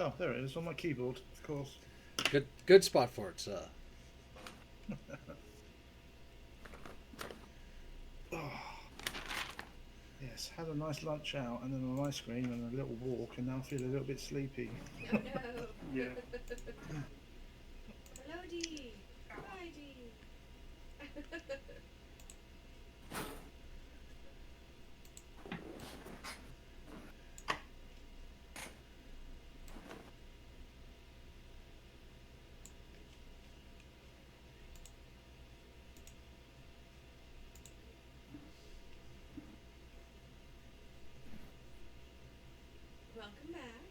Oh, there it is on my keyboard, of course. Good spot for it, sir. Oh, yes, had a nice lunch out and then an ice cream and a little walk, and now I feel a little bit sleepy. Oh no. Yeah. Hello, Dee. Hi, Dee. Welcome back.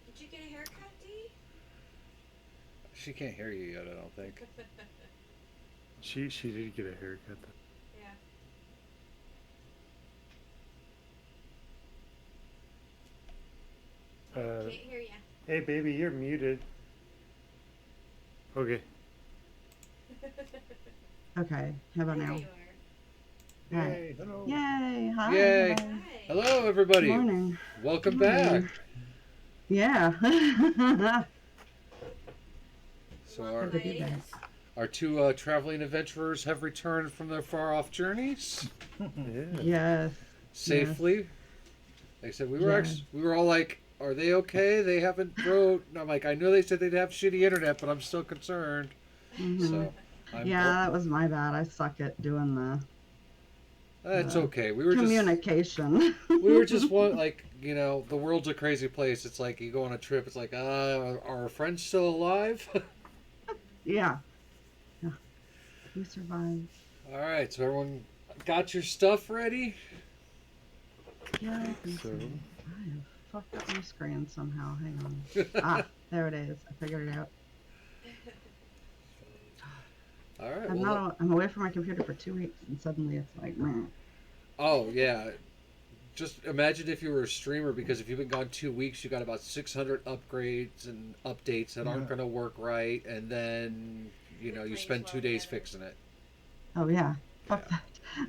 Did you get a haircut, Dee? She can't hear you yet, I don't think. She did get a haircut. Yeah. Can't hear ya. Hey baby, you're muted. Okay. Okay, how about There now? you are. Right. Yay, hello. Yay! Hi. Yay. Hello. Hi. Hello, everybody. Good morning. Welcome Good morning. back. Yeah. So Welcome, our, Have a good day. hiatus. our two traveling adventurers have returned from their far-off journeys Yeah. Yes. safely. Like I said, Yeah. we were all like, "Are they okay? They haven't wrote." And I'm like, "I know they said they'd have shitty internet, but I'm still concerned." Mhm. So, I'm Yeah, that was my bad. I suck at doing the that's okay. We were communication. we were just one like the world's a crazy place. It's like you go on a trip. It's like, are our friends still alive? Yeah. Yeah. We survived. All right, so everyone got your stuff ready? Yeah. I think so. So- I have fucked up my screen somehow. Hang on. Ah, there it is. I figured it out. All right. I'm well, not. I'm away from my computer for 2 weeks, and suddenly it's like, meh. oh yeah. Just imagine if you were a streamer, because if you've been gone 2 weeks, you got about 600 upgrades and updates that aren't Yeah. going to work right, and then you Plays spend well 2 days together. fixing it. Oh yeah. Fuck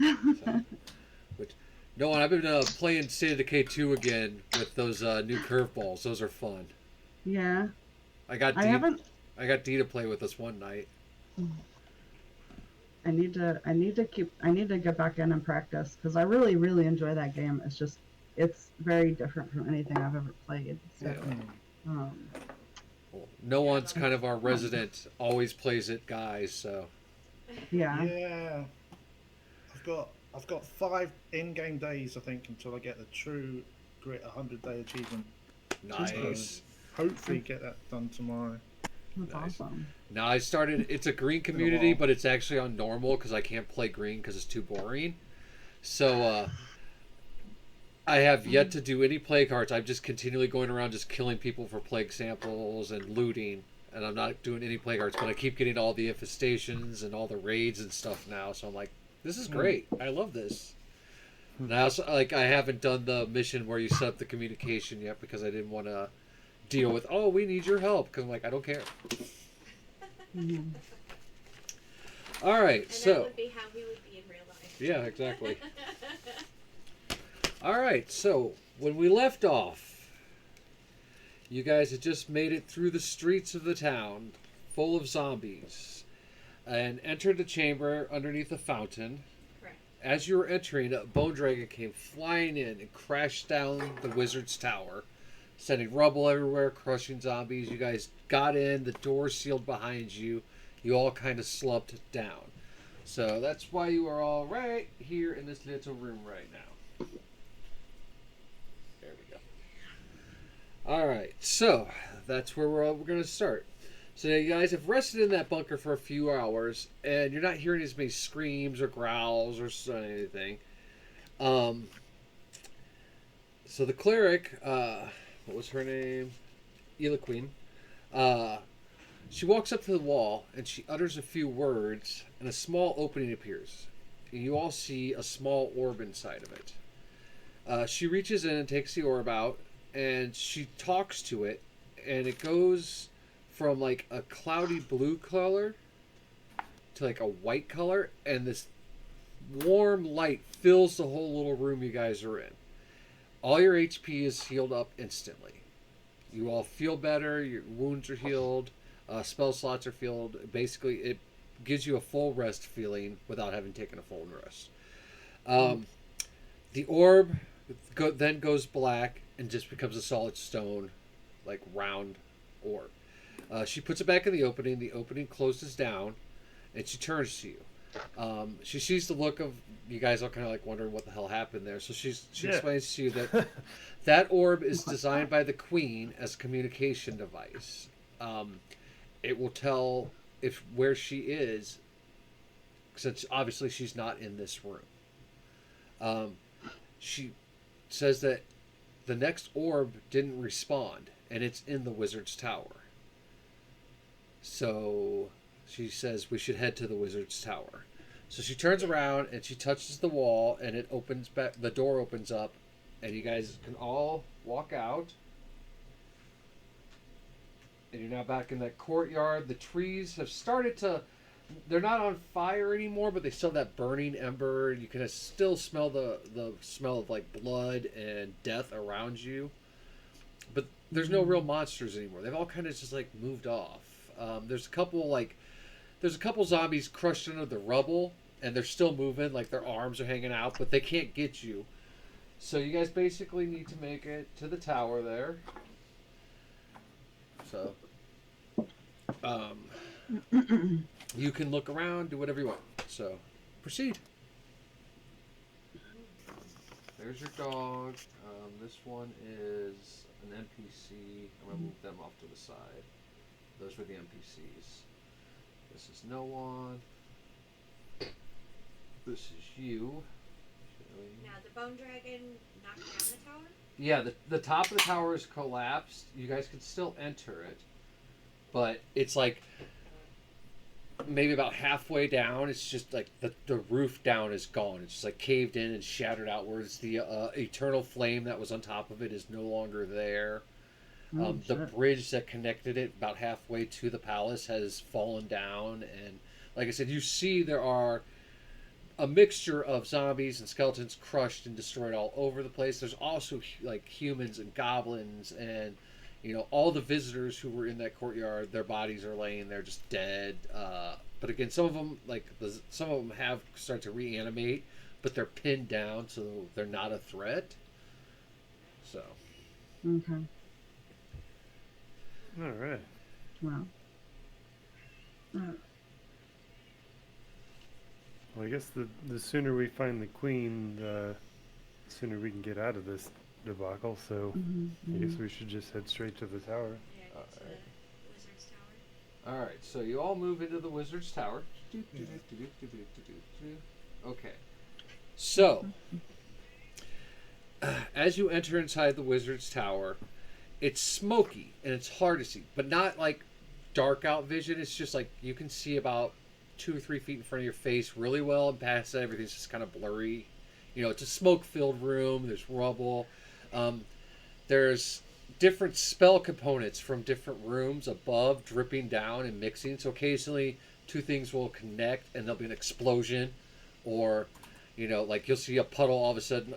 Yeah. that. Which, no, and I've been playing State of Decay 2 again with those new curveballs. Those are fun. Yeah. I got I D, haven't. I got D to play with us one night. I need to get back in and practice because I really, really enjoy that game. It's just, it's very different from anything I've ever played. So, Yeah. um, Well, no one's kind of our resident, always plays it guys. So yeah. Yeah. I've got 5 in-game days, I think, until I get the true Grit 100-day achievement. nice. Hopefully get that done tomorrow. That's Nice. awesome. Now I started. It's a green Been a community, while. but it's actually on normal because I can't play green because it's too boring. So I have yet to do any plague hearts. I'm just continually going around just killing people for plague samples and looting, and I'm not doing any plague hearts. But I keep getting all the infestations and all the raids and stuff now. So I'm like, this is great. I love this. Now, I haven't done the mission where you set up the communication yet because I didn't want to deal with. Oh, we need your help. Because I'm like, I don't care. Mhm. All right, And so. that would be how we would be in real life. Yeah, exactly. All right, so when we left off, you guys had just made it through the streets of the town, full of zombies, and entered the chamber underneath a fountain. Correct. As you were entering, a bone dragon came flying in and crashed down the wizard's tower, sending rubble everywhere, crushing zombies. You guys got in, the door sealed behind you. You all kind of slumped down. So that's why you are all right here in this little room right now. There we go. All right, so that's where we're going to start. So now you guys have rested in that bunker for a few hours, and you're not hearing as many screams or growls or anything. So the cleric, what was her name? Eliquine. She walks up to the wall and she utters a few words, and a small opening appears. And you all see a small orb inside of it. She reaches in and takes the orb out, and she talks to it, and it goes from like a cloudy blue color to like a white color, and this warm light fills the whole little room you guys are in. all your HP is healed up instantly. You all feel better. Your wounds are healed. Spell slots are filled. Basically, it gives you a full rest feeling without having taken a full rest. The orb then goes black and just becomes a solid stone, like round orb. She puts it back in the opening. The opening closes down, and she turns to you. She sees the look of you guys, all kind of like wondering what the hell happened there. So she Yeah. explains to you that that orb is designed by the queen as a communication device. It will tell if where she is, since obviously she's not in this room. She says that the next orb didn't respond, and it's in the wizard's tower. So she says we should head to the wizard's tower. So she turns around and she touches the wall, and it opens back. The door opens up, and you guys can all walk out. And you're now back in that courtyard. The trees have started to. They're not on fire anymore, but they still have that burning ember. You can still smell the smell of like blood and death around you. But there's no real monsters anymore. They've all kind of just like moved off. There's a couple zombies crushed under the rubble, and they're still moving. Like their arms are hanging out, but they can't get you. So you guys basically need to make it to the tower there. So, you can look around, do whatever you want. So, proceed. There's your dog. This one is an NPC. I'm going to move them off to the side. Those were the NPCs. This is no one. This is you. Now, the bone dragon knocked down the tower? Yeah, the top of the tower is collapsed. You guys can still enter it. But it's like maybe about halfway down. It's just like the roof down is gone. It's just like caved in and shattered outwards. The eternal flame that was on top of it is no longer there. Oh, The shit. bridge that connected it about halfway to the palace has fallen down. And like I said, you see there are a mixture of zombies and skeletons crushed and destroyed all over the place. There's also like humans and goblins and all the visitors who were in that courtyard. Their bodies are laying there just dead. But again, some of them some of them have started to reanimate, but they're pinned down, so they're not a threat. So Okay. All right. Well. Well, I guess the sooner we find the queen, the sooner we can get out of this debacle. So I guess we should just head straight to the tower. Yeah, get to the wizard's tower. all right, so you all move into the wizard's tower. Okay, so as you enter inside the wizard's tower, it's smoky and it's hard to see, but not like dark out vision. It's just like you can see about 2 or 3 feet in front of your face really well, and past that everything's just kind of blurry. It's a smoke-filled room. There's rubble. There's different spell components from different rooms above dripping down and mixing. So occasionally 2 things will connect and there'll be an explosion, or like you'll see a puddle all of a sudden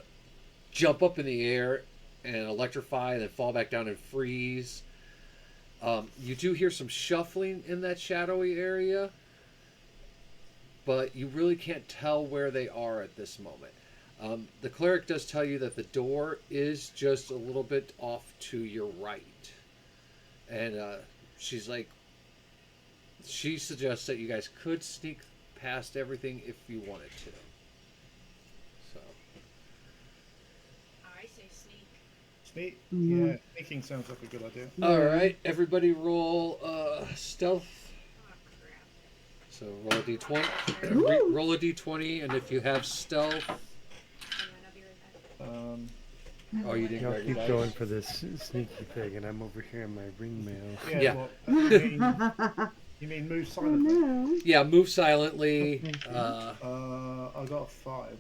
jump up in the air and electrify and then fall back down and freeze. You do hear some shuffling in that shadowy area, but you really can't tell where they are at this moment. The cleric does tell you that the door is just a little bit off to your right. And she suggests that you guys could sneak past everything if you wanted to. So, I say sneak. Sneak? Mhm. Yeah, sneaking sounds like a good idea. all right, everybody roll stealth. Oh, crap. So roll a d20. Woo! Roll a d20, and if you have stealth, Hang on, I'll be right back. oh, you didn't Y'all grab keep your going dice. for this sneaky pig, and I'm over here in my ring mail. Yeah. Yeah. Well, you mean move Oh, silently? no. Yeah, move silently. I got a 5.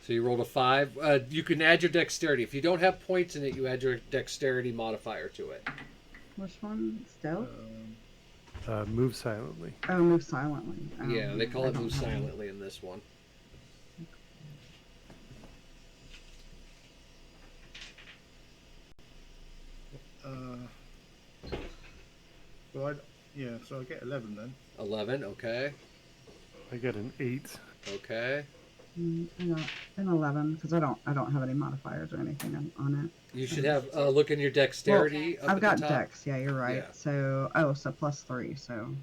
So you rolled a 5. You can add your dexterity. If you don't have points in it, you add your dexterity modifier to it. Which one? Stealth? Move silently. Oh, move silently. Oh, Yeah, they call I it don't move have any. silently in this one. Well, yeah, so I get 11 then. 11. Okay. I got an 8. Okay. I got an 11 because I don't have any modifiers or anything on it. You So- should have look in your dexterity. up I've at got the top. dex. Yeah, you're right. Yeah. So so +3. So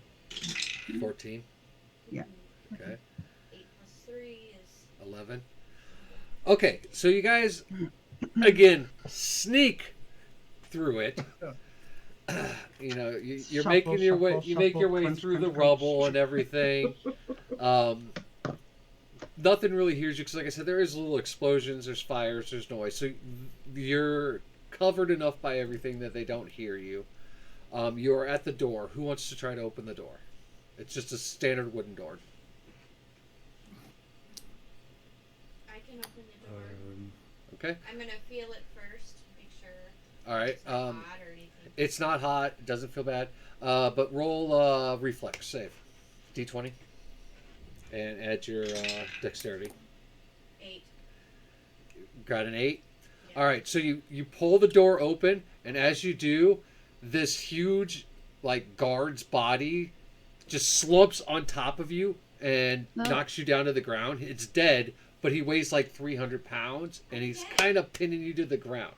14. Yeah. Okay. 8 plus 3 is 11. Okay, so you guys again sneak through it. You know, you're Shuffle, making your way. shuffle, You make your shuffle, way crunch, through the crunch, rubble crunch. and everything. Nothing really hears you because, like I said, there is little explosions, there's fires, there's noise. So you're covered enough by everything that they don't hear you. You are at the door. Who wants to try to open the door? It's just a standard wooden door. I can open the door. Okay. I'm gonna feel it first, make sure All right. it's not hot or anything. It's not hot. It doesn't feel bad. But roll reflex save. D20. And add your dexterity. 8. Got an 8. Yeah. All right. So you pull the door open, and as you do, this huge like guard's body just slumps on top of you and No. knocks you down to the ground. It's dead, but he weighs like 300 pounds, and he's kind of pinning you to the ground.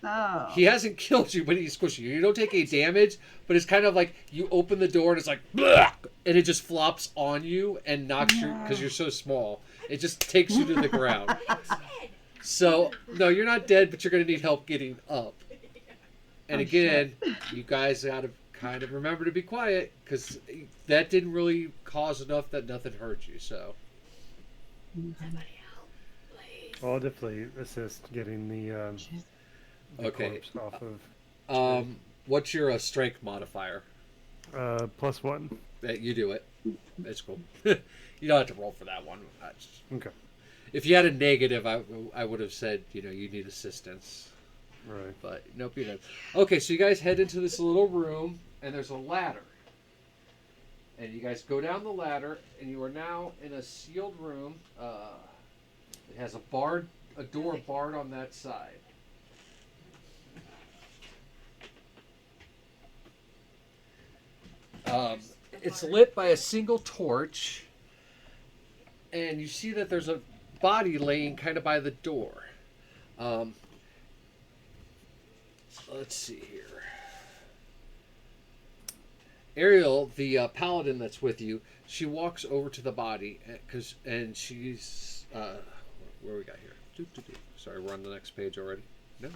Oh. He hasn't killed you, but he's squishing you. You don't take any damage, but it's kind of like you open the door and it's like, "Bleh!" and it just flops on you and knocks you because you're so small. It just takes you to the ground. I'm dead. So no, you're not dead, but you're gonna need help getting up. And Oh, again, you guys gotta kind of remember to be quiet because that didn't really cause enough that nothing hurt you. So Somebody help, please. I'll definitely assist getting the Okay. corpse off of. what's your strength modifier? +1. You do it. It's cool. You don't have to roll for that one. Okay. If you had a negative, I would have said, you need assistance. Right. But nope, you don't. Okay, so you guys head into this little room, and there's a ladder. And you guys go down the ladder, and you are now in a sealed room. It has a door barred on that side. It's lit by a single torch, and you see that there's a body laying kind of by the door. Let's see here. Ariel, the paladin that's with you, she walks over to the body and she's where we got here? Sorry, we're on the next page already. No.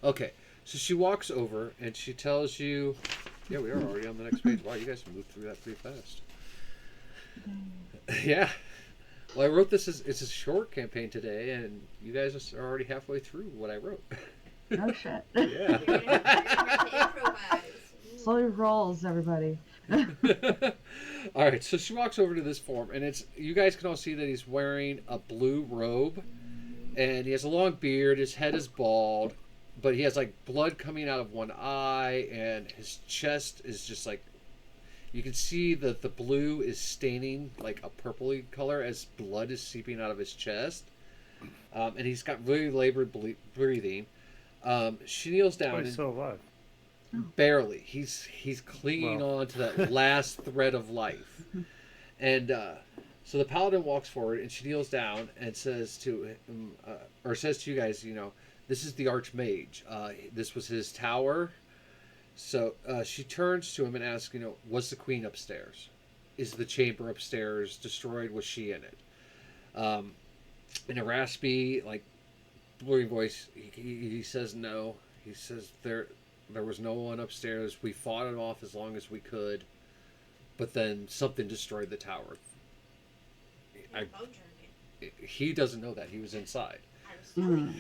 Okay, so she walks over and she tells you, yeah, we are already on the next page. Wow, you guys moved through that pretty fast. Yeah. Well, I wrote this it's a short campaign today, and you guys are already halfway through what I wrote. Oh shit. Yeah. You're gonna have to improvise. Slow your rolls, everybody. All right, so she walks over to this form, and you guys can all see that he's wearing a blue robe, and he has a long beard. His head is bald, but he has like blood coming out of one eye, and his chest is just like, you can see that the blue is staining like a purpley color as blood is seeping out of his chest, and he's got really labored breathing. She kneels down. Oh, and he's still alive. barely. He's clinging Wow. on to that last thread of life. And so the paladin walks forward and she kneels down and says to him, or says to you guys, this is the Archmage. This was his tower. So she turns to him and asks, was the queen upstairs? Is the chamber upstairs destroyed? Was she in it? In a raspy, like, blurry voice, he says no. He says there was no one upstairs. We fought it off as long as we could, but then something destroyed the tower. Bone dragon. He doesn't know that. He was inside. I was telling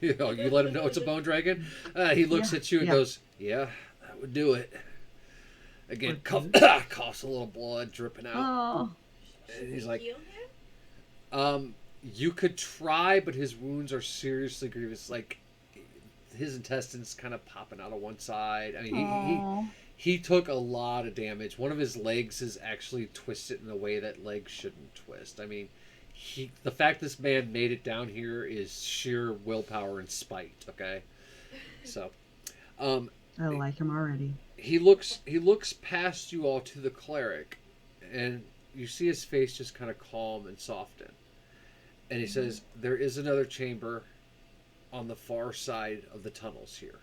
you. You let him know it's a bone dragon? He looks Yeah, at you and yeah. goes, yeah, that would do it. Again, coughs a little blood dripping out. Oh. And he's like, Heal him? you could try, but his wounds are seriously grievous. Like, his intestines kind of popping out of one side. I mean, he took a lot of damage. One of his legs is actually twisted in a way that legs shouldn't twist. I mean, the fact this man made it down here is sheer willpower and spite. Okay, so I like him already. he looks past you all to the cleric, and you see his face just kind of calm and soften. And he says, "There is another chamber on the far side of the tunnels here."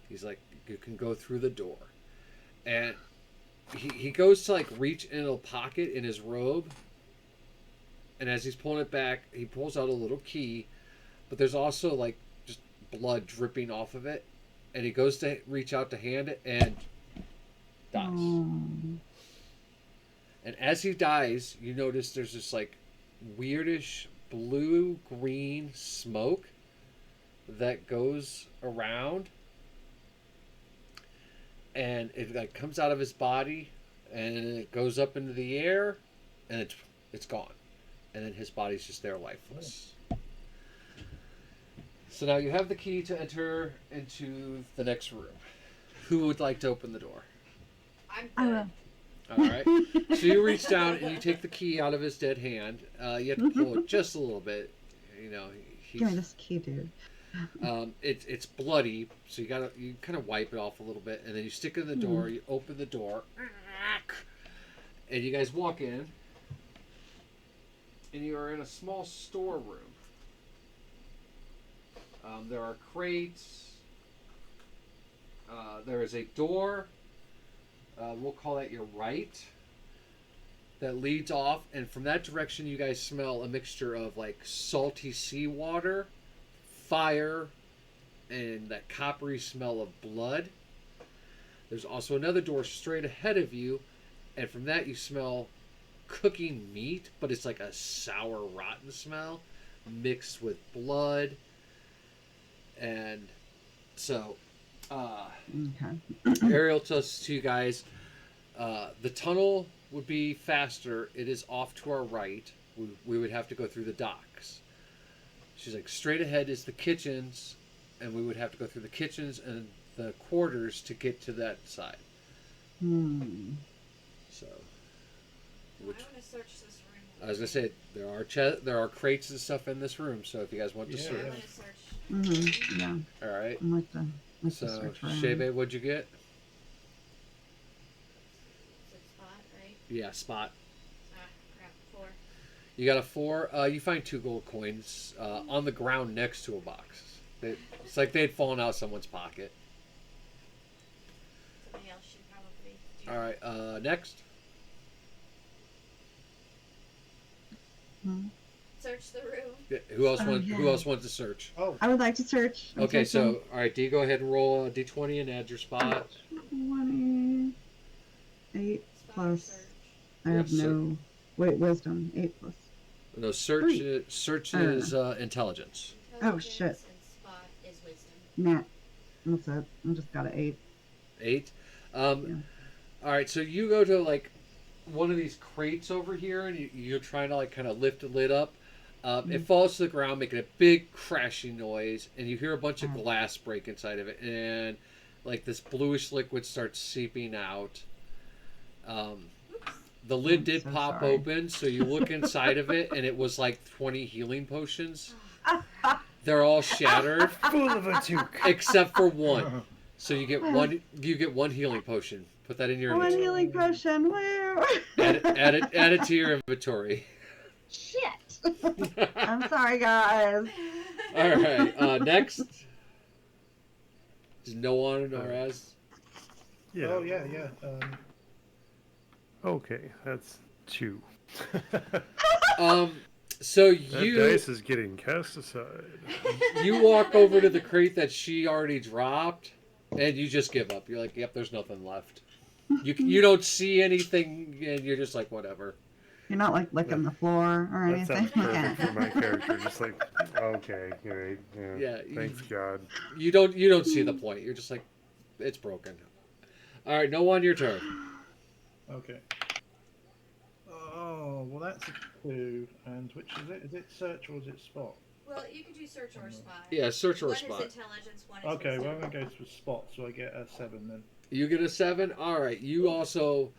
He's like, "You can go through the door." And he goes to like reach in a pocket in his robe. And as he's pulling it back, he pulls out a little key. But there's also like just blood dripping off of it. And he goes to reach out to hand it and dies. Oh. And as he dies, you notice there's this like weirdish blue-green smoke that goes around, and it like comes out of his body, and it goes up into the air, and it's gone, and then his body's just there lifeless. So now you have the key to enter into the next room. Who would like to open the door? I'm I good. will. All right. So you reach down and you take the key out of his dead hand. You have to pull it just a little bit. You know, Give me he's, this key, dude. it's bloody, so you kind of wipe it off a little bit, and then you stick it in the door. You open the door, and you guys walk in, and you are in a small storeroom. There are crates. There is a door. We'll call that your right. That leads off, and from that direction, you guys smell a mixture of like salty seawater, fire, and that coppery smell of blood. There's also another door straight ahead of you, and from that you smell cooking meat, but it's like a sour, rotten smell mixed with blood. And so, Okay. Ariel tells to you guys, the tunnel would be faster. It is off to our right. We would have to go through the docks. She's like, straight ahead is the kitchens, and we would have to go through the kitchens and the quarters to get to that side. So, I which want to search this room. I was gonna say, there are crates and stuff in this room. So if you guys want to Yeah. I search, want to search. Yeah. all right. I like to So search around. Shebe, what'd you get? Is it spot, right? Yeah, spot. Ah, crap. 4. You got a 4. You find 2 gold coins on the ground next to a box. It's like they'd fallen out of someone's pocket. Somebody else should probably do All right, next. Search the room. Yeah, Who else Oh, wants? yeah. Who else wants to search? Oh, I would like to search. I'm Okay, searching. so all right, D, go ahead and roll a D20 and add your spot. 28 Spot plus. search. I have Yeah, no. Wait, wisdom. 8 plus. No, search. Three. Search Uh. is intelligence. Oh, shit. Intelligence and spot is wisdom. Nah. That's it. I just got an 8. 8. Yeah. All right, so you go to like one of these crates over here, and you're trying to like kind of lift the lid up. It falls to the ground, making a big crashing noise, and you hear a bunch of glass break inside of it, and like this bluish liquid starts seeping out. The lid I'm did so pop sorry. open, so you look inside of it, and it was like 20 healing potions. They're all shattered Full of a toque. except for one. So you get one. You get one healing potion. Put that in your One inventory. healing potion. Where? Add it to your inventory. Shit. I'm sorry, guys. All right. Next. Is no one or as? Yeah. oh yeah, yeah. Okay, that's 2. So That you dice is getting cast aside. you walk over to the crate that she already dropped, and you just give up. You're like, "Yep, there's nothing left." You don't see anything, and you're just like, "Whatever." You're not like licking the floor or That anything. sounds perfect for my character. Just like, okay, great. Yeah, Thanks God. You don't see the point. You're just like, it's broken. All right, no one, your turn. Okay. Oh, well that's a 2. And which is it? Is it search or is it spot? Well, you could do search or spot. Yeah, search or One spot. is intelligence, one is Okay, well wisdom. I'm going to go for spot, so I get a 7 then. You get a 7. All right. You also,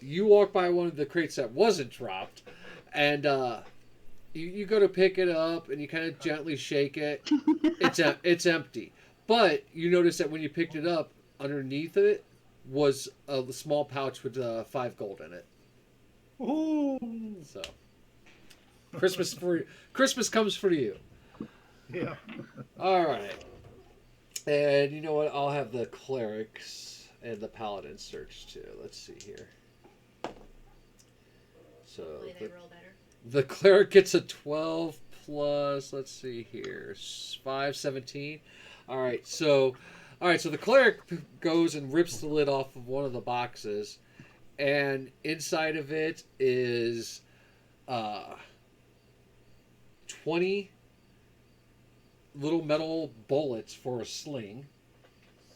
you walk by one of the crates that wasn't dropped, and you go to pick it up and you kind of gently shake it. It's empty. But you notice that when you picked it up, underneath it was a small pouch with 5 gold in it. Ooh. So Christmas comes for you. Yeah. All right. And you know what? I'll have the clerics and the paladins search too. Let's see here. So Hopefully they roll better. the cleric gets a 12 plus, let's see here, 5, 17. All right, so the cleric goes and rips the lid off of one of the boxes, and inside of it is 20 little metal bullets for a sling.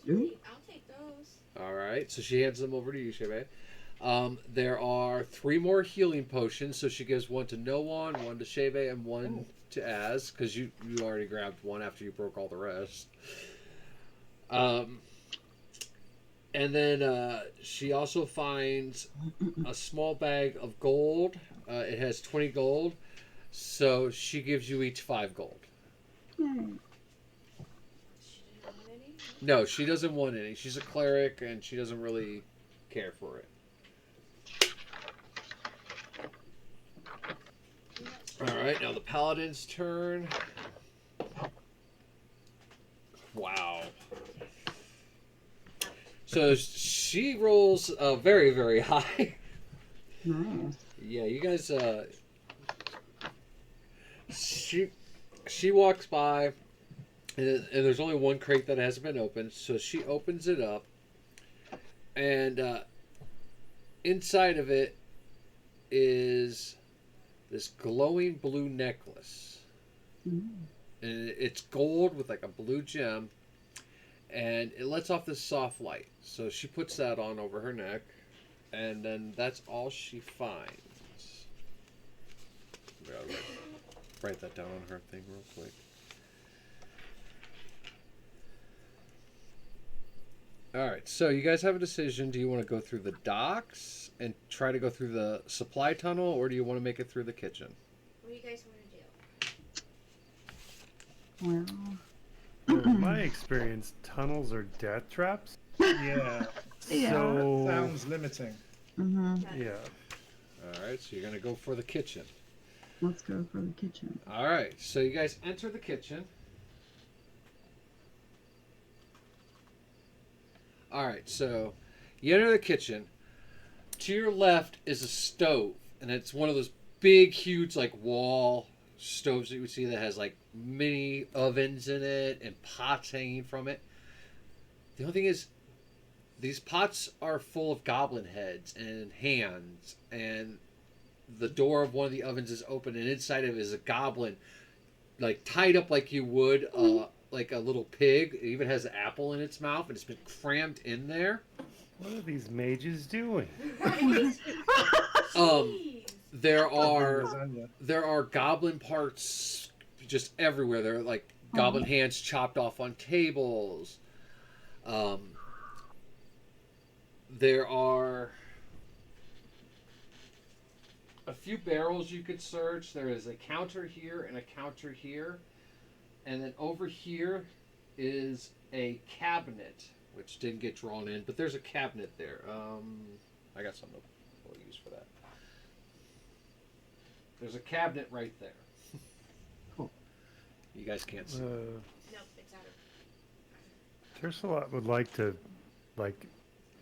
Sweet. I'll take those. All right, so she hands them over to you, Shebe. There are 3 more healing potions, so she gives one to Noan, one to Shebe, and one to Az, because you already grabbed one after you broke all the rest. And then she also finds a small bag of gold. It has 20 gold, so she gives you each 5 gold. Yay. She didn't want any. No, she doesn't want any. She's a cleric, and she doesn't really care for it. All right, now the paladin's turn. Wow. So she rolls very, very high. Nice. Yeah, you guys. She walks by, and there's only one crate that hasn't been opened, so she opens it up, and inside of it is this glowing blue necklace. Mm. And it's gold with like a blue gem, and it lets off this soft light. So she puts that on over her neck, and then that's all she finds. Yeah, write that down on her thing real quick. All right, so you guys have a decision. Do you want to go through the docks and try to go through the supply tunnel, or do you want to make it through the kitchen? What do you guys want to do? Well, In my experience, tunnels are death traps. Yeah. Yeah. So Sounds limiting. mm-hmm. yeah, All right, so you're going to go for the kitchen. Let's go for the kitchen. All right, so you guys enter the kitchen. All right, so you enter the kitchen. To your left is a stove, and it's one of those big, huge, like wall stoves that you would see that has like mini ovens in it and pots hanging from it. The only thing is, these pots are full of goblin heads and hands, and the door of one of the ovens is open, and inside of it is a goblin, like tied up like you would like a little pig. It even has an apple in its mouth, and it's been crammed in there. what are these mages doing? Right? Jeez. There are Lasagna. goblin parts just everywhere. There are like goblin hands chopped off on tables. There are a few barrels you could search. There is a counter here and a counter here. And then over here is a cabinet, which didn't get drawn in, but there's a cabinet there. I got something we'll use for that. There's a cabinet right there. Cool. You guys can't see. Nope, it's out of. Tersalot would like to,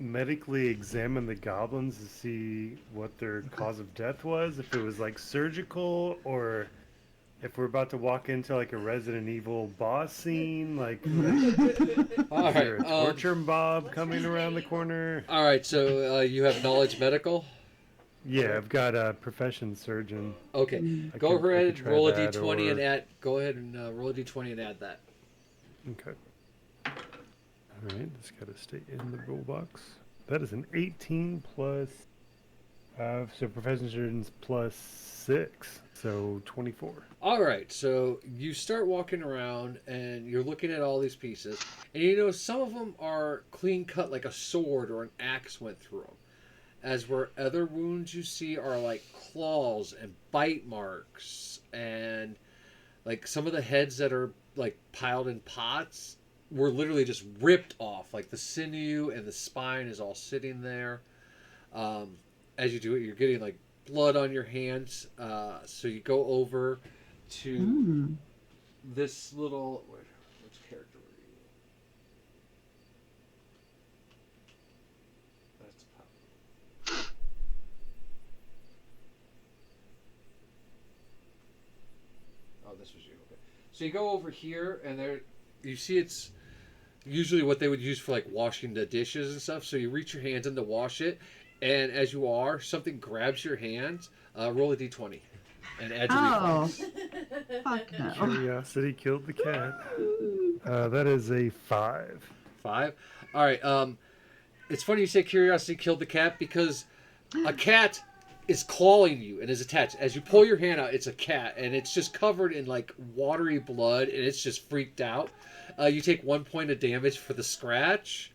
medically examine the goblins to see what their cause of death was. If it was like surgical, or if we're about to walk into like a Resident Evil boss scene, like All is there right. a torture mob What's coming Resident around the Evil? corner? All right. So you have knowledge medical. Yeah, I've got a profession surgeon. Okay. Mm. I Go could ahead, try roll a that, d20 and or- add. Go ahead and roll a d20 and add that. Okay. All right, it's got to stay in the rule box. That is an 18 plus. So profession surgeons plus 6, so 24. All right. So you start walking around and you're looking at all these pieces, and you know some of them are clean cut, like a sword or an axe went through them, as where other wounds you see are like claws and bite marks, and like some of the heads that are like piled in pots were literally just ripped off. Like the sinew and the spine is all sitting there. As you do it, you're getting like blood on your hands. So you go over to this little. Which character were you? That's Pop. Oh, this was you. Okay. So you go over here, and there you see it's usually what they would use for like washing the dishes and stuff. So you reach your hands in to wash it, and as you are, something grabs your hands. Roll a d20 and add your reflex. Fuck no. Curiosity killed the cat. That is a 5. 5. All right. It's funny you say curiosity killed the cat because a cat is clawing you and is attached. As you pull your hand out, it's a cat, and it's just covered in like watery blood, and it's just freaked out. You take 1 point of damage for the scratch.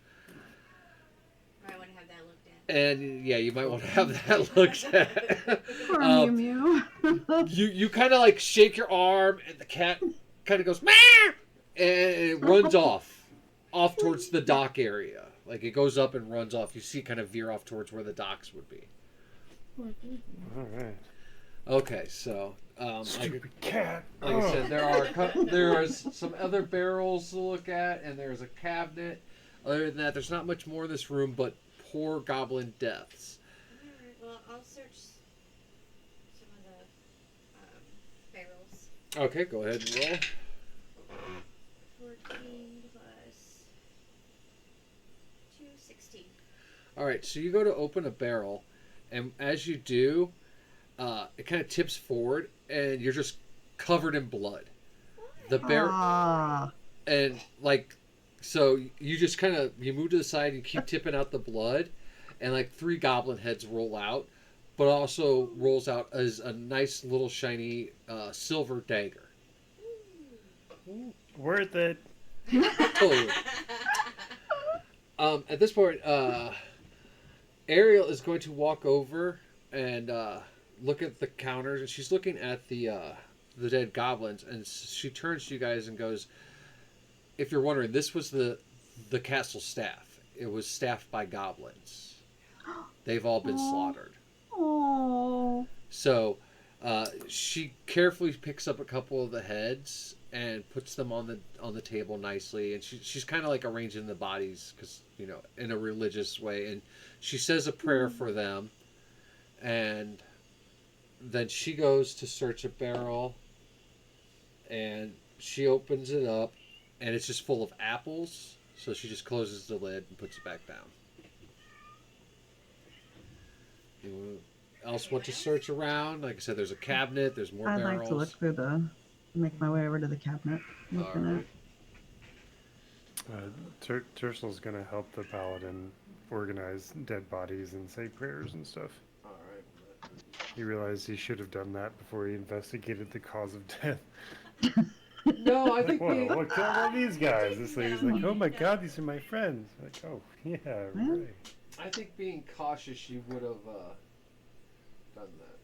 Might want to have that looked at. And yeah, you might want to have that looked at. Poor Mew Mew. You kind of like shake your arm, and the cat kind of goes "Meow!" and it runs off towards the dock area. Like it goes up and runs off. You see it kind of veer off towards where the docks would be. All right. Okay, so Stupid cat. like I said, there is some other barrels to look at, and there's a cabinet. Other than that, there's not much more in this room but poor goblin deaths. Alright, well, I'll search some of the barrels. Okay, go ahead and roll. 14 plus 2, 16. All right, so you go to open a barrel, and as you do, it kind of tips forward, and you're just covered in blood. The barrel, Ah. and like, so you just kind of you move to the side and keep tipping out the blood, and like 3 goblin heads roll out, but also rolls out as a nice little shiny silver dagger. Worth it. Totally. At this point, Ariel is going to walk over and look at the counters, and she's looking at the dead goblins, and she turns to you guys and goes, "If you're wondering, this was the castle staff. It was staffed by goblins. They've all been slaughtered." Oh. So she carefully picks up a couple of the heads and puts them on the table nicely, and she's kind of like arranging the bodies because in a religious way, and she says a prayer for them, and then she goes to search a barrel, and she opens it up, and it's just full of apples, so she just closes the lid and puts it back down. Anyone else want to search around? Like I said, there's a cabinet, there's more I'd barrels. like to look through make my way over to the cabinet. Looking Alright. Tursel's gonna help the paladin organize dead bodies and say prayers and stuff. Alright. He realized he should have done that before he investigated the cause of death. No, I think Whoa, look at all these guys. This lady's like, oh my god, these are my friends. Like, oh, yeah, right. I think being cautious, you would have done that.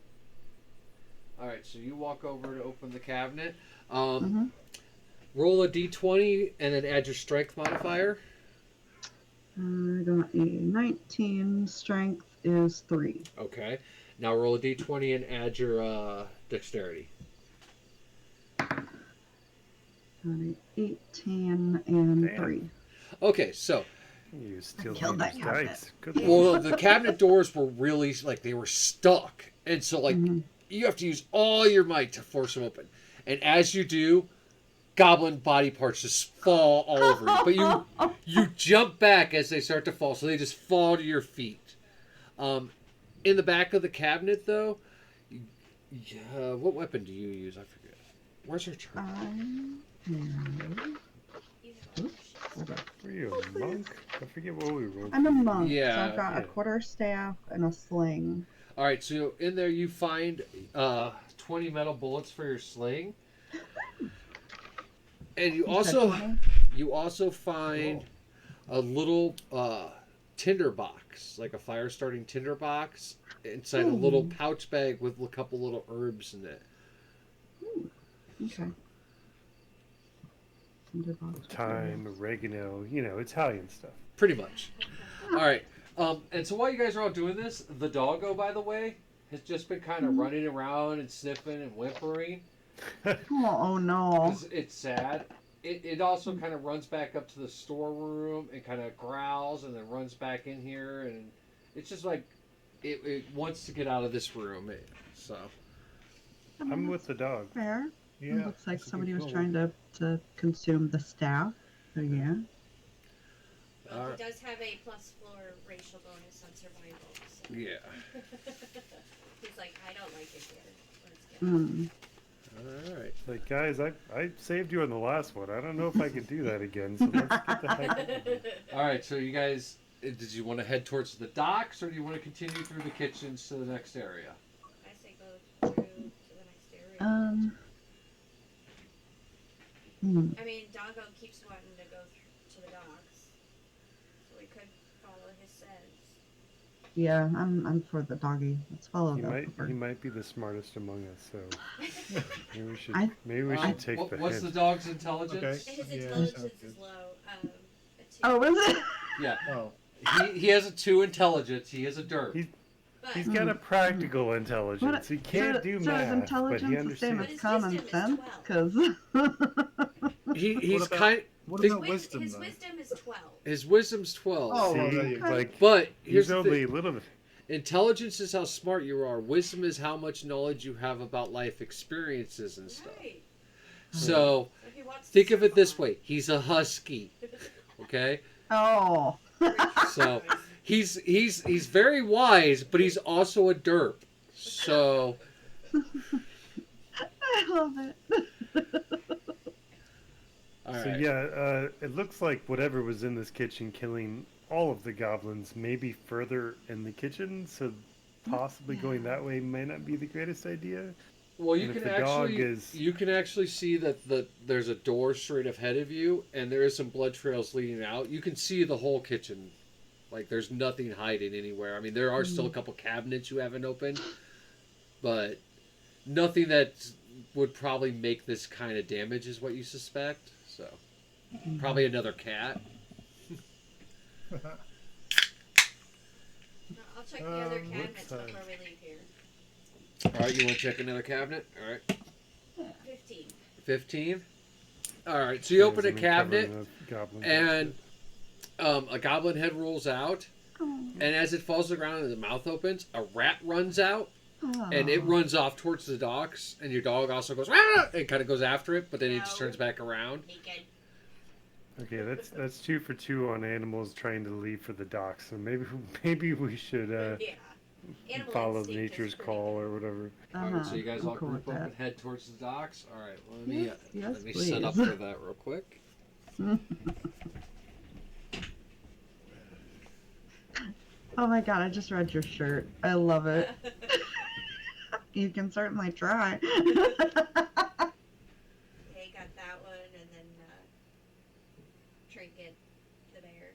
All right, so you walk over to open the cabinet. Roll a d20 and then add your strength modifier. I got a 19. Strength is 3. Okay. Now roll a d20 and add your dexterity. Got a 18 and Damn. 3. Okay, so You steal killed that people's cabinet. dice. Good luck. well, the cabinet doors were really like they were stuck, and so like you have to use all your might to force them open. And as you do, goblin body parts just fall all over you. But you jump back as they start to fall, so they just fall to your feet. In the back of the cabinet, though, what weapon do you use? I forget. Where's your turn? Were you a monk? I forget what we rolled. I'm a monk, so Yeah, I've got yeah. a quarterstaff and a sling. All right, so in there you find 20 metal bullets for your sling, and you You said also 20? you also find a little tinder box, like a fire starting tinder box, inside a little pouch bag with a couple little herbs in it. Okay. Tinderbox. Thyme, oregano, Italian stuff. Pretty much. All right. And so while you guys are all doing this, the doggo, by the way, has just been kind of running around and sniffing and whimpering. Oh no. 'Cause it's sad. It also kind of runs back up to the storeroom and kind of growls and then runs back in here. And it's just like it wants to get out of this room. So. I'm with the dog. Fair. Yeah. It looks like that's a somebody good was call. trying to consume the staff. So yeah. Well, Alright. he does have a +4 racial bonus on survival. So. Yeah. He's like, I don't like it here. Let's get out. Mm. All right. Like, guys, I saved you on the last one. I don't know if I could do that again. So let's get the heck out of here. All right. So you guys, did you want to head towards the docks, or do you want to continue through the kitchens to the next area? I say go through to the next area. I mean, Doggo keeps wanting to go to the docks, so we could follow his sense. Yeah, I'm for the doggy. Let's follow He the might bird. he might be the smartest among us. So maybe we should I- take the What's hint. the dog's intelligence? Okay. His Yeah, intelligence sounds is good. low. A 2. Oh, is it? Yeah. Oh, He has a 2 intelligence. He is a derp. But He's got a practical intelligence. He can't do so math, is but intelligence he the same understands. But as his common wisdom is sense? 'Cause He's What about- kind. what Think- about wisdom his though? wisdom is 12. His wisdom's 12. Oh, well, See, there you go. like But here's he's the only thing. a little bit. Intelligence is how smart you are. Wisdom is how much knowledge you have about life experiences and stuff. Right. So So he wants to think of it this survive. way: he's a husky. Okay. oh, So he's very wise, but he's also a derp. So I love it. all So right. yeah, it looks like whatever was in this kitchen killing all of the goblins may be further in the kitchen, so possibly going that way may not be the greatest idea. Well, you And if can the dog actually is- you can actually see that there's a door straight ahead of you, and there is some blood trails leading out. You can see the whole kitchen. Like there's nothing hiding anywhere. I mean, there are still a couple cabinets you haven't opened, but nothing that would probably make this kind of damage is what you suspect. So probably another cat. I'll check the other What cabinets size? before we leave here. All right, you want to check another cabinet? All right, 15. 15. All right, so you open a Doesn't mean cabinet, covering the goblin and a goblin head rolls out, and as it falls to the ground and the mouth opens, a rat runs out, and it runs off towards the docks, and your dog also goes, "Ah!" and kind of goes after it, but then he just No. turns back around. Naked. Okay, that's 2 for 2 on animals trying to leave for the docks. So maybe we should Yeah. Animal follow instinct is nature's pretty call good. or whatever. All right, so you guys I'm all cool group with up that. and head towards the docks. All right, well, let me Yes, let me please. set up for that real quick. Oh my god, I just read your shirt. I love it. You can certainly try. Yeah, he got that one, and then Trinket, the bear.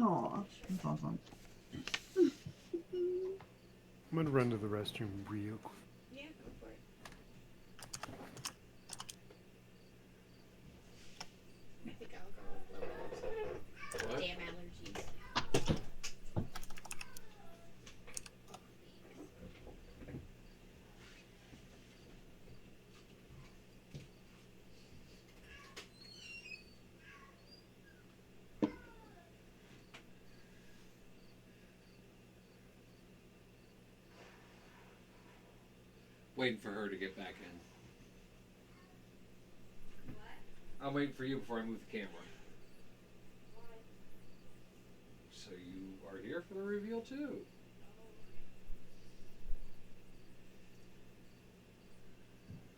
Aw, that's awesome. I'm gonna run to the restroom real quick. Yeah, go for it. I think I'll go with low What? damn allergies. Waiting for her to get back in. I'm waiting for you before I move the camera. So you are here for the reveal too.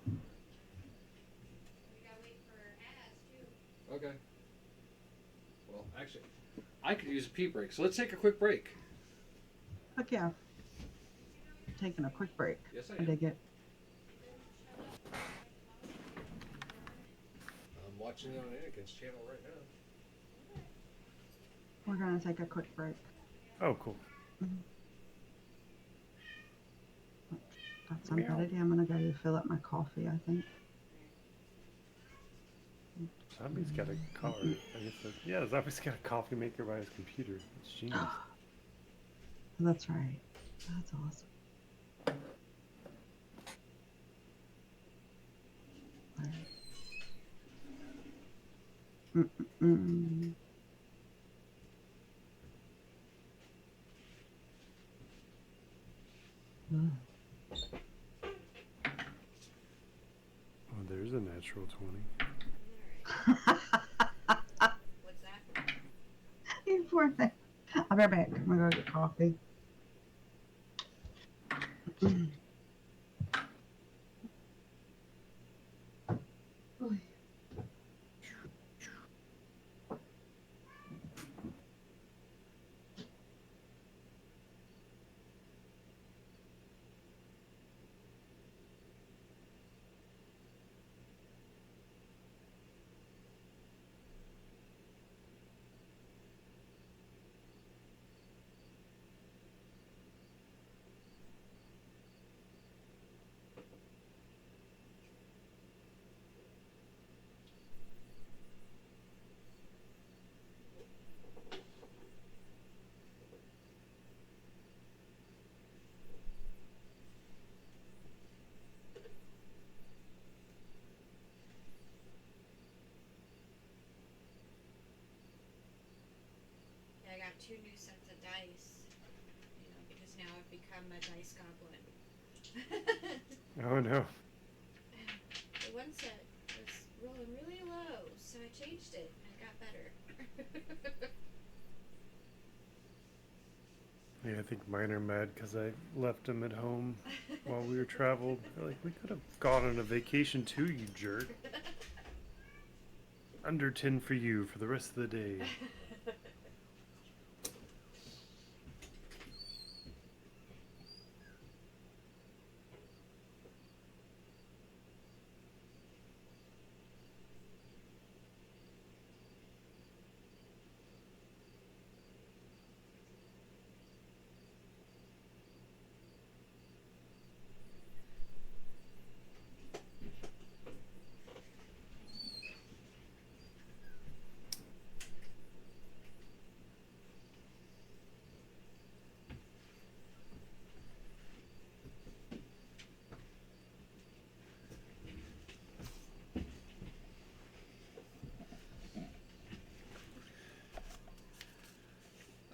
We gotta wait for ads, too. Okay. Well, actually, I could use a pee break, so let's take a quick break. Heck yeah. Taking a quick break. Yes, I I am. dig it. I'm watching it on Anakin's channel right now. We're gonna take a quick break. Oh, cool. Got some Meow. good idea. I'm gonna go fill up my coffee, I think. Zombie's got a car. I guess yeah, Zombie's got a coffee maker by his computer. It's genius. That's right. That's awesome. Alright. Mm-mm-mm. Ugh. Oh, there's a natural 20. What's that? You poor thing. I'll be right back. I'm gonna go get coffee. Oy. Yeah, I got 2 new sets of dice. You know, because now I've become a dice goblin. Oh no. The one set was rolling really low, so I changed it and it got better. Yeah, I think mine are mad because I left them at home while we were traveled. They're like, we could have gone on a vacation too, you jerk. Under 10 for you for the rest of the day.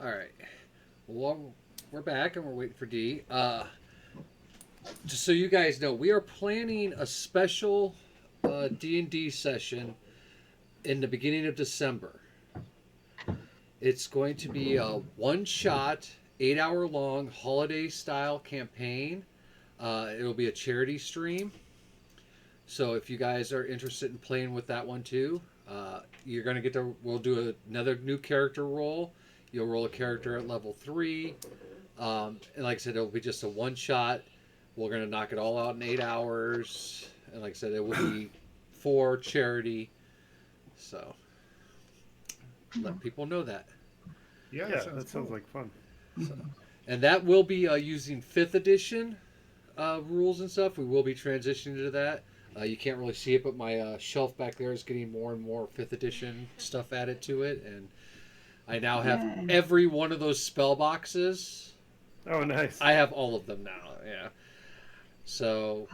All right. Well, we're back and we're waiting for D. Just so you guys know, we are planning a special D&D session in the beginning of December. It's going to be a one-shot, 8-hour-long holiday-style campaign. It'll be a charity stream. So if you guys are interested in playing with that one too, you're going to get to. We'll do another new character roll. You'll roll a character at level 3. And like I said, it'll be just a one-shot. We're going to knock it all out in 8 hours. And like I said, it will be for charity. So let people know that. Yeah, Yeah, sounds that sounds cool. like fun. And that will be using 5th edition rules and stuff. We will be transitioning to that. You can't really see it, but my shelf back there is getting more and more 5th edition stuff added to it. And I now have Yay. every one of those spell boxes. Oh, nice. I have all of them now, yeah. So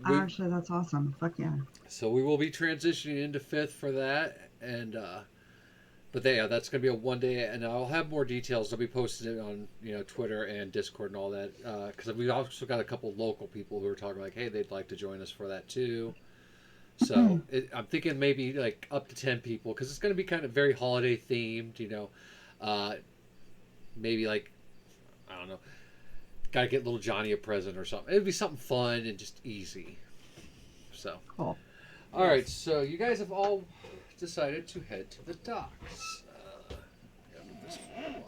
Actually, that's awesome. Fuck yeah. so we will be transitioning into 5th for that. And but yeah, that's going to be a one day, and I'll have more details. I'll be posting it on Twitter and Discord and all that, because we've also got a couple local people who are talking like, hey, they'd like to join us for that too. So I'm thinking maybe like up to 10 people, because it's going to be kind of very holiday themed. Maybe like, I don't know, gotta get little Johnny a present or something. It'd be something fun and just easy. So Cool. all right, so you guys have all decided to head to the docks. Gotta move this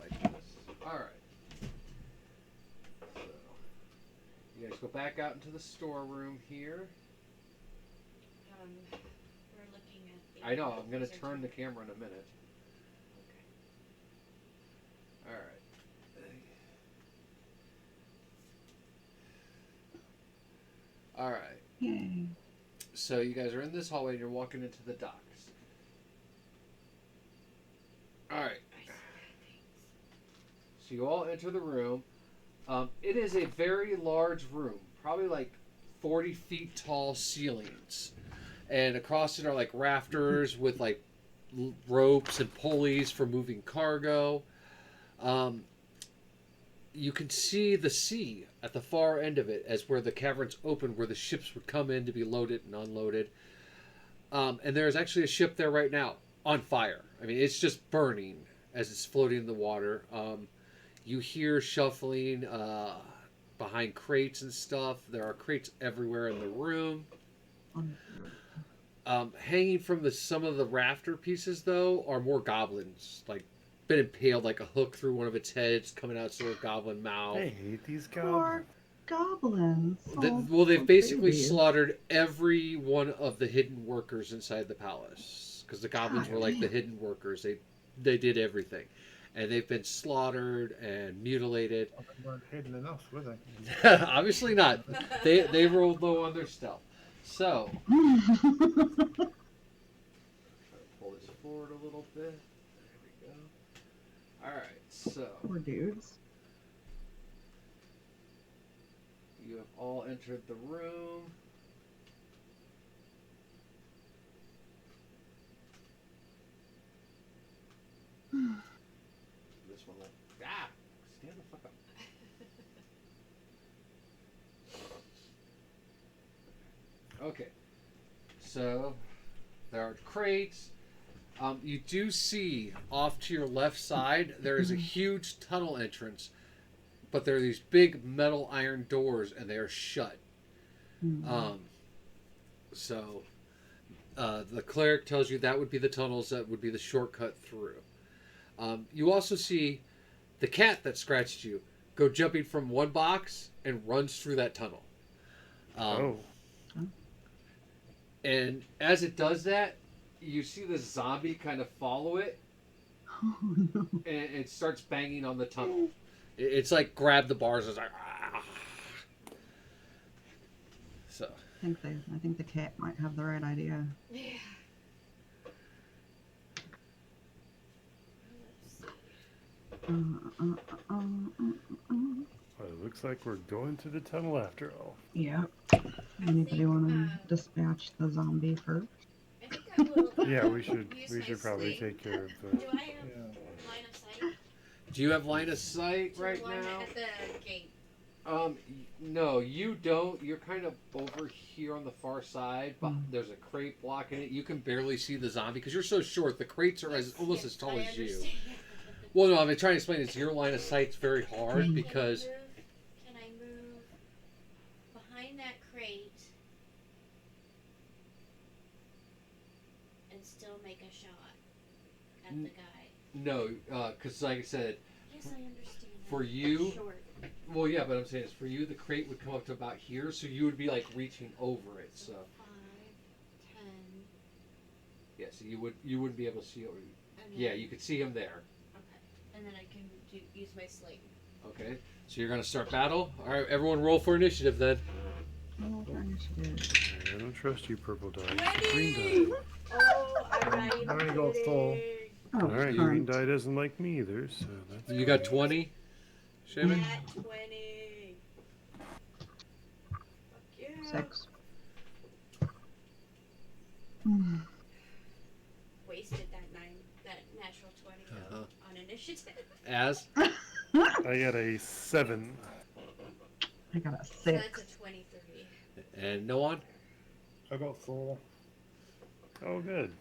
like this. All right. So you guys go back out into the storeroom here. We're looking at the. I know. I'm gonna these are turn the two- camera in a minute. Okay. All right. All right. Yay. So you guys are in this hallway and you're walking into the docks. All right. So you all enter the room. It is a very large room, probably like 40 feet tall ceilings. And across it are like rafters with like ropes and pulleys for moving cargo. You can see the sea at the far end of it as where the caverns open, where the ships would come in to be loaded and unloaded. And there's actually a ship there right now on fire. I mean, it's just burning as it's floating in the water. You hear shuffling behind crates and stuff. There are crates everywhere in the room. Hanging from some of the rafter pieces, though, are more goblins. Like, been impaled like a hook through one of its heads, coming out sort of goblin mouth. I hate these Poor goblins. goblins. Well, they've poor basically babies. slaughtered every one of the hidden workers inside the palace. Because the goblins were like the Golly. hidden workers. They did everything. And they've been slaughtered and mutilated. They weren't hidden enough, were they? Obviously not. They rolled low on their stealth. So, try to pull this forward a little bit. There we go. Alright, so Poor dudes. you have all entered the room. This one, stand the fuck up. Okay, so there are crates. You do see off to your left side there is a huge tunnel entrance, but there are these big metal iron doors and they are shut. So the cleric tells you that would be the tunnels, that would be the shortcut through. You also see the cat that scratched you go jumping from one box and runs through that tunnel. And as it does that, you see the zombie kind of follow it, Oh no. and it starts banging on the tunnel. It's like grab the bars. It's like, ah. So I think the cat might have the right idea. Yeah. Let's see. Well, it looks like we're going to the tunnel after all. Yeah. Anybody want to dispatch the zombie first? I think I will. Yeah, we should use we my should probably sling. take care of Do I have Yeah. line of sight? do you have line of sight To right the one now? at the gate. No, you don't. You're kind of over here on the far side, but there's a crate blocking it. You can barely see the zombie because you're so short. The crates are almost Yes, as tall I as you. understand. Well, no, I'm trying to explain it's your line of sight's very hard Can because I move behind that crate and still make a shot at the guy? no, because like I said, Yes, I understand. For that. you- Short. well, yeah, but I'm saying is for you, the crate would come up to about here, so you would be like reaching over it. So 5, 10. yeah, so you wouldn't be able to see over. And then, Yeah, you could see him there. Okay, and then I can use my sling. Okay, so you're gonna start battle. All right, everyone, roll for initiative then. Roll for initiative. I don't trust you, purple die. 20! Green die. Oh, I'm not even I only got full. kidding. Oh, All right, darn. green die doesn't like me either, so that's You got great. 20, Shaman? Nat 20. Fuck yeah. 6. Wasted that natural 20 though, Uh-huh. on initiative. As I got a 7. I got a So 6. that's a 23. and no one. I got 4. Oh, good.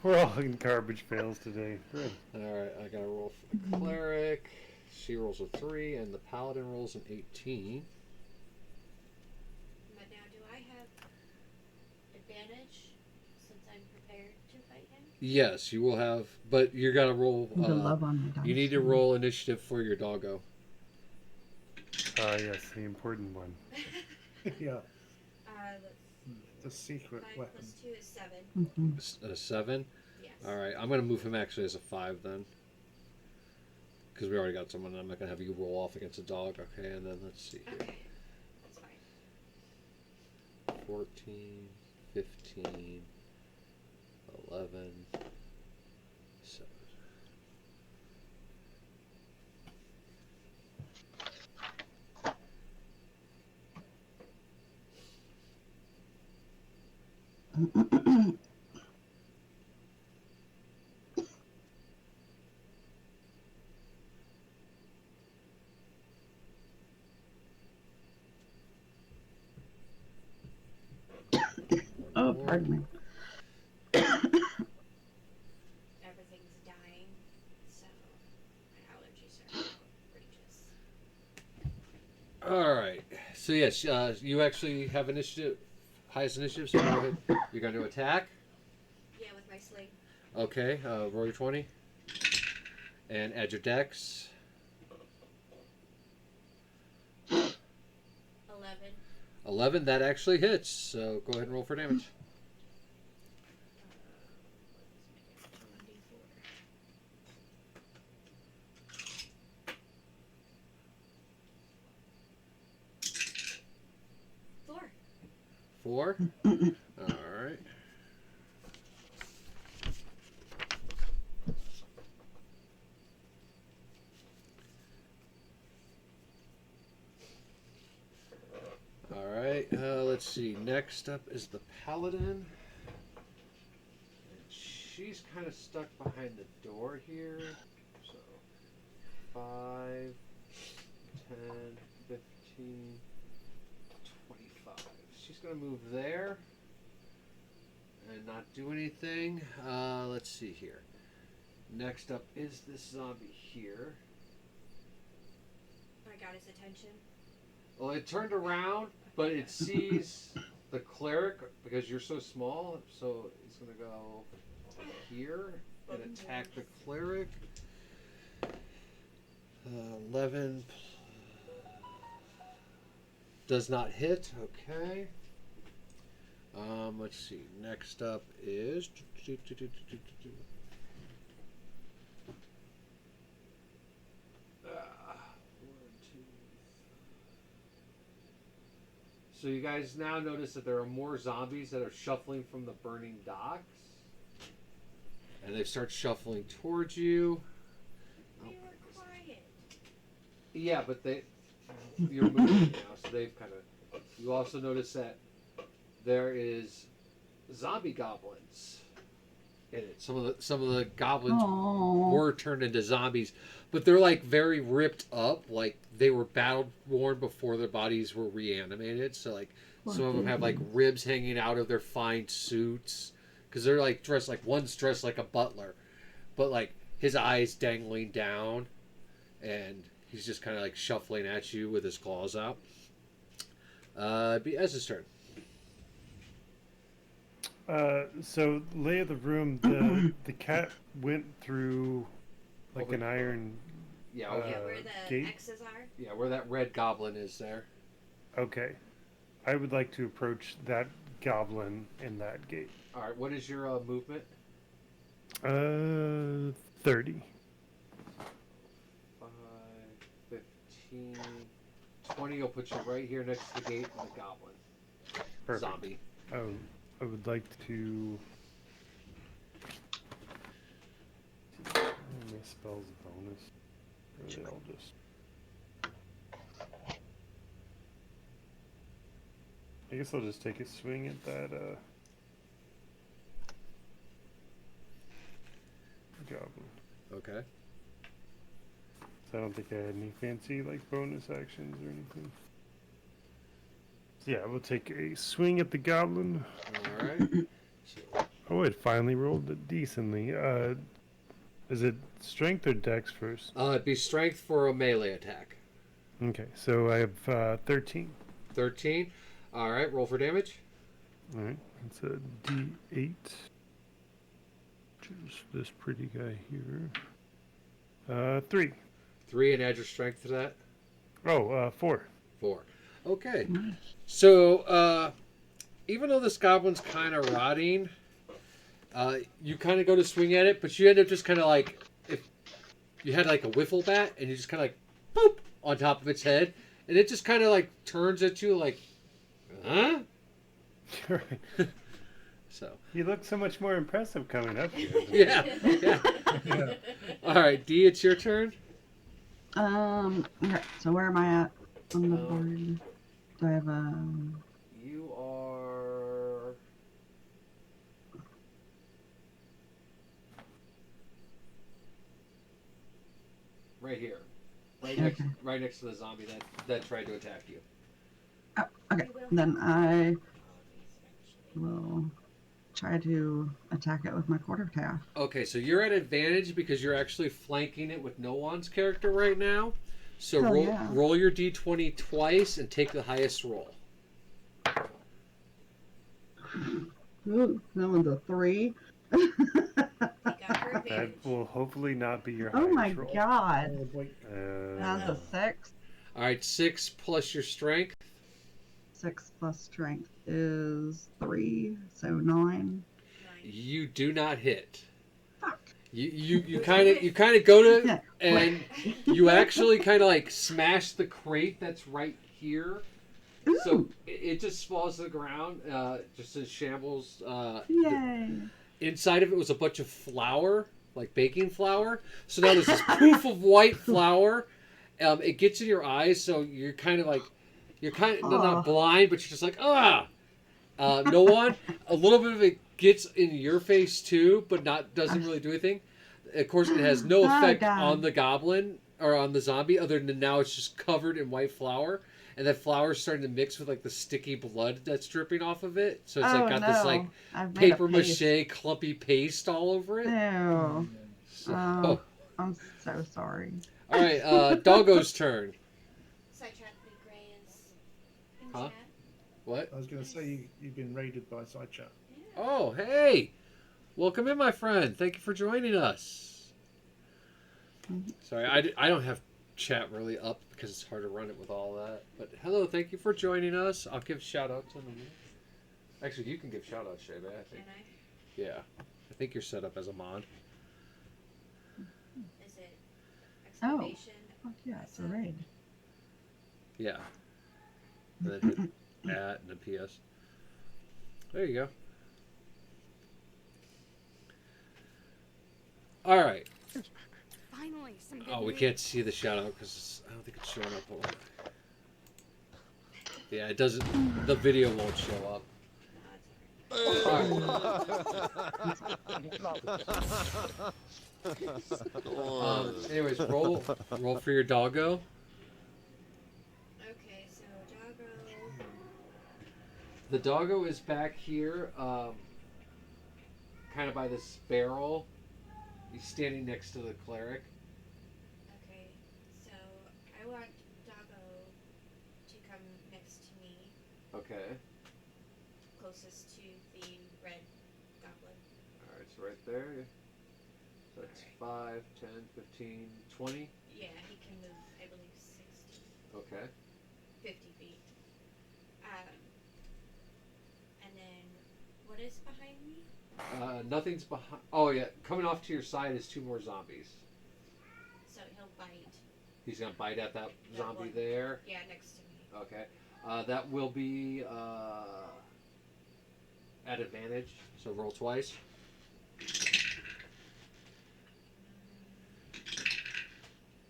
We're all in garbage fails today. Good. All right, I gotta roll for the cleric. She rolls a 3, and the paladin rolls an 18. But now, do I have advantage since I'm prepared to fight him? Yes, you will have, but you gotta roll. The love on my dice. You need to roll initiative for your doggo. Yes, the important one. Yeah, Let's the secret 5 weapon. plus 2 is 7. Mhm. A 7. Yes. All right, I'm gonna move him actually as a 5 then, because we already got someone. I'm not gonna have you roll off against a dog. Okay, and then let's see here. Okay, that's fine. 14, 15, 11, 7. Oh, pardon me. Everything's dying, so my allergies are outrageous. All right. So yes, you actually have initiative, highest initiative. So go ahead. You're going to attack. Yeah, with my sling. Okay. Roll your 20, and add your dex. 11. 11. That actually hits. So go ahead and roll for damage. Four. 4. All right. All right. Let's see. Next up is the paladin. And she's kind of stuck behind the door here. So 5, 10, 15, 25. She's going to move there and not do anything. Let's see here. Next up is this zombie here. I got his attention. Well, it turned around, but it sees the cleric because you're so small. So it's going to go here and attack the cleric. 11 does not hit. Okay. Let's see. Next up is. So you guys now notice that there are more zombies that are shuffling from the burning docks. And they start shuffling towards you. We were quiet. Yeah, but you're moving now, so they've kind of. You also notice that there is zombie goblins in it. Some of the goblins Oh. were turned into zombies, but they're like very ripped up, like they were battle worn before their bodies were reanimated. So like some of them have like ribs hanging out of their fine suits because they're like dressed like one's dressed like a butler, but like his eyes dangling down, and he's just kind of like shuffling at you with his claws out. It'd be Ezra's turn. So lay of the room, the cat went through like an iron. Yeah, Yeah, where the gate? X's are. yeah, where that red goblin is there. Okay, I would like to approach that goblin in that gate. All right, what is your movement? 30. 5, 15, 20 will put you right here next to the gate and the goblin. Perfect. Zombie. Oh, I would like to. How many spells bonus? Or are they all just. I guess I'll just take a swing at that goblin. Okay. So I don't think I had any fancy like bonus actions or anything. So yeah, we'll take a swing at the goblin. All right. Oh, it finally rolled it decently. Is it strength or dex first? It'd be strength for a melee attack. Okay, so I have 13. 13. All right, roll for damage. All right, that's a D8. Choose this pretty guy here. 3. 3 and add your strength to that. Oh, 4. 4. Okay. So, even though this goblin's kind of rotting, you kind of go to swing at it, but you end up just kind of like, if you had like a wiffle bat, and you just kind of like, boop, on top of its head, and it just kind of like turns at you like, huh? Right. So You look so much more impressive coming up here. yeah, yeah. Yeah. All right, D, it's your turn. Okay, so where am I at on the Um, board? Do I have a... You are. Right here. Okay. Right next to the zombie that tried to attack you. Oh, okay. We will Then have I all of these eventually. will try to attack it with my quarterstaff. Okay, so you're at advantage because you're actually flanking it with Noon's character right now. So Hell roll yeah. roll your d20 twice and take the highest roll. Ooh, that one's a 3. We got her That advantage. will hopefully not be your Oh highest my roll. god. Oh, wait. That's a 6. All right, 6 plus your strength. 6 plus strength is 3, so 9. 9. You do not hit. Fuck. You kind of go to and you actually kind of like smash the crate that's right here. Ooh, So it just falls to the ground, just in shambles. yay. Inside of it was a bunch of flour, like baking flour. So now there's this poof of white flour. It gets in your eyes, so you're kind of not blind, but you're just like ah. No one. A little bit of it gets in your face too, but doesn't really do anything. Of course, it has no Oh, effect God. on the goblin or on the zombie, other than now it's just covered in white flour, and that flour is starting to mix with like the sticky blood that's dripping off of it. So it's like got this like I've made a paper paste. mache clumpy paste all over it. Ew. So, Oh. I'm so sorry. all right, Doggo's turn. Sidetrack Big Gray is in Huh? chat. What? I was going to say you've been raided by side chat. Yeah. Oh, hey! Welcome in, my friend. Thank you for joining us. Mhm. Sorry, I don't have chat really up because it's hard to run it with all that. But hello, thank you for joining us. I'll give shout out to them. Actually, you can give shout out, Shayba, I think. Can I? Yeah. I think you're set up as a mod. Is it Oh. exclamation? Fuck yeah, it's a raid. Yeah. And then hit at and a PS. There you go. All right. Finally, some good Oh, we news. can't see the shout out because I don't think it's showing up. Hold on. Yeah, it doesn't. The video won't show up. No, it's alright. Anyways, roll for your doggo. Okay, so Doggo. The doggo is back here, kind of by this barrel. He's standing next to the cleric. Okay, so I want Doggo to come next to me, Okay. closest to the red goblin. All right, it's right there. So that's 5, 10, 15, 20. Yeah, he can move, I believe, 60, Okay. 50 feet. And then, what is behind me? Nothing's behind. Oh yeah, coming off to your side is 2 more zombies. So he'll bite. He's gonna bite at that That zombie one. there. Yeah, next to me. Okay. That will be at advantage. So roll twice.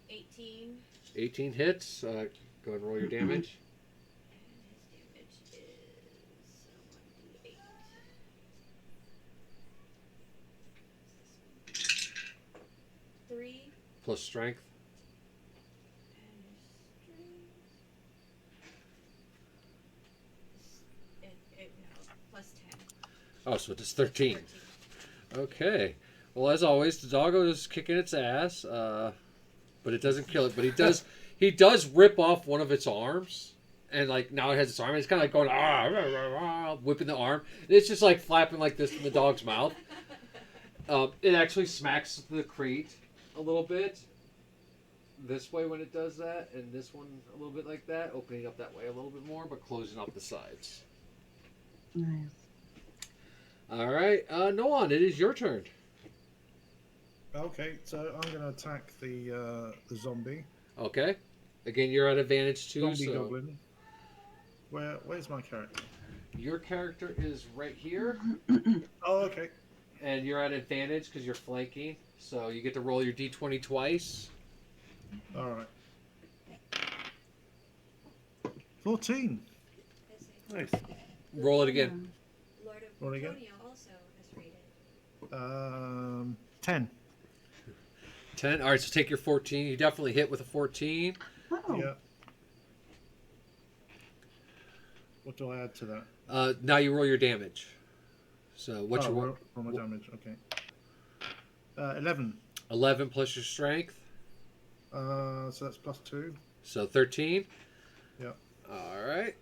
18. 18 hits. Go ahead and roll your damage. And his damage is 1d8. Three. Plus strength. And no, plus 10. Oh, so it's 13. 13. Okay. Well, as always, the doggo is kicking its ass, but it doesn't kill it. But he does rip off one of its arms, and like now it has its arm. And it's kind of like going whipping the arm. And it's just like flapping like this in the dog's mouth. It actually smacks the crate a little bit this way when it does that, and this one a little bit like that, opening up that way a little bit more, but closing up the sides. Nice. All right, Noan, it is your turn. Okay, so I'm going to attack the zombie. Okay. Again, you're at advantage too. Zombie So goblin. Where's my character? Your character is right here, Oh, okay. and you're at advantage because you're flanking. So you get to roll your d20 twice. All right. 14. Nice. Roll it again. Lord of Roll again. Antonio also has rated. 10. 10. All right, so take your 14. You definitely hit with a 14. Oh, Yeah. What do I add to that? Now you roll your damage. So what you roll, want? roll my damage. Okay. 11. 11 plus your strength. So that's plus 2. So 13. Yeah. All right.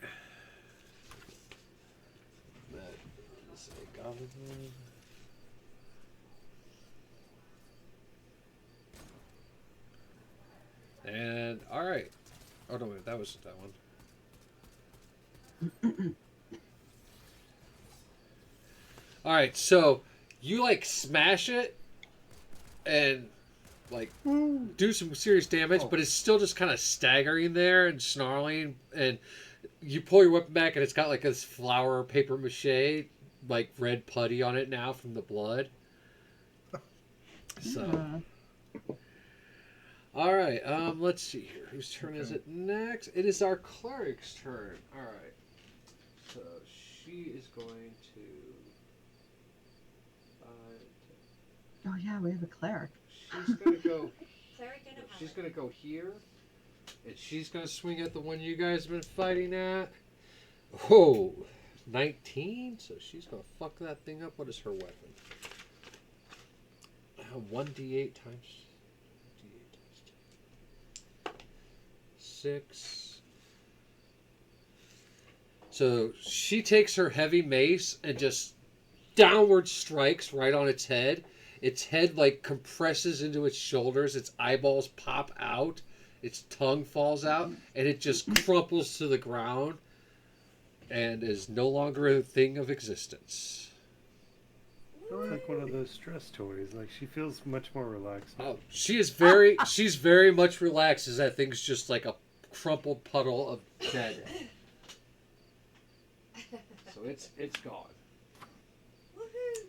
Let's see, goblin. And all right. Oh no, wait, that was that one. All right, so you like smash it and like do some serious damage, but it's still just kind of staggering there and snarling. And you pull your weapon back, and it's got like this flower paper mache, like red putty on it now from the blood. So, all right, let's see here. Whose turn is it next? It is our cleric's turn. All right, so she is going to. oh yeah, we have a cleric. She's gonna go. Cleric and a She's paladin. gonna go here, and she's gonna swing at the one you guys have been fighting at. Oh, 19. So she's gonna fuck that thing up. What is her weapon? 1d8 times. D8 times 6. So she takes her heavy mace and just downward strikes right on its head. Its head like compresses into its shoulders, its eyeballs pop out, its tongue falls out, and it just crumples to the ground and is no longer a thing of existence. It's like one of those stress toys. Like she feels much more relaxed. Oh, she's very much relaxed as that thing's just like a crumpled puddle of dead. So it's gone. Woohoo!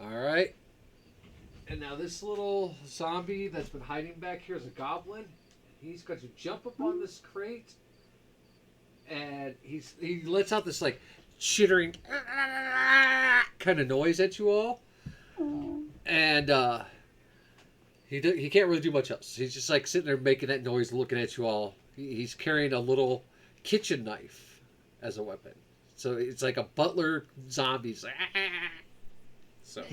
All right. And now this little zombie that's been hiding back here is a goblin. He's going to jump up on this crate, and he lets out this like chittering kind of noise at you all. And he can't really do much else. He's just like sitting there making that noise, looking at you all. He's carrying a little kitchen knife as a weapon. So it's like a butler zombie. It's like, so.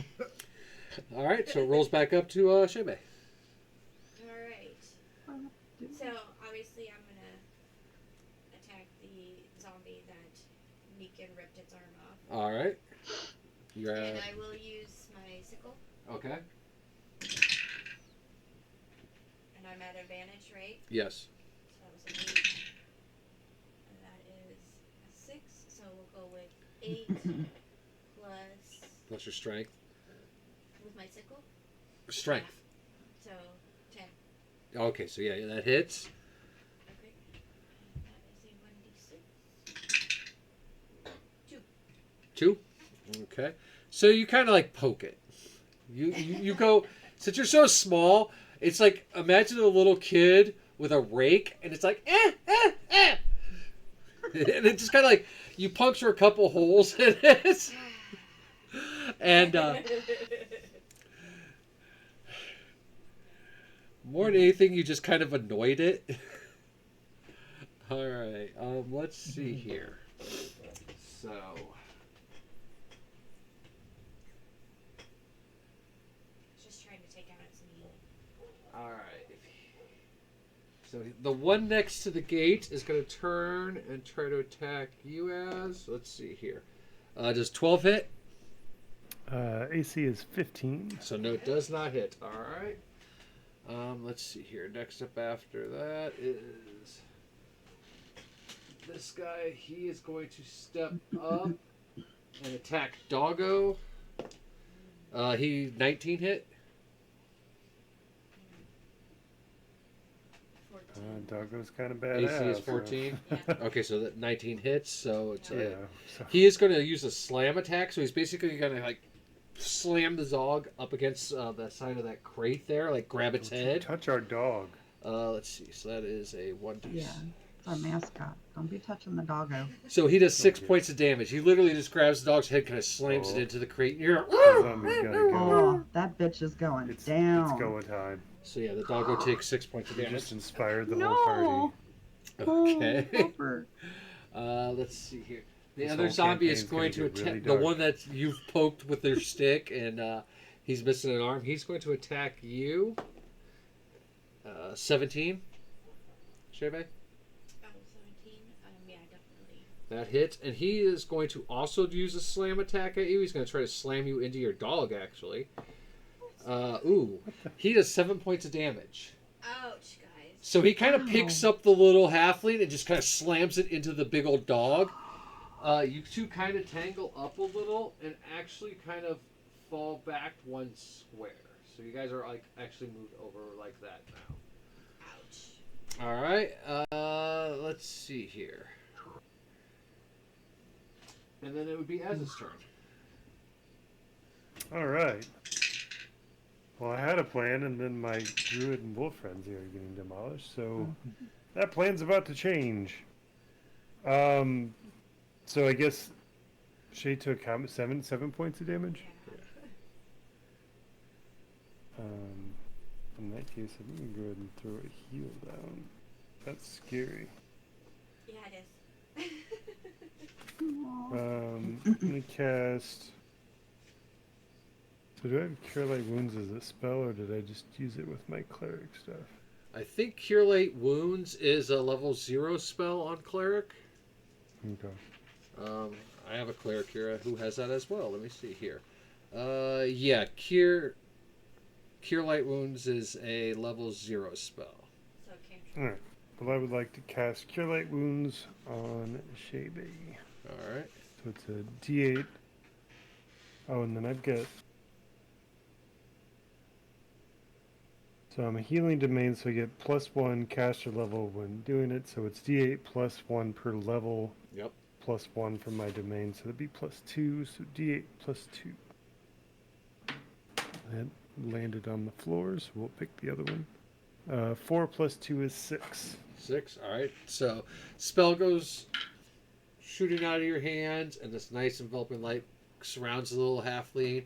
All right, so it rolls back up to Shebe. Alright. So, obviously, I'm gonna attack the zombie that Meekin ripped its arm off. All right. You're And I will use my sickle. okay. And I'm at advantage, right? Yes. So that was an 8. And that is a 6. So we'll go with 8 plus Plus your strength. with my sickle. Strength. So 10. Okay, so yeah, that hits. Okay. And that is a 1d6. 2. Okay. So you kind of like poke it. You go, since you're so small, it's like imagine a little kid with a rake, and it's like, and it just kind of like, you puncture a couple holes in it. And more than anything, you just kind of annoyed it. All right, let's see here. So, Just trying to take out its knee. all right. So the one next to the gate is going to turn and try to attack you as. Let's see here. Does 12 hit? AC is 15. So no, it does not hit. All right. Let's see here. Next up after that is this guy. He is going to step up and attack Doggo. He 19 hit. 14. Doggo's kind of badass. AC is 14. Yeah. Okay, so that 19 hits. So it's Yeah. So, he is going to use a slam attack. So he's basically going to like slam the dog up against the side of that crate there, like grab its head. touch our dog. Let's see. So that is a 1d. Yeah, it's our mascot. Don't be touching the doggo. So he does 6 Okay. points of damage. He literally just grabs the dog's head, kind of slams it Oh. into the crate. And you're The zombie's gotta go. Oh, that bitch is going It's down. go time. so yeah, the doggo takes 6 points of You damage. just inspired the No. whole party. Okay. Oh, Hopper. Let's see here. The This other whole zombie is campaign's going gonna to get attack really the dark. one that you've poked with their stick, and he's missing an arm. He's going to attack you. 17. Shebe? Oh, 17. Yeah, definitely. That hits, and he is going to also use a slam attack at you. He's going to try to slam you into your dog, actually. He does 7 points of damage. Ouch, guys. So he kind of picks up the little halfling and just kind of slams it into the big old dog. You two kind of tangle up a little and actually kind of fall back one square. So you guys are like actually moved over like that now. Ouch. All right. Let's see here. And then it would be Az's turn. All right. Well, I had a plan, and then my druid and wolf friends here are getting demolished, so that plan's about to change. So I guess Shay took how much? 7 points of damage. Yeah. In that case, I'm gonna go ahead and throw a heal down. That's scary. Yeah, it is. I'm gonna cast. So do I have Cure Light Wounds as a spell, or did I just use it with my cleric stuff? I think Cure Light Wounds is a level 0 spell on Cleric. Okay. I have a Cleric here who has that as well. Let me see here. Yeah, Cure Light Wounds is a level 0 spell. So can't. Alright. Well, I would like to cast Cure Light Wounds on Shebe. Alright. So it's a D8. Oh, and then I've got. So I'm a healing domain, so I get +1 caster level when doing it. So it's D8 +1 per level, Yep. +1 from my domain. So that'd be +2. So D8 +2. That landed on the floor, so we'll pick the other one. 4 + 2 is 6. 6. Alright. So, spell goes shooting out of your hands, and this nice enveloping light surrounds the little halfling,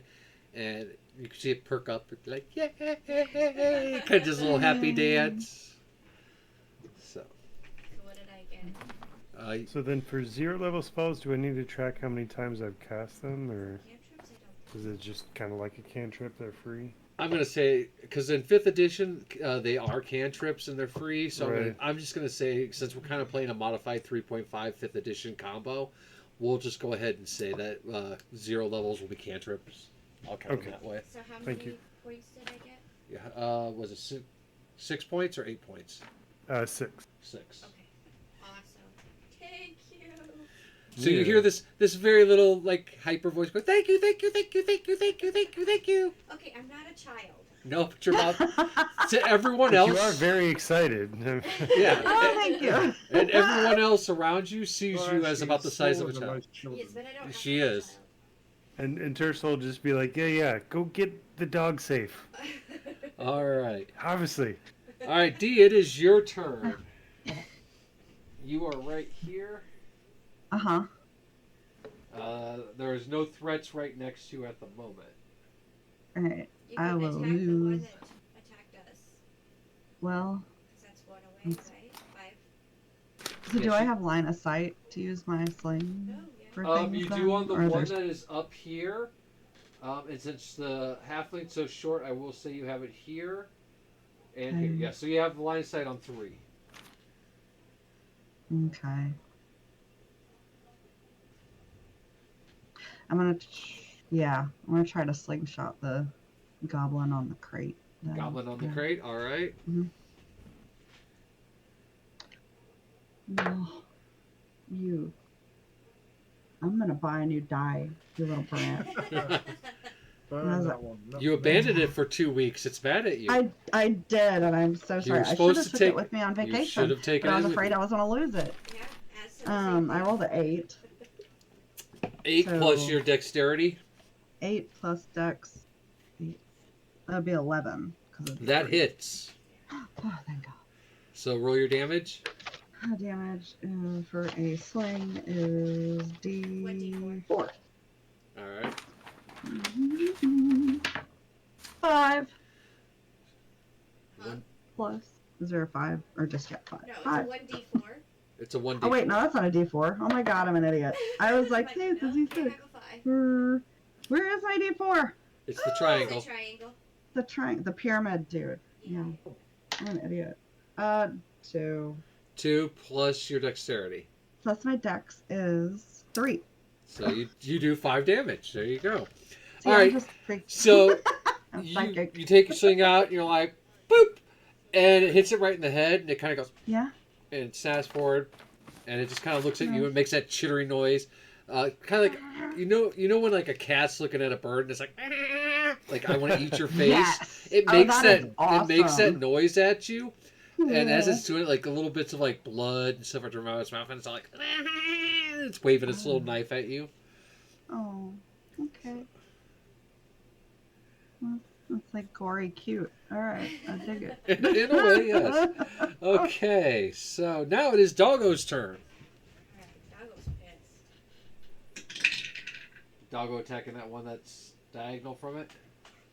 and you can see it perk up, like, yay! Kind of just a little happy dance. So, So what did I get? So then for 0 level spells, do I need to track how many times I've cast them, or Cantrips? I don't. is it just kind of like a cantrip, they're free? I'm going to say, because in 5th edition, they are cantrips and they're free, so Right. I'm just going to say, since we're kind of playing a modified 3.5 5th edition combo, we'll just go ahead and say that 0 levels will be cantrips. I'll count Okay. them that way. So how Thank many you. points did I get? Yeah. Was it 6 points or 8 points? 6. 6. Okay. Awesome. Thank you. So you Yeah. hear this very little like hyper voice go, thank you, thank you, thank you, thank you, thank you, thank you, thank you. Okay, I'm not a child. No, but your mouth to everyone But else. you are very excited. Yeah. Oh, thank you. And everyone else around you sees you as about the size of a child. Yes, but I don't. have She a is. child. And Tersa will just be like, yeah, go get the dog safe. All right. Obviously. All right, Dee, it is your turn. You are right here. Uh-huh. There is no threats right next to you at the moment. All right. You I can will attack the one lose. that attacked us. Well, 'Cause that's one away, right? 5. so Yeah, do I she- have line of sight to use my sling? No, yeah. For You things do then? on the Or one there's- that is up here. And since the halfling's so short, I will say you have it here and here. Okay. Yeah, so you have line of sight on 3. Okay. I'm gonna, I'm gonna try to slingshot the goblin on the crate. then. Goblin on the Yeah. crate. All right. No, I'm gonna buy a new die, you little brat. Burn How's that it? one. No, You no. abandoned it for 2 weeks. It's mad at you. I did, and I'm so You sorry. were I should supposed have to took take it with me on You should vacation, have taken but I it was with afraid you. I was gonna lose it. Yeah, as to the same I thing. rolled an 8. 8 plus So- your dexterity. 8 plus Dex. 8. That'd be 11. 'Cause of That 3. hits. Oh, thank God. So roll your damage. Damage for a sling is 1d4. D4. All right. 5 Huh? plus. Is there a 5 or just 5? No, it's 5. a 1d4. It's a 1d. Oh wait, no, that's not a D4. Oh my God, I'm an idiot. I was like, hey, it's a no, D6. can't have a 5. Where is my D4? It's the It's triangle. a triangle. The pyramid dude. Yeah, I'm an idiot. 2 2 plus your dexterity. plus my Dex is 3. So you do 5 damage. There you go. See, All I'm right. just freak. So I'm you psychic. take your swing out, and you're like, boop, and it hits it right in the head, and it kind of goes Yeah. and it snaps forward, and it just kind of looks at you Nice. and makes that chittering noise, kind of like you know when like a cat's looking at a bird and it's like I want to eat your face. Yes. It Oh, makes that that is awesome. it makes that noise at you, and as Cool. it's doing it, like little bits of like blood and stuff are coming out of its mouth, and it's all like it's waving its little knife at you. Oh, okay. Well, that's like gory cute. All right, I dig it. In a way, yes. Okay, so now it is Doggo's turn. Alright, Doggo's pissed. Doggo attacking that one that's diagonal from it.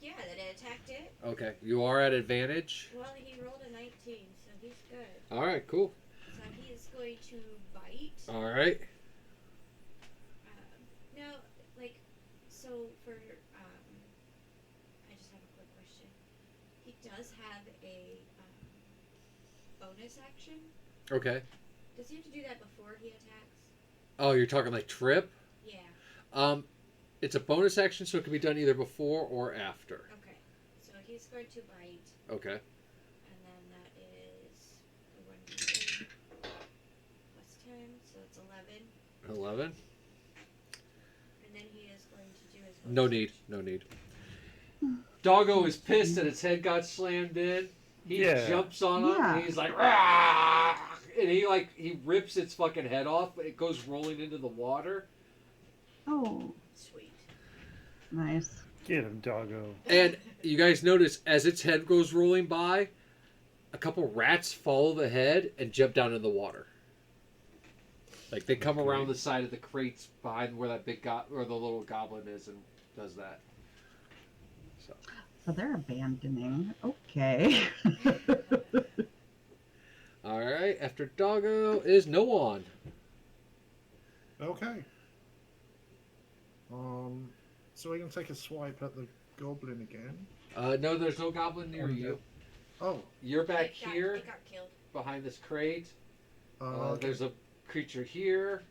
Yeah, that it attacked it. Okay, you are at advantage. Well, he rolled a 19, so he's good. All right, cool. So he's going to bite. All right. No, like, so for, I just have a quick question. He does have a bonus action. Okay. Does he have to do that before he attacks? Oh, you're talking like trip? Yeah. It's a bonus action, so it can be done either before or after. Okay. So he's going to bite, Okay. and then that is the 1d8 plus 10, so it's 11. 11. And then he is going to do his No bonus need. action. No need. Doggo is pissed that its head got slammed in. He Yeah. jumps on him. Yeah. And he's like, "Rah!" And he rips its fucking head off, but it goes rolling into the water. Oh, Sweet. nice. Get him, doggo. And you guys notice as its head goes rolling by, a couple rats follow the head and jump down in the water. Like they come around the side of the crates behind where that big or the little goblin is and does that. So So they're abandoning. Okay. all right, after Doggo is Noan. Okay. So we can take a swipe at the goblin again. No, there's no goblin near you. Oh, You're back It got- here It got killed. behind this crate. okay. There's a creature here.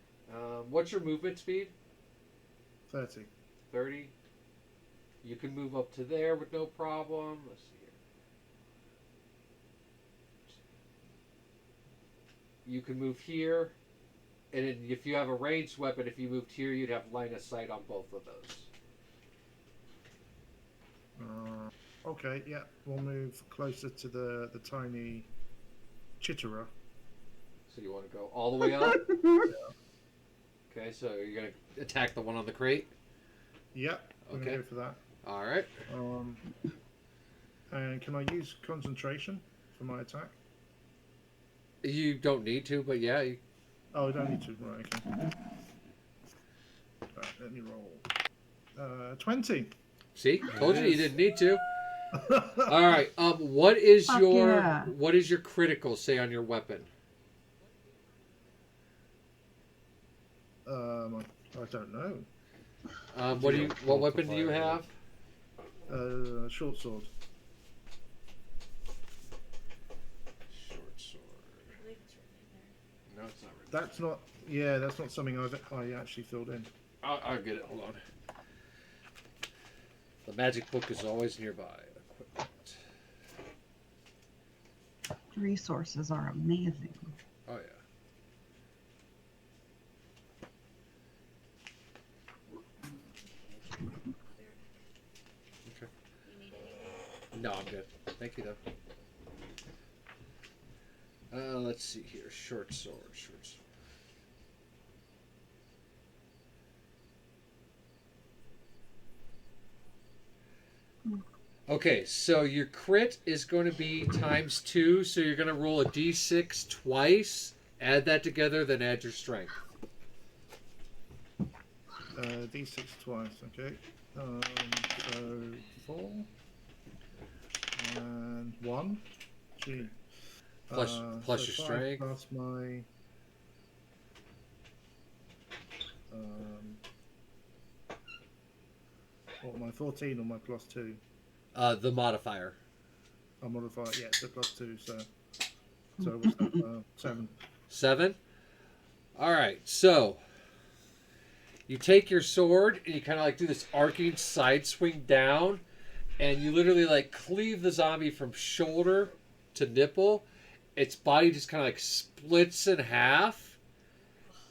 What's your movement speed? 30. 30. You can move up to there with no problem. Let's see here. You can move here. And then if you have a ranged weapon, if you moved here, you'd have line of sight on both of those. Okay, yeah. We'll move closer to the tiny chitterer. So you want to go all the way up? Okay, so you're going to attack the one on the crate? Yeah, I'm Okay. gonna go for that. All right. And can I use concentration for my attack? You don't need to, but yeah. Oh, I don't need to. Right, okay. Right, let me roll. 20. See? Told you you didn't need to. All right. What is Fuck your yeah. what is your critical say on your weapon? I don't know. What weapon do you have? Short sword. Short sword. I believe it's written in there. No, it's not written. That's not. Yeah, that's not something I actually filled in. I'll get it. Hold on. The magic book is always nearby. Equipment. Resources are amazing. Oh yeah. No, I'm good. Thank you, though. Let's see here. Short sword. Okay, so your crit is going to be ×2, so you're going to roll a d6 twice, add that together, then add your strength. D6 twice, okay. So 4 and 1. Gee. Plus So your 5 strength. Plus my. What, my 14 or my +2? The modifier. I'll modify it, yeah, so +2, so what's that? 7. 7? Alright, so you take your sword and you kind of like do this arcing side swing down, and you literally like cleave the zombie from shoulder to nipple. Its body just kind of like splits in half,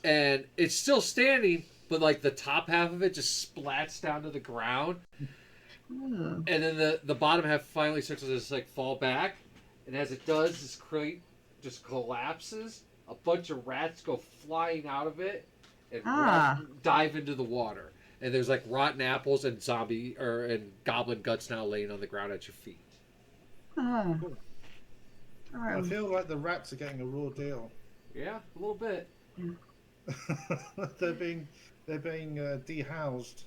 and it's still standing, but like the top half of it just splats down to the ground. Ugh. And then the bottom half finally starts to just like fall back, and as it does, this crate just collapses. A bunch of rats go flying out of it and dive into the water. And there's like rotten apples and and goblin guts now laying on the ground at your feet. Ah. I feel like the rats are getting a raw deal. Yeah, a little bit. they're being dehoused.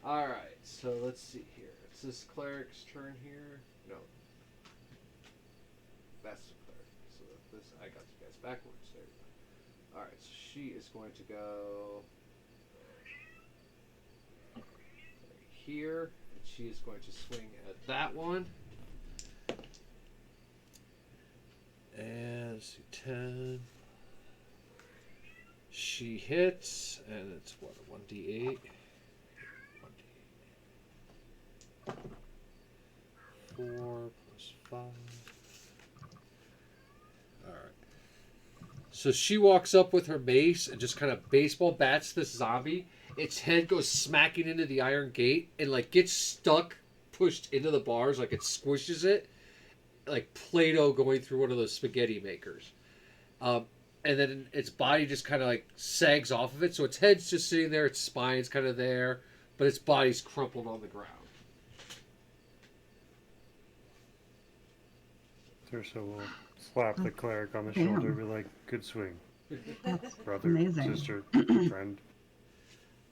All right, so let's see here. It's this cleric's turn here. No, that's the cleric. So this I got you guys backwards. There you go. All right, so she is going to go here, and she is going to swing at that one. And let's see, 10. She hits, and it's what, a 1d8. 4 plus 5. Alright. So she walks up with her mace and just kind of baseball bats this zombie. Its head goes smacking into the iron gate and like gets stuck, pushed into the bars, like it squishes it. Like Play-Doh going through one of those spaghetti makers. And then its body just kind of like sags off of it. So its head's just sitting there, its spine's kind of there, but its body's crumpled on the ground. Tersa will slap the cleric on the Damn. shoulder, be like, "Good swing, That's brother, amazing. sister, friend."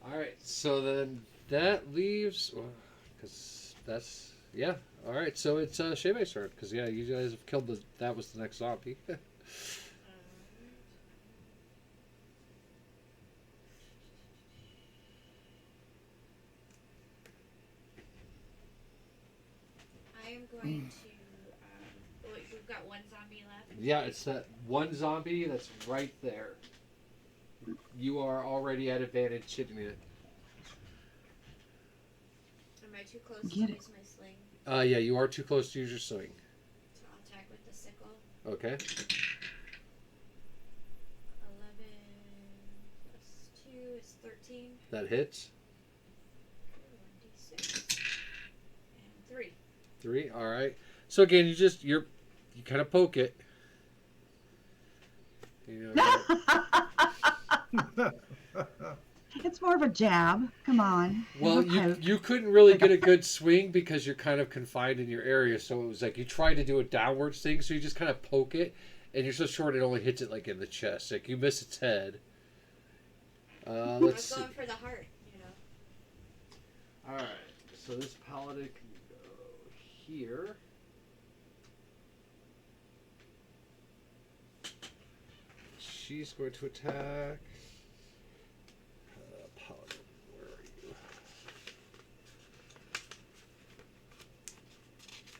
Alright, so then that leaves... Because that's... Yeah, alright, so it's Shebe's turn. Because, yeah, you guys have killed the... That was the next zombie. I am going to. We've got one zombie left. Yeah, it's that one zombie that's right there. You are already at advantage hitting it. Am I too close Get to it. use my sling? Yeah, you are too close to use your swing. So I'll attack with the sickle. Okay. 11 plus 2 is 13. That hits. 1d6. And 3. 3, alright. So again, you kind of poke it. You know, It's more of a jab. Come on. well, It's okay. you couldn't really get a good swing because you're kind of confined in your area. So it was like you tried to do a downward thing, so you just kind of poke it, and you're so short it only hits it like in the chest. Like you miss its head. I Let's was see. going for the heart, you know. All right. So this paladin can go here. She's going to attack. Paladin, where are you?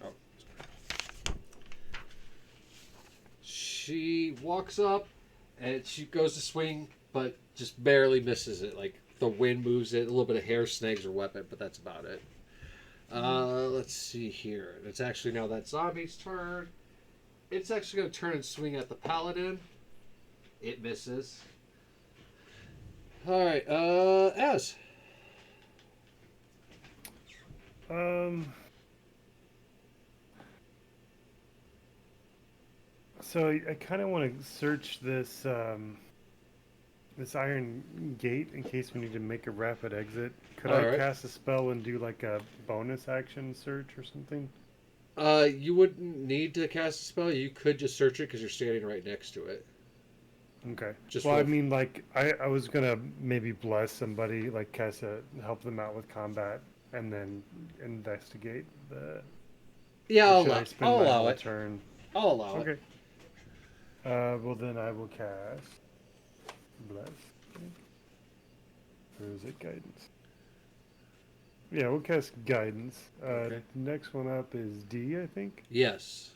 Oh, sorry. She walks up and she goes to swing, but just barely misses it. Like the wind moves it, a little bit of hair snags her weapon, but that's about it. Let's see here. It's actually now that zombie's turn. It's actually going to turn and swing at the paladin. It misses. Alright, Az. So I kind of want to search this this iron gate in case we need to make a rapid exit. Could I Alright. cast a spell and do like a bonus action search or something? You wouldn't need to cast a spell. You could just search it because you're standing right next to it. Okay. Just Well, I roll. mean, like I was gonna maybe bless somebody, like cast a help them out with combat, and then investigate the. Yeah, Or I'll should allow, I spend I'll my allow whole it. turn? I'll allow it. Okay. Well then I will cast bless. Or is it guidance? Yeah, we'll cast guidance. Okay. Next one up is D, I think. Yes.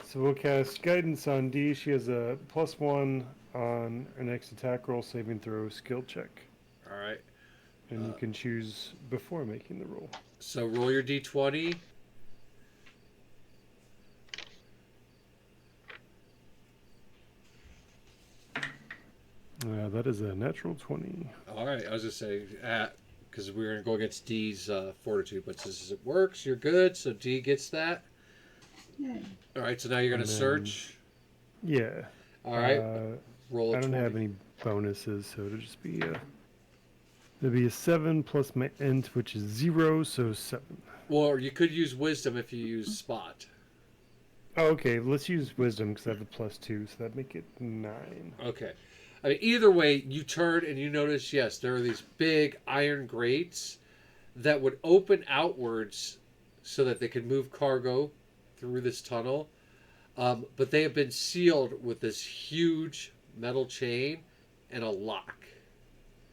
So we'll cast guidance on D. She has a +1 on her next attack roll, saving throw, skill check, All right. and you can choose before making the roll. So roll your d20. That is a natural 20. All right. I was just saying, because we were going to go against D's fortitude, but since it works, you're good. So D gets that. Yay. All right. So now you're going to And then- search. Yeah. All right. Uh, Roll a I don't 20. have any bonuses, so it'll just be it'll be a 7 plus my int, which is 0, so 7. Well, you could use wisdom if you use spot. Oh, okay. Let's use wisdom because I have a +2, so that make it 9. Okay. I mean, either way, you turn and you notice, yes, there are these big iron grates that would open outwards so that they could move cargo through this tunnel. But they have been sealed with this huge metal chain and a lock.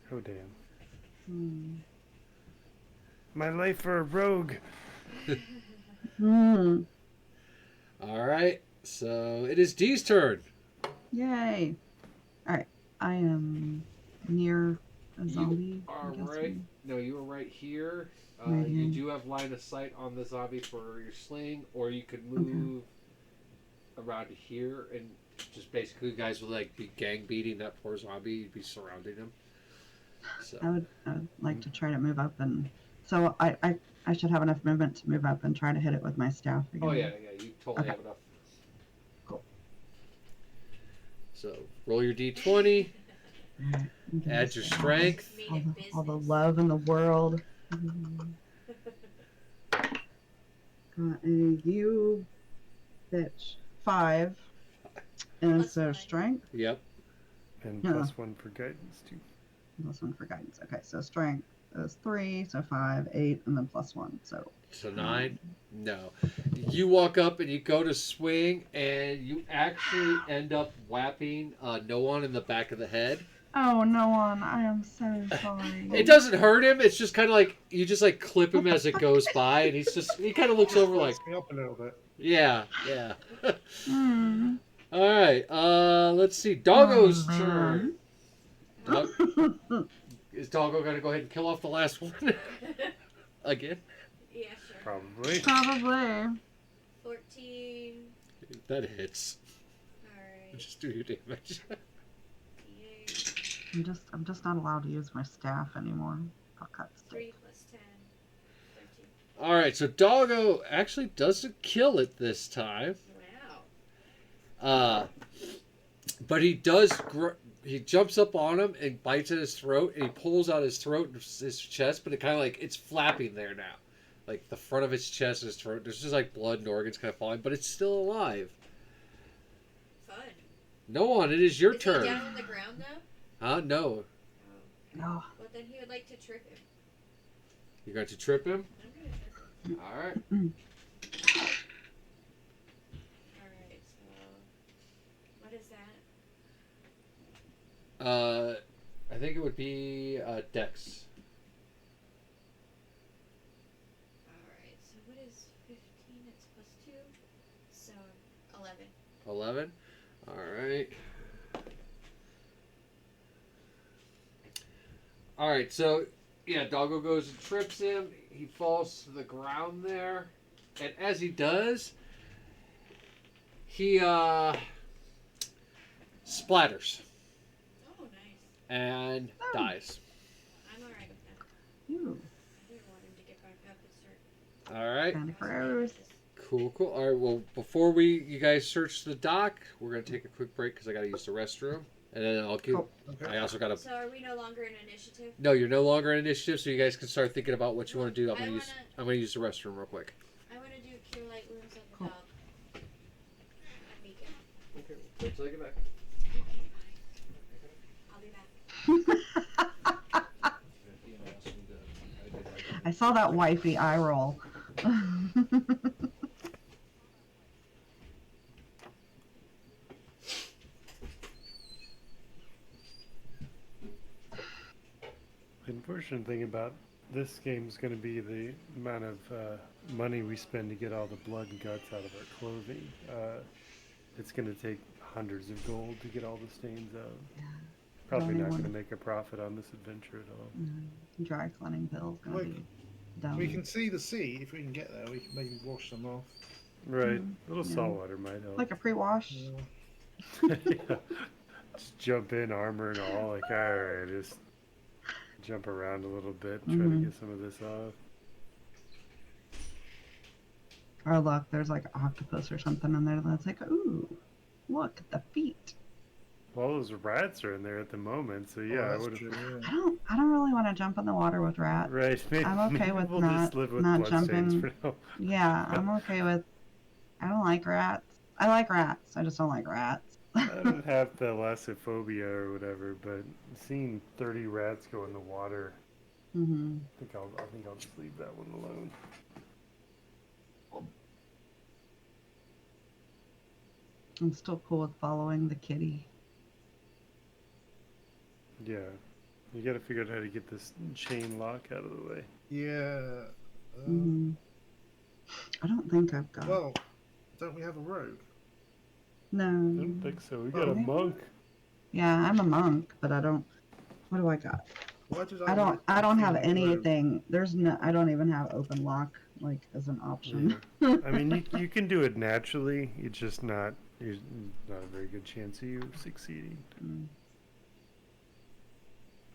Oh damn! Hmm. My life for a rogue. Hmm. All right. So it is D's turn. Yay. Alright. I am near a zombie. You are I'm right. guessing. No, you are right here. Right You here. do have line of sight on the zombie for your sling, or you could move around here and just basically, guys would like be gang beating that poor zombie. You'd be surrounding him. So I would like to try to move up and so I should have enough movement to move up and try to hit it with my staff again. oh yeah, you totally Okay. have enough. Cool. So roll your d20. Alright, I'm gonna Add your say strength. Made All it the, all the business. love in the world. Got a you bitch 5. And Plus so one. strength. Yep. And Yeah. +1 for guidance too. Plus 1 for guidance. Okay, so strength is 3, so 5, 8, and then +1. So So 9. No. You walk up and you go to swing, and you actually end up whapping no one in the back of the head. oh no one, I am so sorry. It doesn't hurt him. It's just kind of like you just like clip him as it goes by, and he kind of looks over like, Me up a little bit. yeah. Hmm. All right. Let's see. Doggo's Oh, turn. man. Dog- is Doggo gonna go ahead and kill off the last one again? Yeah, sure. Probably. Probably. 14. That hits. Alright. Just do your damage. D8. I'm just not allowed to use my staff anymore. For cuts. 3 plus 10. 13. All right. So Doggo actually doesn't kill it this time. Wow. But he does. He jumps up on him and bites at his throat, and he pulls out his throat and his chest. But it kind of like it's flapping there now, like the front of his chest and his throat. There's just like blood and organs kind of falling, but it's still alive. Fun. No one. It is your Is turn. he down on the ground though? Huh? No. Oh. No. Well, then he would like to trip him. You're going to trip him. I'm gonna trip him. All right. Alright, so. What is that? I think it would be Dex. Alright, so what is 15? It's plus 2. So 11. 11. All right. All right. So yeah, Doggo goes and trips him. He falls to the ground there, and as he does, he splatters Oh, nice. and dies. I'm alright with that. Ew. I didn't want him to get back up and start. All right. Candy for arrows. Cool, cool. All right. Well, before you guys search the dock, we're gonna take a quick break because I gotta use the restroom, and then I'll keep. Cool. Okay. I also gotta. So are we no longer in initiative? No, you're no longer in initiative, so you guys can start thinking about what you want to do. I wanna- I'm gonna use the restroom real quick. I want to do Cure Light Wounds on the Cool. dog. And Megan. Okay. Wait till I get back. Okay, fine. I'll be back. I saw that wifey eye roll. The unfortunate thing about this game is going to be the amount of money we spend to get all the blood and guts out of our clothing. It's going to take hundreds of gold to get all the stains out. Yeah. Probably Don't not even- going to make a profit on this adventure at all. Dry cleaning bill's gonna Look, be dumb. We can see the sea. If we can get there, we can maybe wash them off. Right, Mhm. a little Yeah. salt water might help. Like a pre-wash. Yeah. Yeah. Just jump in, armor and all. Like, all right, just jump around a little bit, try to Mhm. get some of this off. Or look, there's like an octopus or something in there that's like, ooh, look at the feet. Well, those rats are in there at the moment, so yeah, I that's would true, have. yeah. I don't really want to jump in the water with rats. Right, maybe, I'm okay maybe with we'll not- just live with not bloodstains jumping. for now. Yeah, I'm okay with. I don't like rats. I like rats. I just don't like rats. I don't have thalassophobia or whatever, but seeing 30 rats go in the water, hmm I think I'll just leave that one alone. I'm still cool with following the kitty. Yeah, you got to figure out how to get this chain lock out of the way. Yeah. hmm I don't think I've got. Well, don't we have a rogue? No. I don't think so. We got a Oh. monk. Yeah, I'm a monk, but I don't. What do I got? Why did I don't. I don't feel have like a rogue? anything. There's no. I don't even have open lock like as an option. Yeah. I mean, you can do it naturally. It's just not. There's not a very good chance of you succeeding. Mm.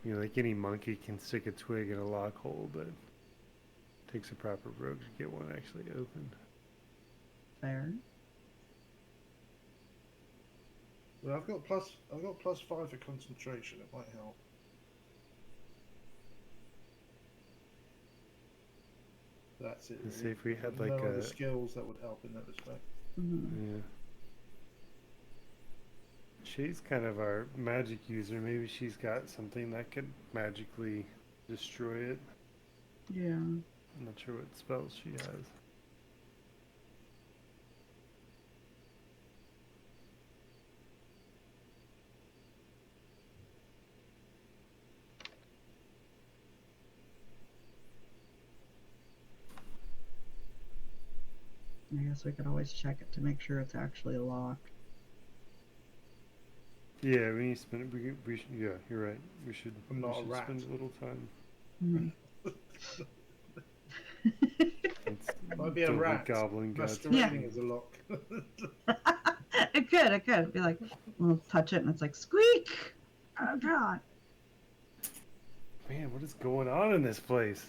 You know, like any monkey can stick a twig in a lock hole, but it takes a proper rogue to get one actually open. Fair. Well, I've got +5 for concentration. It might help. That's it. Let's see really. if we had No like other a. skills that would help in that respect. hmm Yeah. She's kind of our magic user. Maybe she's got something that could magically destroy it. Yeah. I'm not sure what spells she has. I guess we could always check it to make sure it's actually locked. Yeah, we need to spend. We should, yeah, you're right. We should. I'm not a we should rat. spend a little time. Mhm. It's Might be a filled with rat Goblin guts. masquerading as a lock. It could. It could be like, we'll touch it and it's like squeak. Oh god. Man, what is going on in this place?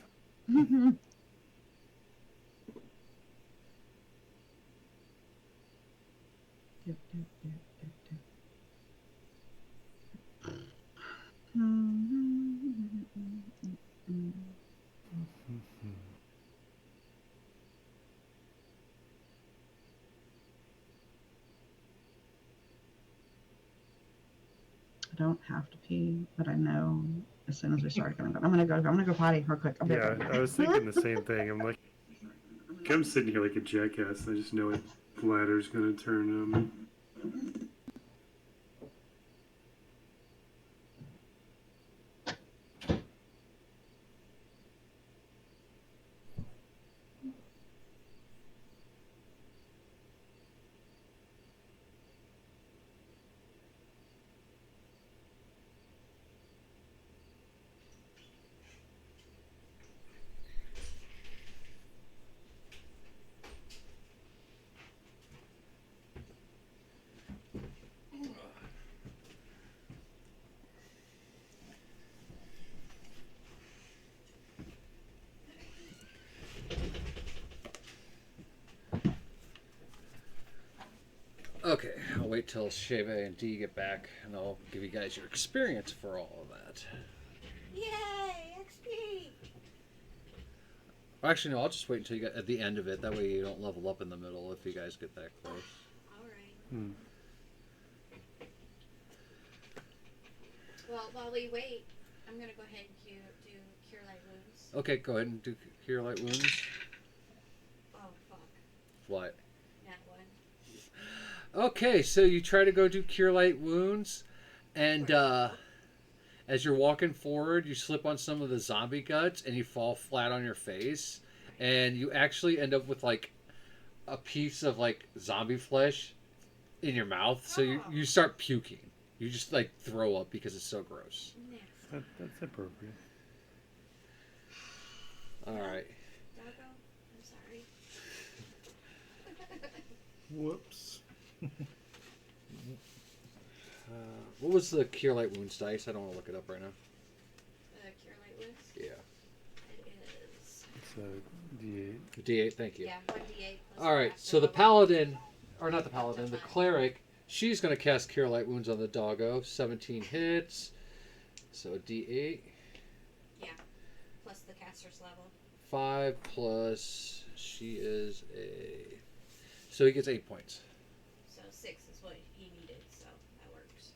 I don't have to pee, but I know as soon as we start going, I'm gonna go potty real quick. I'll be Yeah, right back. I was thinking the same thing. I'm like, I'm sitting here like a jackass. I just know it. Bladder's gonna turn on me. wait till Sheve and D get back, and I'll give you guys your experience for all of that. Yay! XP! Actually, no, I'll just wait until you get at the end of it. That way you don't level up in the middle if you guys get that close. Alright. Hmm. Well, while we wait, I'm gonna go ahead and do Cure Light Wounds. Okay, go ahead and do Cure Light Wounds. Oh, fuck. What? That one. Okay, so you try to go do Cure Light Wounds, and as you're walking forward, you slip on some of the zombie guts, and you fall flat on your face, and you actually end up with like a piece of like zombie flesh in your mouth. So you start puking. You just like throw up because it's so gross. Nasty. That's appropriate. All right. Doggo, I'm sorry. Whoops. What was the Cure Light Wounds dice? I don't want to look it up right now. Cure Light Wounds? Yeah. It is. It's a D8. D8, thank you. Yeah, 1d8 plus All right, master so the level. paladin, or not the paladin, the cleric, she's going to cast Cure Light Wounds on the doggo. 17 hits. So a D8. Plus the caster's level. 5 plus, she is a... So he gets 8 points. So 6 is what he needed, so that works.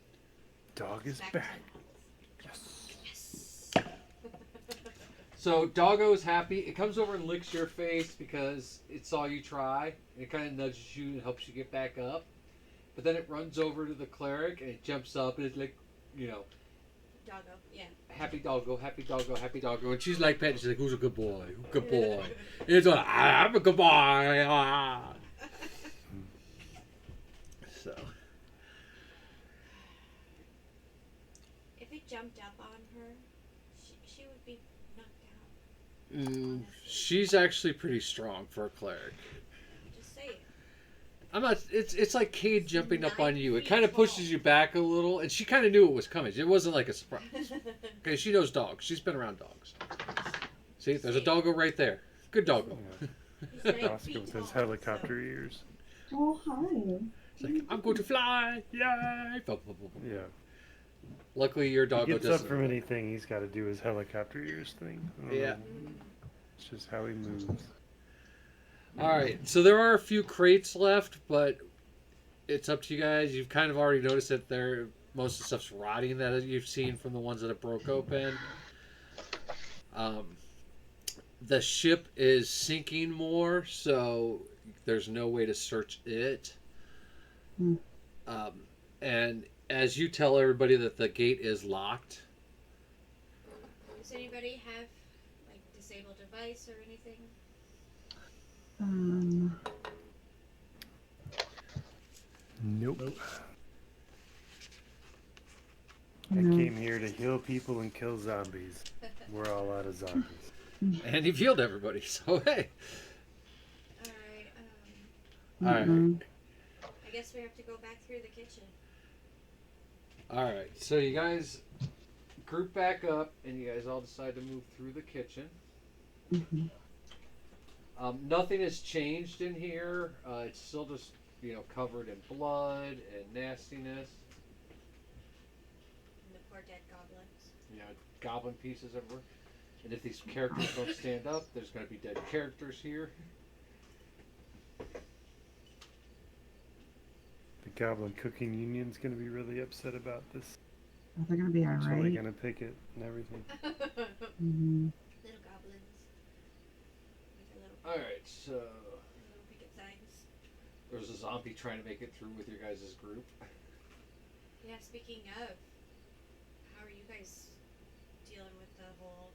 Dog is to back. 10 health. Yes. Yes! So doggo's happy. It comes over and licks your face because it saw you try. And it kind of nudges you and helps you get back up. But then it runs over to the cleric and it jumps up and it's like, you know, Doggo, yeah. happy doggo, happy doggo, happy doggo. And she's like petting. She's like, who's a good boy? Good boy. And it's like, I'm a good boy. Ah. So, If it jumped up on her, she would be knocked out. she's actually pretty strong for a cleric. Just say it. I'm not. It's like Cade jumping up on you. It 9 kind of feet pushes tall. you back a little, and she kind of knew it was coming. It wasn't like a surprise. Okay, she knows dogs. She's been around dogs. See, there's a doggo right there. Good doggo. He's 9 Oscar feet with his tall, helicopter ears. Oh, hi. It's like, I'm going to fly. Yay! Yeah. Luckily, your He doggo gets up doesn't. from anything, he's got to do his helicopter ears thing. I don't Yeah. know. It's just how he moves. All right, so there are a few crates left, but it's up to you guys. You've kind of already noticed that most of the stuff's rotting that you've seen from the ones that have broke open. The ship is sinking more, so there's no way to search it. Hmm. And as you tell everybody that the gate is locked, Does anybody have, like, disabled device or anything? Nope. Nope. I No. came here to heal people and kill zombies. We're all out of zombies. and you've healed everybody, so hey. Alright, All right. I guess we have to go back through the kitchen. All right, so you guys group back up, and you guys all decide to move through the kitchen. Mhm. Nothing has changed in here. It's still just, covered in blood and nastiness. And the poor dead goblins. Goblin pieces everywhere. And if these characters don't stand up, there's going to be dead characters here. The Goblin Cooking Union's going to be really upset about this. Are they gonna be So they're alright? going to pick it and everything. Mm-hmm. Little goblins. With their little, All right, so little picket signs. there's a zombie trying to make it through with your guys' group. Yeah, speaking of, how are you guys dealing with the whole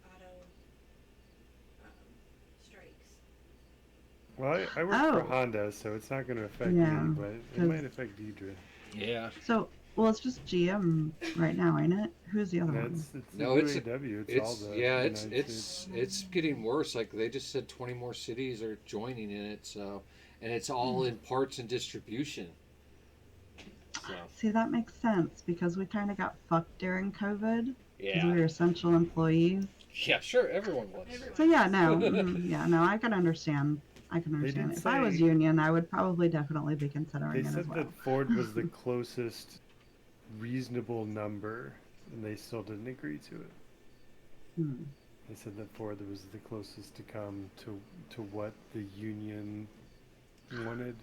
auto strikes? Well, I work for Oh. Honda, so it's not going to affect Yeah, me, but it 'cause- might affect Deidre. Yeah. So, well, it's just GM right now, ain't it? Who's the other one? It's No, the it's- UAW. It's all the United States. it's getting worse. Like they just said 20 more cities are joining in it, so and it's all in parts and distribution. So See, that makes sense because we kind of got fucked during COVID because we yeah. were essential employees. Yeah, sure, everyone was. Everyone. So yeah, no, I can understand I can They understand. did If I was say- Union, I would probably definitely be considering They it said as well. that Ford was the closest reasonable number, and they still didn't agree to it. Hmm. They said that Ford was the closest to come to what the union wanted.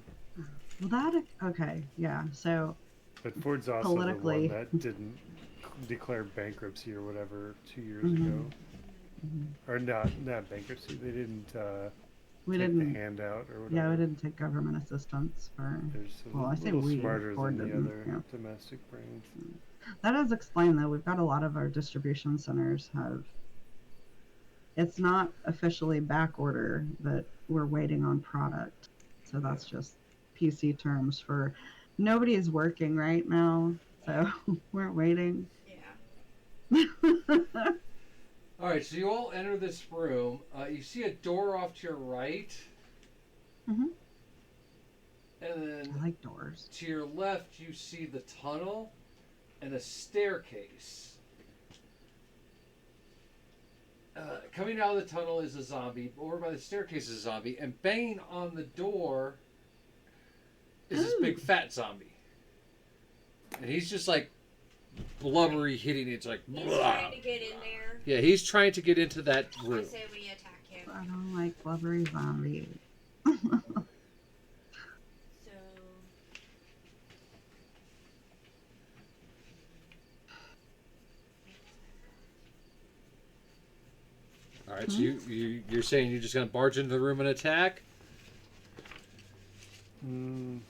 Well, that okay, yeah. So But Ford's also Politically. the one that didn't declare bankruptcy or whatever 2 years Mhm. ago. mhm. Or not bankruptcy. They didn't we take didn't. the handout or whatever. Yeah, we didn't take government assistance for. They're just a Well, I say little we, smarter Ford than the didn't, other yeah. domestic brands. That does explain though. We've got a lot of our distribution centers have. It's not officially back order, but we're waiting on product. So that's just PC terms for nobody is working right now. So we're waiting. Yeah. All right, so you all enter this room. You see a door off to your right, Mhm. and then I like doors. to your left, you see the tunnel and a staircase. Coming out of the tunnel is a zombie. Over by the staircase is a zombie, and banging on the door is this big fat zombie. And he's just like blubbery hitting it. It's like, He's "Blah." trying to get in there. Yeah, he's trying to get into that I room. say we attack him. I don't like blubbery zombies. So. All right, so you're saying you're just gonna barge into the room and attack? Mm,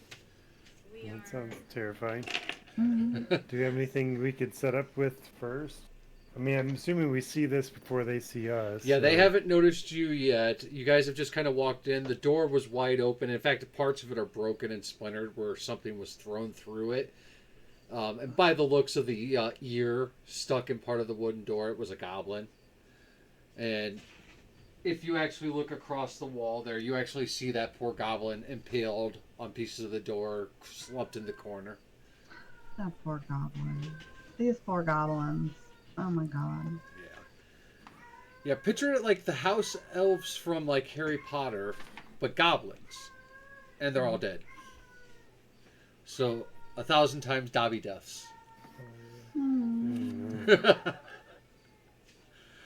We that are. sounds terrifying. Mhm. Do we have anything we could set up with first? I mean, I'm assuming we see this before they see us. Yeah, they so- haven't noticed you yet. You guys have just kind of walked in. The door was wide open. In fact, parts of it are broken and splintered where something was thrown through it. And by the looks of the ear stuck in part of the wooden door, it was a goblin. And if you actually look across the wall there, you actually see that poor goblin impaled on pieces of the door, slumped in the corner. That poor goblin. These poor goblins. Oh my god. Yeah. Yeah, picture it like the house elves from like Harry Potter, but goblins. And they're all dead. So 1,000 times Dobby deaths. Hmm. Mm,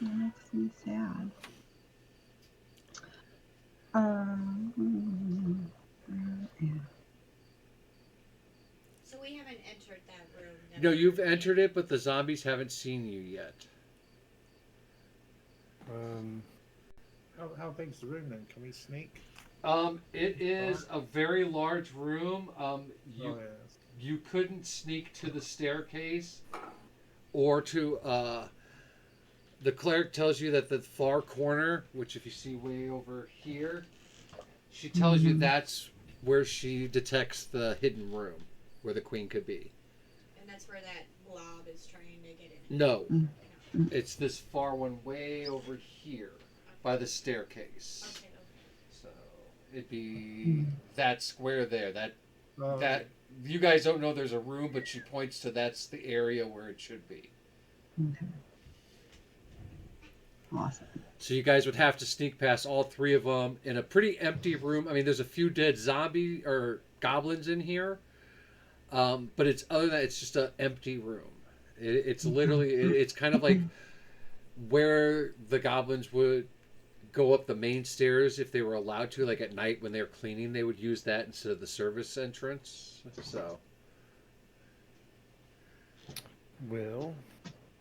That makes me sad. Yeah. So we haven't entered that room. that No, we're you've in. entered it, but the zombies haven't seen you yet. How big's the room then? Can we sneak? It is a very large room. You Oh, yeah. you couldn't sneak to the staircase or to the cleric tells you that the far corner, which if you see way over here, she tells you that's where she detects the hidden room where the queen could be. And that's where that blob is trying to get in. No, Mm. it's this far one way over here by the staircase. Okay. So it'd be that square there. Oh, That you guys don't know there's a room, but she points to that's the area where it should be. Okay. Awesome. So you guys would have to sneak past all three of them in a pretty empty room. I mean, there's a few dead zombie or goblins in here, but it's other than that, it's just an empty room. It's literally it's kind of like where the goblins would go up the main stairs if they were allowed to, like at night when they were cleaning, they would use that instead of the service entrance. So well,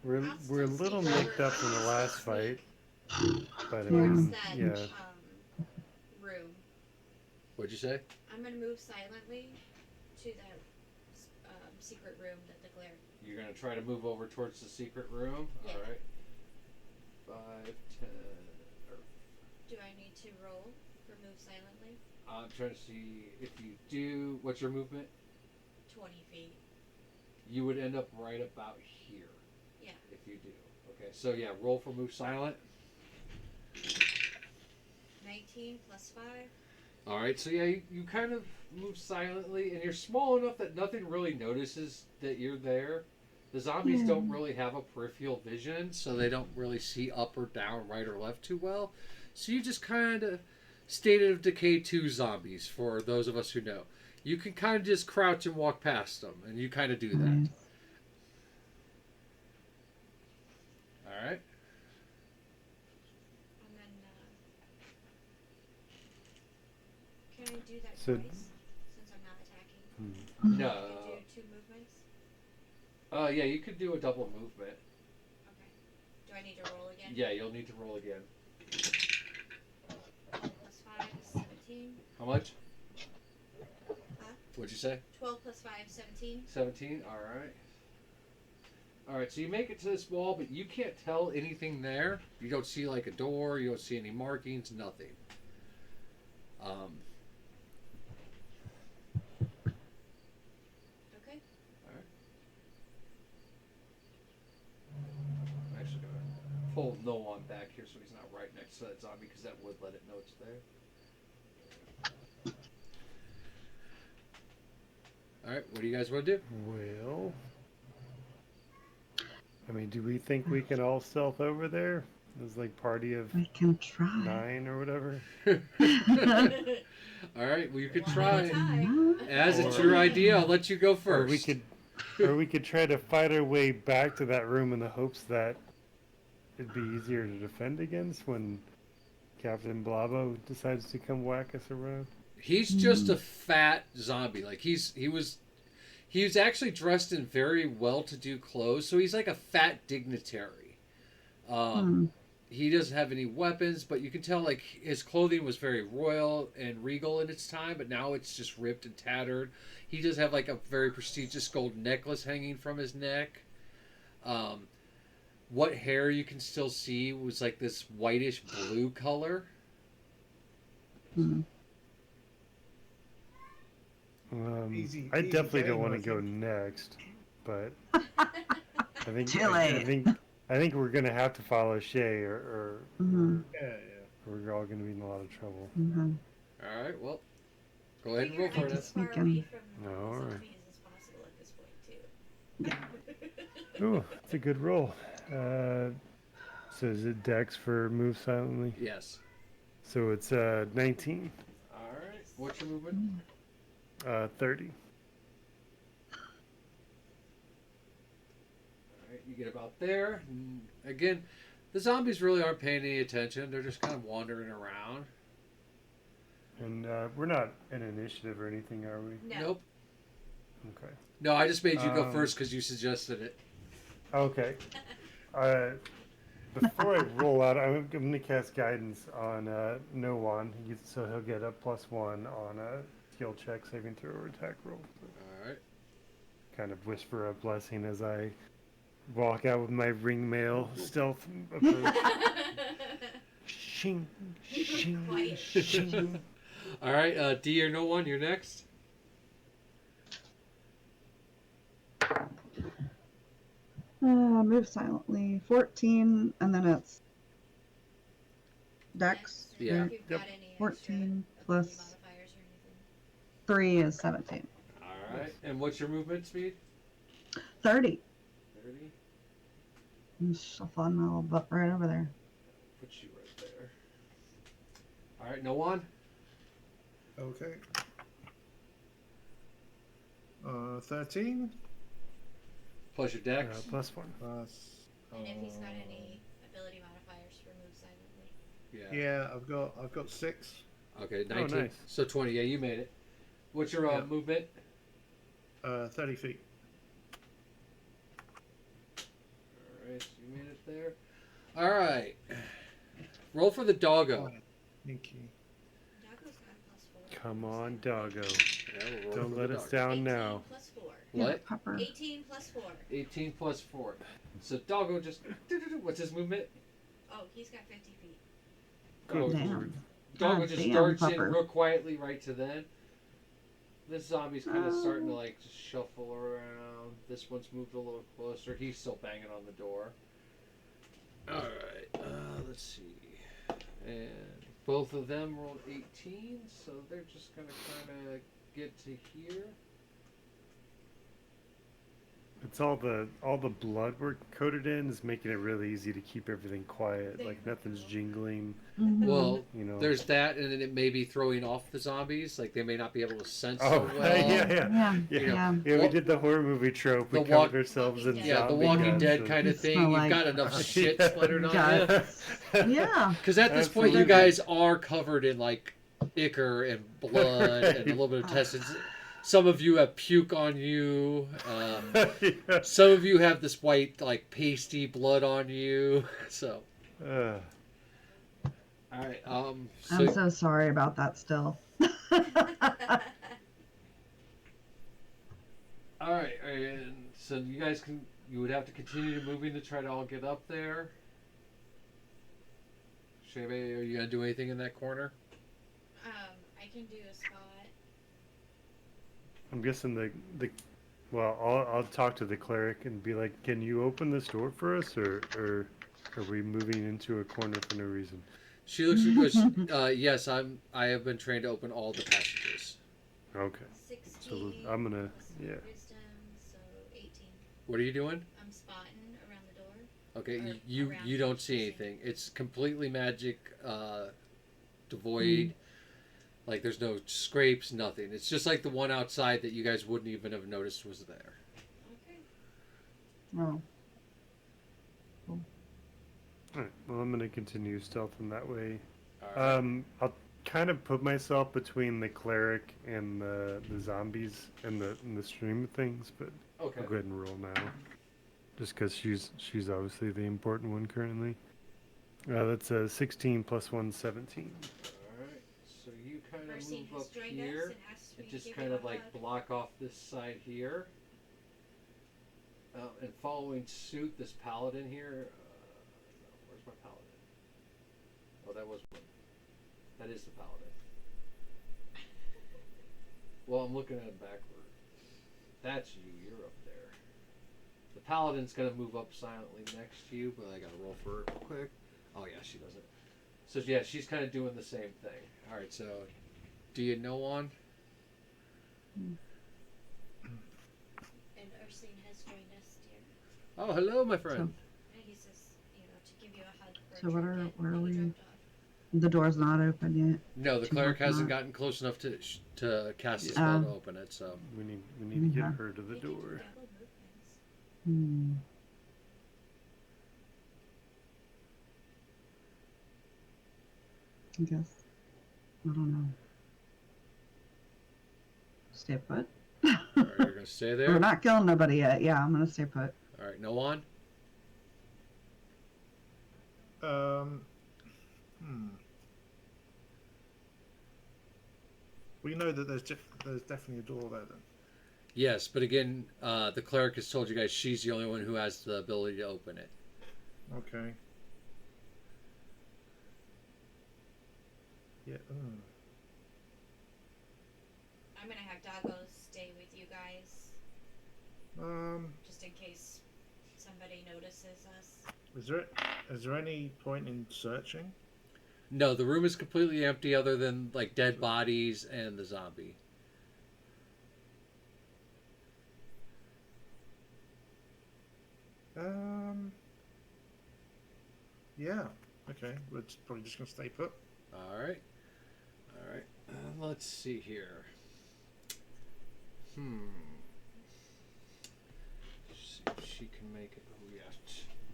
we're I'll we're a still little see nicked up from the where- last fight, but I Towards mean, that yeah. room. what'd you say? I'm gonna move silently to that secret room that the glare. You're gonna try to move over towards the secret room. Yeah. All right. 5, 10. Or Do I need to roll for move silently? I'm trying to see if you do. What's your movement? 20 feet. You would end up right about here. Yeah. If you do. Okay, so yeah, roll for move silent. 19 plus 5. All right, so yeah, you kind of move silently, and you're small enough that nothing really notices that you're there. The zombies don't really have a peripheral vision, so they don't really see up or down, right or left too well. So you just kind of State of Decay 2 zombies, for those of us who know. You can kind of just crouch and walk past them, and you kind of do that. Nice. Alright? And then, can I do that So- twice? Since I'm not attacking. No. I can do 2 movements? Yeah, you could do a double movement. Okay. Do I need to roll again? Yeah, you'll need to roll again. Plus 5 is 17. How much? Huh? What'd you say? 12 plus 5, 17. 17? Alright. Alright, so you make it to this wall, but you can't tell anything there. You don't see like a door, you don't see any markings, nothing. Okay. I'm actually gonna pull no one back here so he's not right next to that zombie because that would let it know it's there. Alright, what do you guys want to do? Well, I mean, do we think we can all stealth over there? There's like party of We can try. 9 or whatever. Alright, well you could One try. at a time. As it's your idea, I'll let you go first. Or we could try to fight our way back to that room in the hopes that it'd be easier to defend against when Captain Blabo decides to come whack us around. He's just a fat zombie. Like he was actually dressed in very well-to-do clothes, so he's like a fat dignitary. He doesn't have any weapons, but you can tell like his clothing was very royal and regal in its time, but now it's just ripped and tattered. He does have like a very prestigious gold necklace hanging from his neck. What hair you can still see was like this whitish blue color. Easy- I easy definitely game, don't want I to go think. next, but I think Too I late. think we're gonna have to follow Shay, or Mhm. Yeah, we're all gonna be in a lot of trouble. All right, well, go ahead and Figure roll for I'm it. as far away Sneaking. from No, the alright. zombies as possible at this point, too. Ooh, that's a good roll. So is it Dex for move silently? Yes. So it's 19, All right. What's your movement? 30. All right, you get about there. And again, the zombies really aren't paying any attention. They're just kind of wandering around. And we're not in initiative or anything, are we? No. Nope. Okay. No, I just made you go Um, first because you suggested it. Okay. Before I roll out, I'm going to cast guidance on No One, so he'll get a +1 on a skill check, saving throw, or attack roll. All right. Kind of whisper a blessing as I walk out with my ring mail stealth approach. Shing, shing, Quiet. shing. All right, D or no one, you're next. Move silently. 14, and then it's Dex. And Yeah. if you've Yep. got any extra 14 ability plus modifiers or anything. 3 is 17. All right. And what's your movement speed? 30. 30. I'm shuffling my little butt right over there. Put you right there. All right, no one. Okay. 13 Plus your dex. +1. plus. And if he's got any ability modifiers for move silently. Yeah. Yeah, I've got 6. Okay, 19. nice. So 20. Yeah, you made it. What's your Yeah. movement? 30 feet. All right, so you made it there. All right. Roll for the doggo. Thank you. Doggo's got +4. Come on, doggo. Yeah, we'll roll Don't for let the us doggo. down 18 now. plus 4. What? Pepper. 18 plus 4. 18 plus 4. So doggo just. What's his movement? Oh, he's got 50 feet. Doggo, Damn. doggo God just damn, darts in Pepper. real quietly right to them. This zombie's kind of starting to like just shuffle around. This one's moved a little closer. He's still banging on the door. All right. Let's see. And both of them rolled 18, so they're just gonna kind of get to here. It's all the blood we're coated in is making it really easy to keep everything quiet. Like nothing's jingling. Mhm. Well, You know. there's that, and then it may be throwing off the zombies. Like they may not be able to sense Oh, so well. yeah. Yeah, You know, yeah. Yeah, we Well, did the horror movie trope. We the covered walk- ourselves in Walking Yeah, the zombie Walking guts Dead and- kind of It thing. smell You've like- got enough shit Yeah. splattered on you. Guts. Yeah. Because at this point, you Absolutely. guys are covered in like ichor and blood and a little bit of intestines. Some of you have puke on you. Yeah. Some of you have this white, like pasty blood on you. So, Uh, all right. I'm So so sorry about that still. all right, and so you guys can. You would have to continue moving to try to all get up there. Shebe, are you gonna do anything in that corner? I can do a spot. I'm guessing the well, I'll talk to the cleric and be like, "Can you open this door for us, or are we moving into a corner for no reason?" She looks at you. Yes, I have been trained to open all the passages. Okay. 16. I'm gonna- plus yeah. Wisdom, so 18. What are you doing? I'm spotting around the door. Okay, Or you around you don't see the anything. It's completely magic, devoid. Like there's no scrapes, nothing. It's just like the one outside that you guys wouldn't even have noticed was there. Okay. Oh. All right. Well, I'm gonna continue stealth in that way. All right. I'll kind of put myself between the cleric and the zombies and the stream of things, but Okay. I'll go ahead and roll now, just because she's obviously the important one currently. That's a 16 plus 1, 17. All right. So you kind of Mercy move has up joined here us and asked me and to just give kind you of a like hug. block off this side here. And following suit, this paladin here. Where's my paladin? Oh, that was one. That is the paladin. Well, I'm looking at it backward. That's you. You're up there. The paladin's gonna move up silently next to you, but I gotta roll for it real quick. Oh yeah, she does it. So yeah, she's kind of doing the same thing. All right, so do you know on? And Ursine has joined us, dear. Oh, hello, my friend. And he says, to give you a hug for So a what trinket where are that you we? dropped off. The door's not open yet. No, the She's cleric working hasn't on it. gotten close enough to cast the Yeah. spell to Oh. open it. So We need to get Okay. her to the They can do door. double movements. I guess. I don't know. Stay put. all right, you're gonna stay there. We're not killing nobody yet. Yeah, I'm gonna stay put. All right, no on. We know that there's definitely a door there then. Yes, but again, the cleric has told you guys she's the only one who has the ability to open it. Okay. Yeah. I'm gonna have Dagos stay with you guys, just in case somebody notices us. Is there any point in searching? No, the room is completely empty, other than like dead bodies and the zombie. Yeah. Okay. We're probably just gonna stay put. All right, all right. Let's see here. See if she can make it. Oh yeah,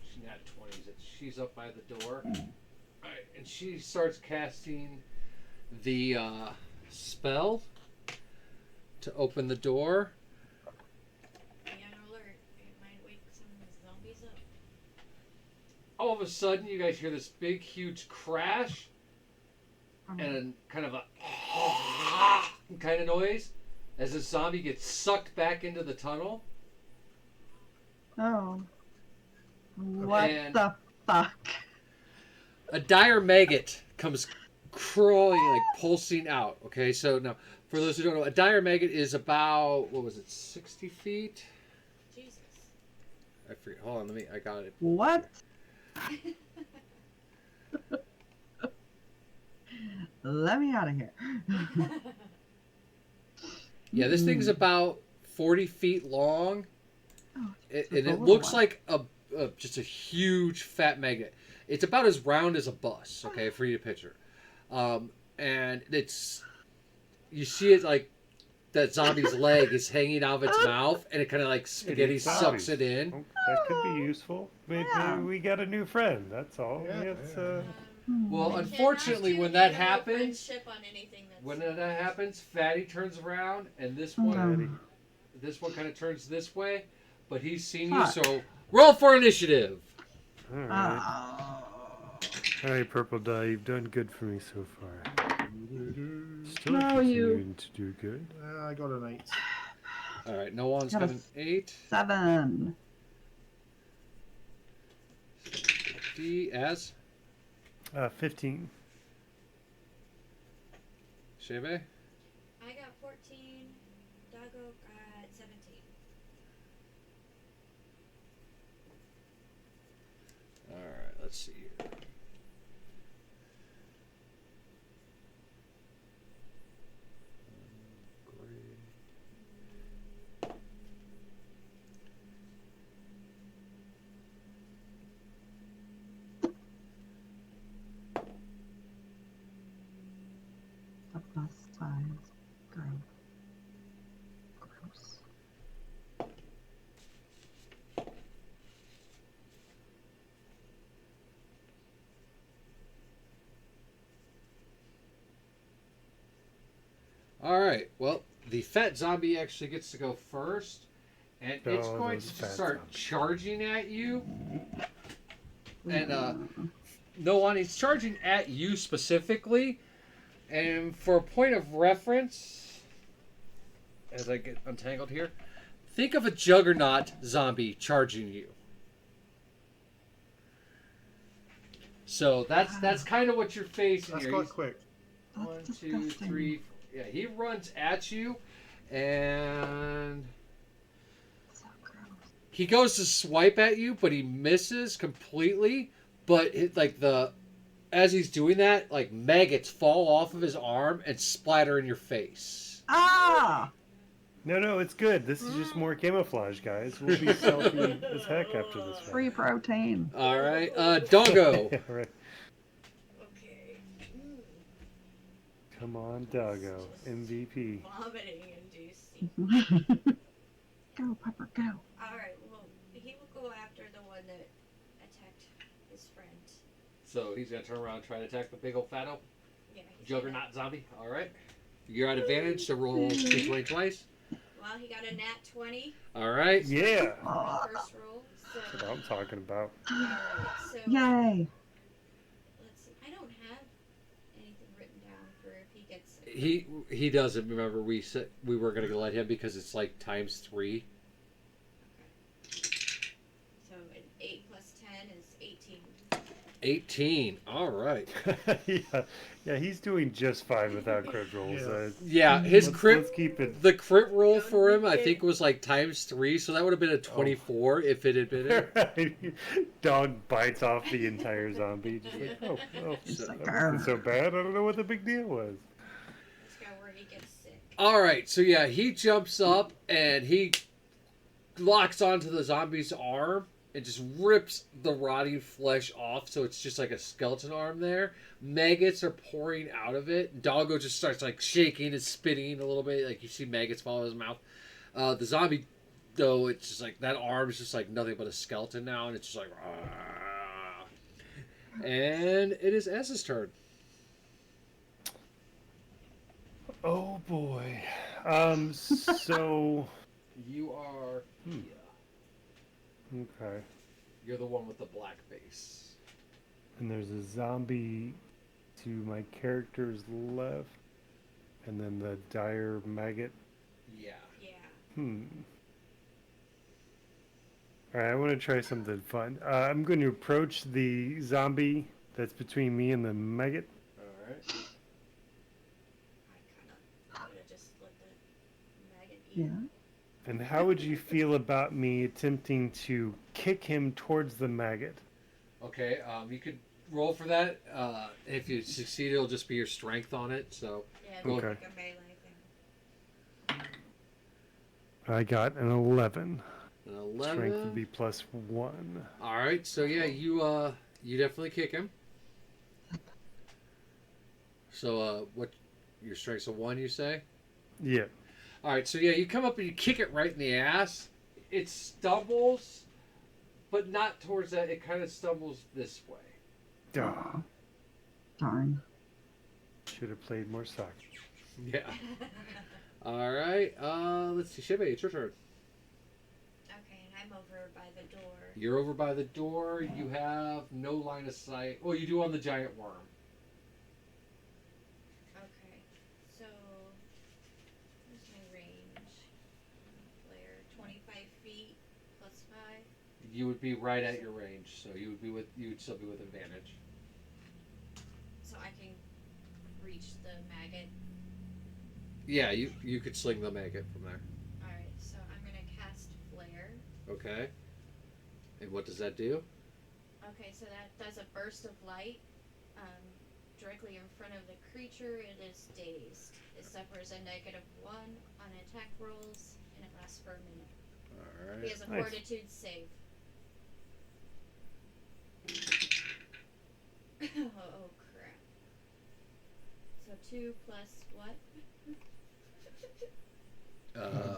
she got 20s. She's up by the door. All right, and she starts casting the spell to open the door. Be on alert. It might wake some of the zombies up. All of a sudden, you guys hear this big, huge crash and kind of a kind of noise as the zombie gets sucked back into the tunnel. Oh. What And- the fuck? A dire maggot comes crawling, like pulsing out. Okay, so now for those who don't know, a dire maggot is about 60 feet? Jesus. I forget. Hold on, I got it. What? Let me out of here. Yeah, this thing's about 40 feet long. Oh, It's and a it little looks one. like a just a huge fat magnet. It's about as round as a bus. Okay, for you to picture, and it's you see it like that zombie's leg is hanging out of its mouth, and it kind of like spaghetti eats sucks zombies. it in. Oh, that could be useful. Maybe, Yeah. maybe we got a new friend. That's all. Yeah, It's, yeah. Well, I unfortunately, cannot when do that animal happens, friendship on anything that's when that happens, Fatty turns around, and this Oh. one, this one kind of turns this way, but he's seen you, Fuck. so roll for initiative. all right. Oh. All right, Purple Die, you've done good for me so far. Still No, you- continuing to do good. I got an 8. All right, no one's Got got a an 8. 7. D as 15. Shebe. I got 14. Doggo got 17. All right, let's see here. Great. A bus size. Gross. Gross. All right. Well, the fat zombie actually gets to go first, and it's Oh, going those to fat start zombies. charging at you. And Mm. no one, he's charging at you specifically. And for a point of reference, as I get untangled here, think of a juggernaut zombie charging you. So that's kind of what you're facing That's here. quite He's- quick. That's 1, 2, disgusting. 3. Yeah, he runs at you, and So gross. he goes to swipe at you, but he misses completely. But as he's doing that, like maggots fall off of his arm and splatter in your face. Ah! No, it's good. This is just more camouflage, guys. We'll be stealthy as heck after this. Free protein. All right, Doggo. Yeah, right. Okay. Come on, Doggo. MVP. Vomiting inducing. Go, Pepper, go. Alright, well, he will go after the one that attacked his friend. So he's gonna turn around and try to attack the big old fatto Yeah, he's juggernaut zombie. All right, you're at advantage, so roll d20 twice. Well, he got a nat 20 All right. Yeah. on the first roll. That's what So, I'm talking about. alright, so Yay. let's see. I don't have anything written down for if he gets it. He doesn't remember we said we were gonna let him because it's like ×3. So an 8 plus 10 is 18. 18. All right. yeah, he's doing just fine without crit rolls. Yeah. Yeah, his Let's crit. keep it. The crit roll for him, I think, was like ×3, so that would have been a 24 if it had been it. Dog bites off the entire zombie. Just like, oh, Just like, that wasn't so bad. I don't know what the big deal was. Let's go where he gets sick. All right, so yeah, he jumps up and he locks onto the zombie's arm and just rips the rotting flesh off, so it's just like a skeleton arm there. Maggots are pouring out of it. Doggo just starts like shaking and spitting a little bit, like you see maggots fall out of his mouth. The zombie, though, it's just like that arm is just like nothing but a skeleton now, and it's just like, "Rah." And it is S's turn. Oh boy. So You are. okay. You're the one with the black base. And there's a zombie to my character's left, and then the dire maggot. Yeah. Yeah. All right, I want to try something fun. I'm going to approach the zombie that's between me and the maggot. All right. I kind of would have just let the maggot eat. Yeah. And how would you feel about me attempting to kick him towards the maggot? Okay. You could roll for that. If you succeed, it'll just be your strength on it. So. Yeah, it'd be Okay. like a melee thing. I got an 11. An 11. Strength would be +1. All right, so yeah, you definitely kick him. So what? Your strength's a 1, you say? Yeah. All right, so yeah, you come up and you kick it right in the ass. It stumbles, but not towards that. It kind of stumbles this way. Duh. Darn. Should have played more soccer. Yeah. All right. Let's see, Shibe, it's your turn. Okay, and I'm over by the door. You're over by the door. You have no line of sight. Oh, you do on the giant worm. Okay, so where's my range? Flare, 25 feet plus 5. You would be right at your range, so you would still be with advantage. So I can reach the maggot. Yeah, you could sling the maggot from there. Alright, so I'm gonna cast Flare. Okay. And what does that do? Okay, so that does a burst of light directly in front of the creature. It is dazed. It suffers a -1 on attack rolls, and it lasts for a minute. All He right. has a Nice. fortitude save. Oh crap. So 2 plus what?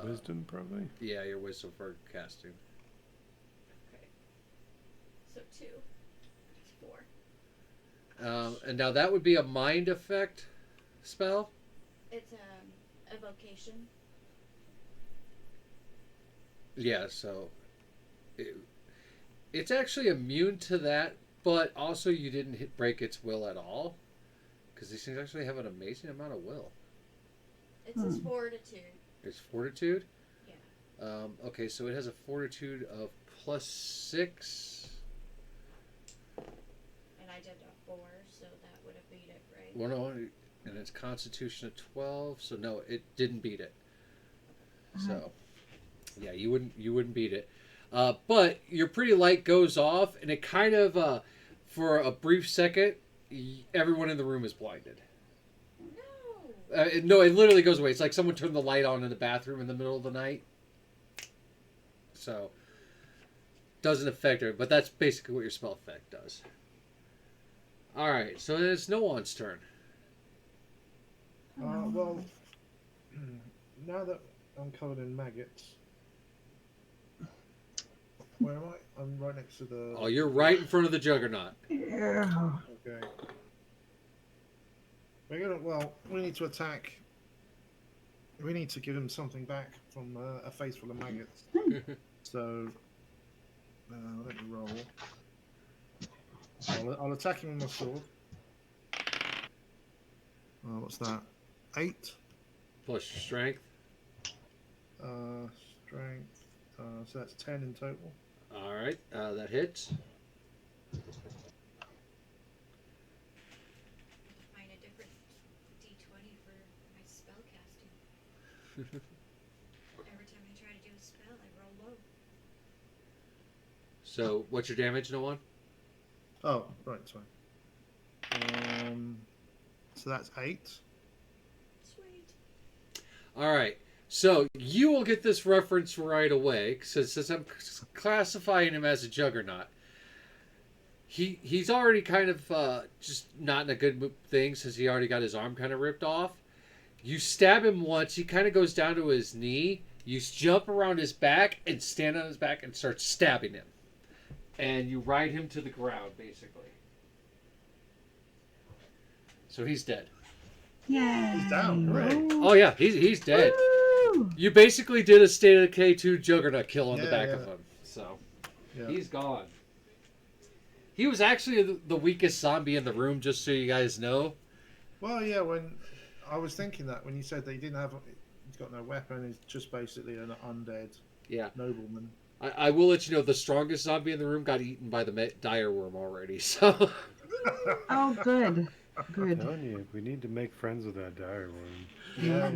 Wisdom, probably? Yeah, your wisdom for casting. Okay. So 2. That's 4. And now that would be a mind effect spell. It's evocation. Yeah, so it's actually immune to that, but also you didn't break its will at all, because these things actually have an amazing amount of will. It's his fortitude. It's fortitude. Yeah. Okay, so it has a fortitude of +6. And I did a 4, so that would have beat it, right? Well, no, and it's Constitution of 12, so no, it didn't beat it. So, yeah, you wouldn't beat it. But your pretty light goes off, and it kind of, for a brief second, everyone in the room is blinded. No. No, it literally goes away. It's like someone turned the light on in the bathroom in the middle of the night. So, doesn't affect her, but that's basically what your spell effect does. All right, so then it's Noon's turn. Well, now that I'm covered in maggots, where am I? I'm right next to the. Oh, you're right in front of the Juggernaut. Yeah. Okay. We need to attack. We need to give him something back from a face full of maggots. So, let me roll. I'll attack him with my sword. What's that? 8. Plus your strength. Strength. So that's 10 in total. All right, that hits. Find a different D20 for my spell casting. Every time I try to do a spell, I roll low. So, what's your damage, Noon? Oh, right, sorry. So that's 8. Sweet. All right. So you will get this reference right away, since I'm classifying him as a Juggernaut. He's already kind of just not in a good thing, since he already got his arm kind of ripped off. You stab him once, he kind of goes down to his knee. You jump around his back and stand on his back and start stabbing him. And you ride him to the ground, basically. So he's dead. Yay. He's down, hooray. Oh yeah, he's dead. Woo! You basically did a State of K2 Juggernaut kill on the Yeah, back yeah. of him. So Yeah. he's gone. He was actually the weakest zombie in the room, just so you guys know. Well, yeah. When I was thinking that when you said that he didn't have, he's got no weapon. He's just basically an undead Yeah. nobleman. I will let you know the strongest zombie in the room got eaten by the dire worm already. So Oh, good. I'm Good. telling you, we need to make friends with that dire worm. Yeah.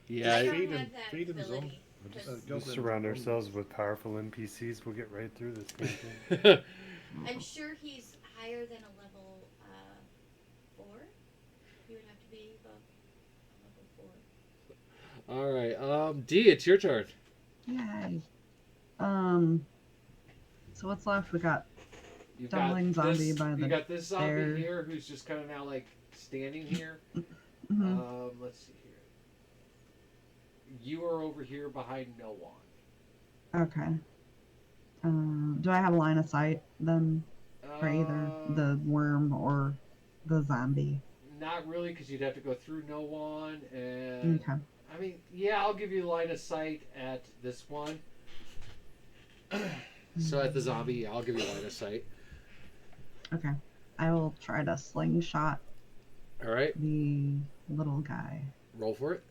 yeah, I I- don't Feed him- have that feed him ability. We'll just, 'cause Goblin surround zombies. ourselves with powerful NPCs. We'll get right through this campaign. I'm sure he's higher than a level 4. He would have to be above a level 4. all right. D, it's your turn. Yay. So what's left? We got You've Dumbling got zombie this, by you the got this zombie bear. here who's just kind of now like standing here. Mhm. Let's see here. You are over here behind no one. Okay. Do I have a line of sight then for either the worm or the zombie? Not really, because you'd have to go through no one, and Okay. I mean, yeah, I'll give you line of sight at this one. So at the zombie, I'll give you line of sight. Okay. I will try to slingshot All right, the little guy. roll for it.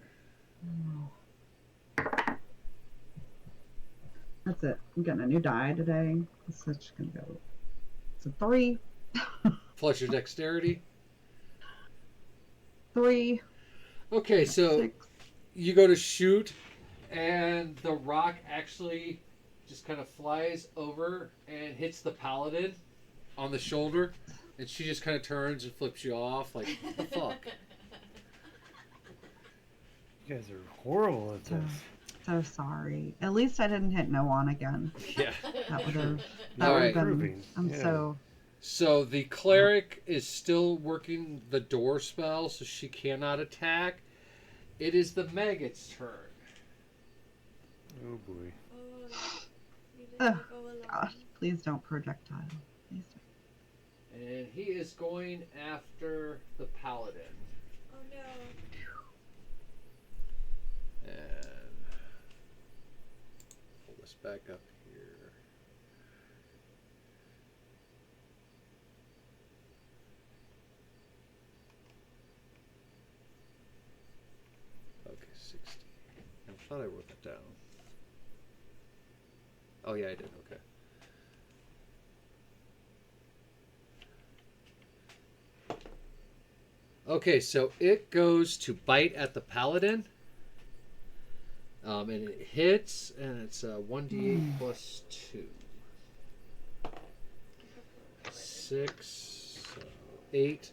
That's it. I'm getting a new die today. It's such gonna go. It's a 3. Plus your dexterity. 3. Okay, so 6. you go to shoot, and the rock actually just kind of flies over and hits the paladin on the shoulder, and she just kind of turns and flips you off, like, what the fuck? You guys are horrible at So, this. so sorry. At least I didn't hit no one again. Yeah. That would have. All right. been. Improving. I'm Yeah. so. So the cleric is still working the door spell, so she cannot attack. It is the maggot's turn. Oh boy. Oh, gosh, please don't projectile. Please don't. And he is going after the paladin. Oh no. And pull this back up here. Okay, 60. I thought I wrote that down. Oh yeah, I did. Okay. Okay, so it goes to bite at the paladin. And it hits, and it's 1d8 plus 2. 6, so 8.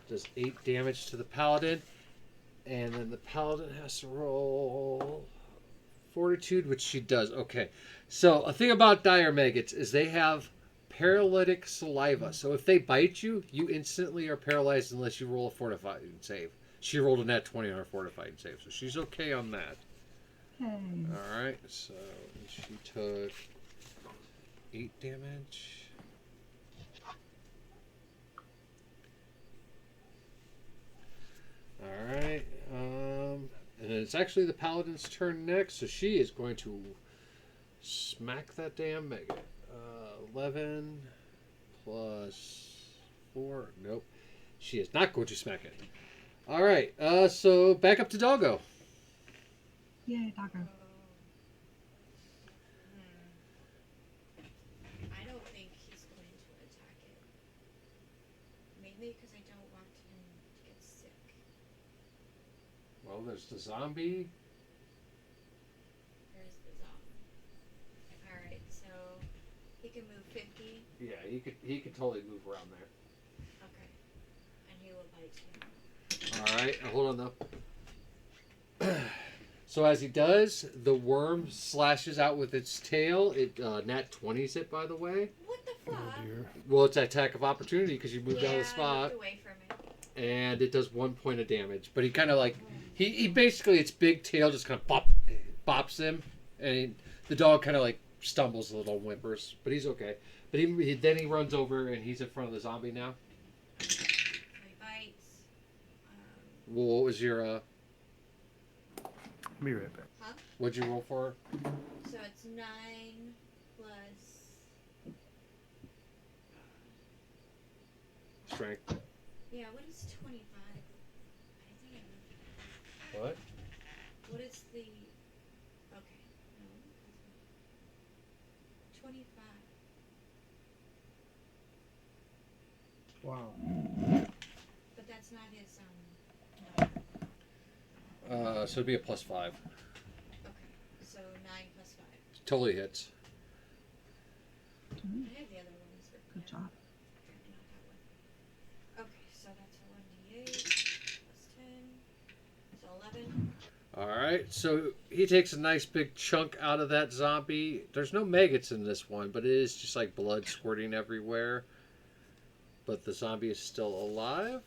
Does 8 damage to the paladin. And then the paladin has to roll fortitude, which she does. Okay. So a thing about dire maggots is they have paralytic saliva. So if they bite you, you instantly are paralyzed unless you roll a fortified save. She rolled a nat 20 on her fortified save, so she's okay on that. Hey. All right, so she took 8 damage. All right, and it's actually the paladin's turn next, so she is going to smack that damn maggot. 11 plus 4. Nope, she is not going to smack it. All right, so back up to Doggo. Yay, doggo. I don't think he's going to attack it. Mainly because I don't want him to get sick. Well, there's the zombie. There's the zombie. Alright, so he can move 50. Yeah, he could totally move around there. Okay. And he will bite him. All right, hold on though. So as he does, the worm slashes out with its tail. It nat 20s it, by the way. What the Oh fuck? dear. Well, it's an attack of opportunity because you moved out of the I spot, moved away from it. and it does 1 point of damage. But he kind of like he basically its big tail just kind of bops him, and the dog kind of like stumbles a little, whimpers, but he's okay. But then he runs over and he's in front of the zombie now. So he bites. Well, what was your I'll be right back. what'd you roll for? So it's 9 plus. Strength. Yeah, what is 25? I think I moved. What? What is the. Okay, no. 25. Wow. But that's not his, number. So it'd be a +5. Okay, so 9 plus 5. Totally hits. I have the other ones written Good down. job. Apparently not that one. Okay, so that's a 1d8 plus 10. So 11. Alright, so he takes a nice big chunk out of that zombie. There's no maggots in this one, but it is just like blood squirting everywhere. But the zombie is still alive.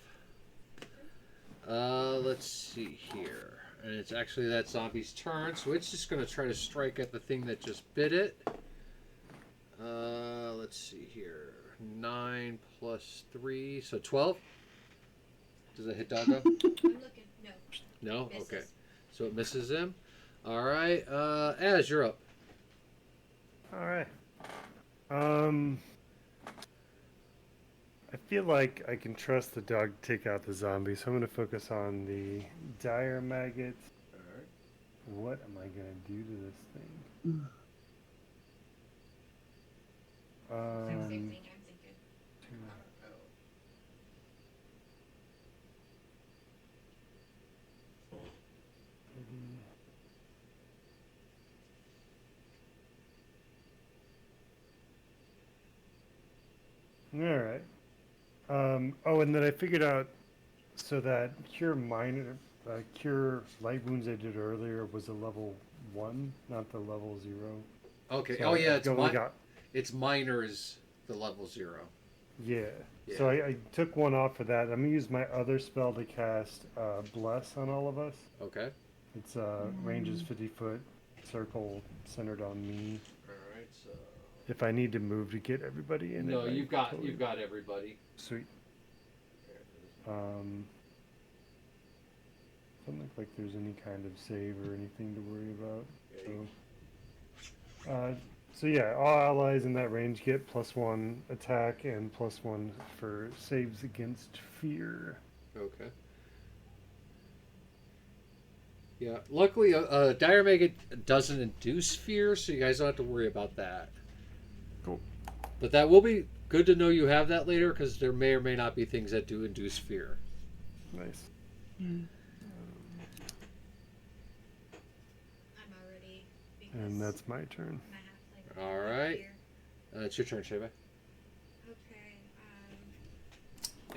Let's see here. And it's actually that zombie's turn, so it's just going to try to strike at the thing that just bit it. Let's see here. 9 plus 3, so 12? Does it hit Doggo? I'm looking. No. No? Misses. Okay. So it misses him. Alright, Az, you're up. All right. I feel like I can trust the dog to take out the zombie, so I'm going to focus on the dire maggots. Alright. What am I going to do to this thing? Same thing I'm thinking. All right. Oh, and then I figured out so that cure light wounds I did earlier was a level 1, not the level 0. Okay. So Oh yeah, I've only it's minor is the level 0. Yeah. Yeah. So I took one off for that. I'm gonna use my other spell to cast Bless on all of us. Okay. It's ranges 50-foot circle centered on me. Alright, so If I need to move to get everybody in. no, it, I you've got totally- everybody. Sweet. Doesn't look like there's any kind of save or anything to worry about. So yeah, all allies in that range get +1 attack and +1 for saves against fear. Okay. Yeah, luckily, Dire Maggot doesn't induce fear, so you guys don't have to worry about that. Cool. But that will be good to know you have that later, because there may or may not be things that do induce fear. Nice. I'm already. And that's my turn. All right. It's your turn, Sheva. Okay.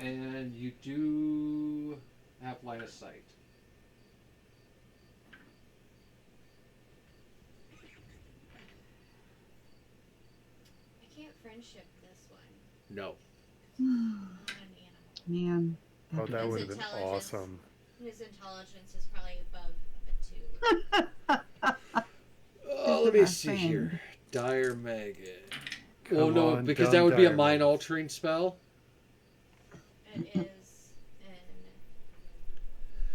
And you do have line of sight. I can't friendship this one. No. Not an animal. Man. Oh, that His would have been intelligence. awesome. His intelligence is probably above a 2. Oh, let Isn't me a see thing. here. Dire Maggot. Come Well, no, on, because dumb that would be a dire mind maggot. altering spell. It is an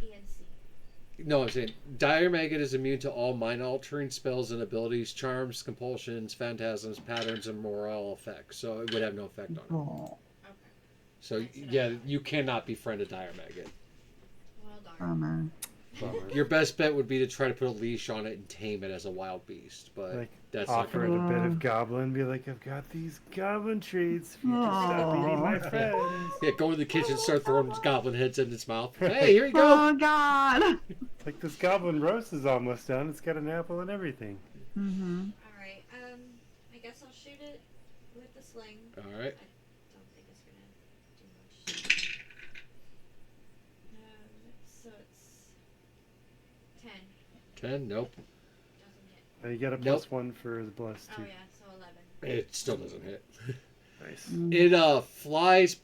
ENC. No, I'm saying Dire Maggot is immune to all mind altering spells and abilities, charms, compulsions, phantasms, patterns, and morale effects. So it would have no effect on it. Oh, Okay. So That's what I yeah, thought. you cannot befriend a Dire Maggot. Well darn. bummer. Bummer. Your best bet would be to try to put a leash on it and tame it as a wild beast, but Like, that's not offer going it a bit Uh. of goblin, be like, I've got these goblin treats. If you can stop eating my Aw. friends. Yeah, go to the kitchen, start throwing goblin heads in its mouth. Hey, here you go. Oh God. Like this goblin roast is almost done. It's got an apple and everything. Mm-hmm. Alright, I guess I'll shoot it with the sling. All right. Don't think it's gonna do much. So it's 10. 10, nope. Doesn't hit. Now you got a Nope. +1 for the bless Oh too. yeah, so 11. It still doesn't hit. Nice. It flies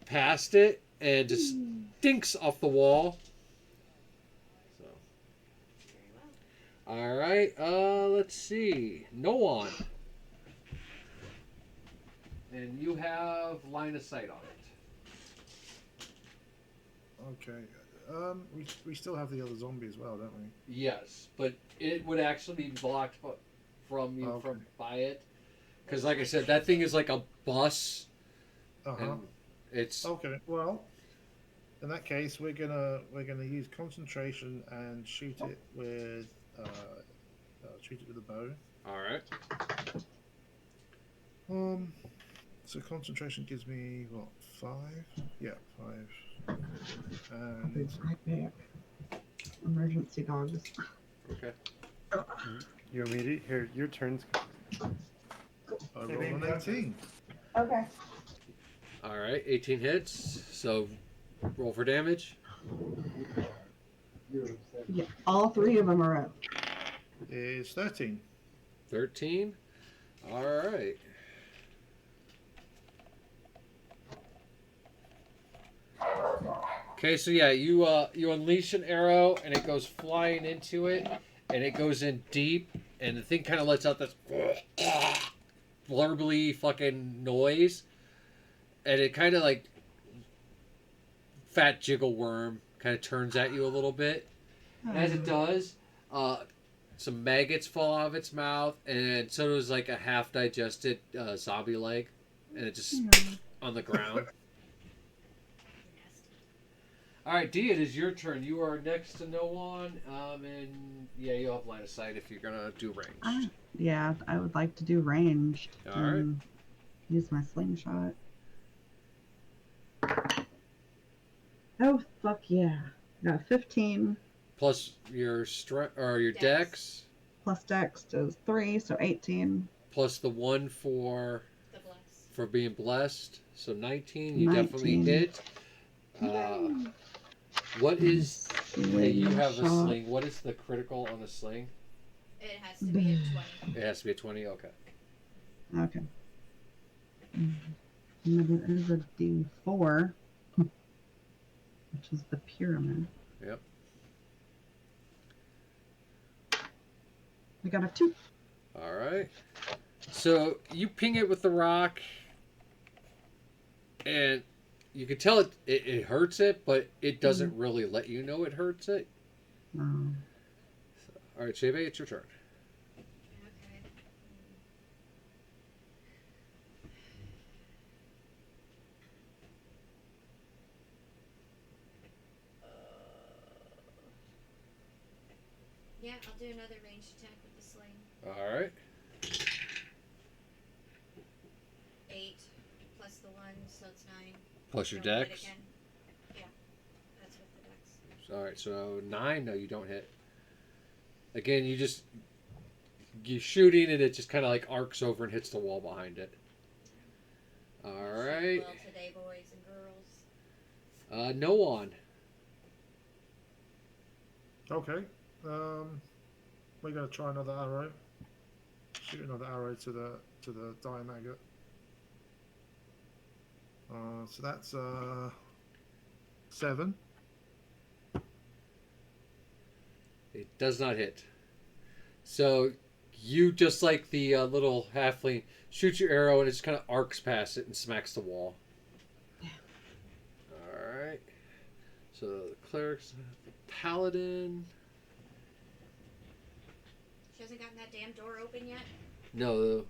past it and just stinks off the wall. So, Very well. all right. Let's see. Noan. And you have line of sight on it. Okay. We still have the other zombie as well, don't we? Yes, but it would actually be blocked from you Okay. from by it, because like I said, that thing is like a bus, Uh huh. and it's Okay. Well, in that case, we're gonna use concentration and shoot it with a bow. all right. So concentration gives me what, 5? Yeah, 5. I'll be And right back. Emergency dogs. Okay. You want me to? Here, your turn's. I rolled an 18. Okay. All right. 18 hits. So roll for damage. Yeah, all 3 of them are up. Is 13. 13. All right. Okay, so yeah, you unleash an arrow and it goes flying into it, and it goes in deep, and the thing kind of lets out this blurbly fucking noise, and it kind of like fat jiggle worm kind of turns at you a little bit. And as it does, some maggots fall out of its mouth, and so does like a half digested zombie leg, and it just on the ground. All right, Dee, it is your turn. You are next to no one, and yeah, you'll have line of sight if you're gonna do range. Yeah, I would like to do ranged. All right. Use my slingshot. Oh, fuck yeah. Got 15 Plus your strength or your Dex. dex, plus dex is 3, so 18. plus the one for The bless. being blessed, so 19. You definitely 19. hit. What is? Yeah, you have a Slingshot. sling. What is the critical on the sling? It has to be a 20. It has to be a 20. Okay. Okay. And then it is a D4, which is the pyramid. Yep. We got a 2. All right. So you ping it with the rock, and you can tell it hurts it, but it doesn't really let you know it hurts it. Um, All right, Shebe, it's your turn. Okay. Yeah, I'll do another ranged attack with the sling. All right. 8 plus the 1, so it's 9. Plus your Don't hit dex. again. Yeah, that's with the dex. All right, so 9. No, you don't hit. Again, you're shooting, and it just kind of like arcs over and hits the wall behind it. All right. Well today, boys and girls. No one. Okay. We're gonna try another arrow. Shoot another arrow to the dire maggot. So that's 7. It does not hit. So you, just like the little halfling, shoot your arrow and it just kind of arcs past it and smacks the wall. Alright. So the cleric's the paladin. She hasn't gotten that damn door open yet. No.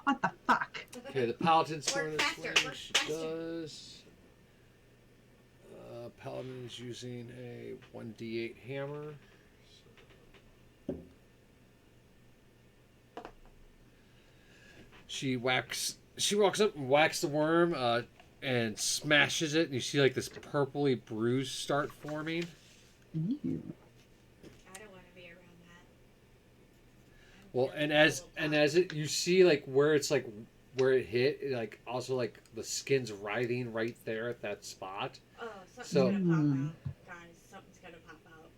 what the fuck? Okay, the paladin's Work throwing a faster, swing. work She faster. does. Paladin is using a 1d8 hammer. She walks up and whacks the worm and smashes it, and you see like this purpley bruise start forming. Ew. I don't want to be around that. I'm Well, feeling and a as little it you see like where it's like where it hit, like also like the skin's writhing right there at that spot. Oh, something's So- gonna pop out, guys. Something's gonna pop out.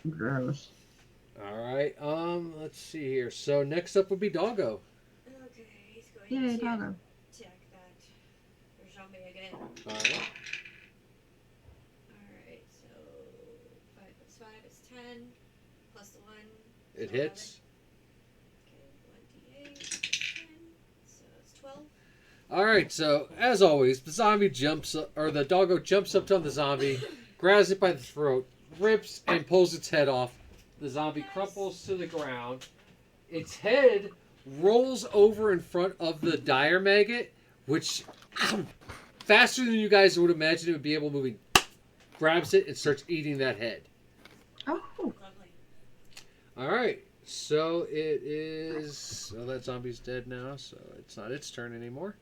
Ugh. Gross. All right. Let's see here. So next up would be Doggo. Okay, he's going Yay, to doggo. attack that zombie again. All right. Alright, so 5 plus 5 is 10. Plus the 1. It so hits. 11. Okay, 1d8 is 10. So it's 12. All right. So as always, the zombie jumps up, or the Doggo jumps up on the zombie, grabs it by the throat, rips and pulls its head off. The zombie crumples to the ground. Its head rolls over in front of the dire maggot, which faster than you guys would imagine it would be able to move. Grabs it and starts eating that head. Oh, Lovely. All right. So it is. Well, that zombie's dead now, so it's not its turn anymore.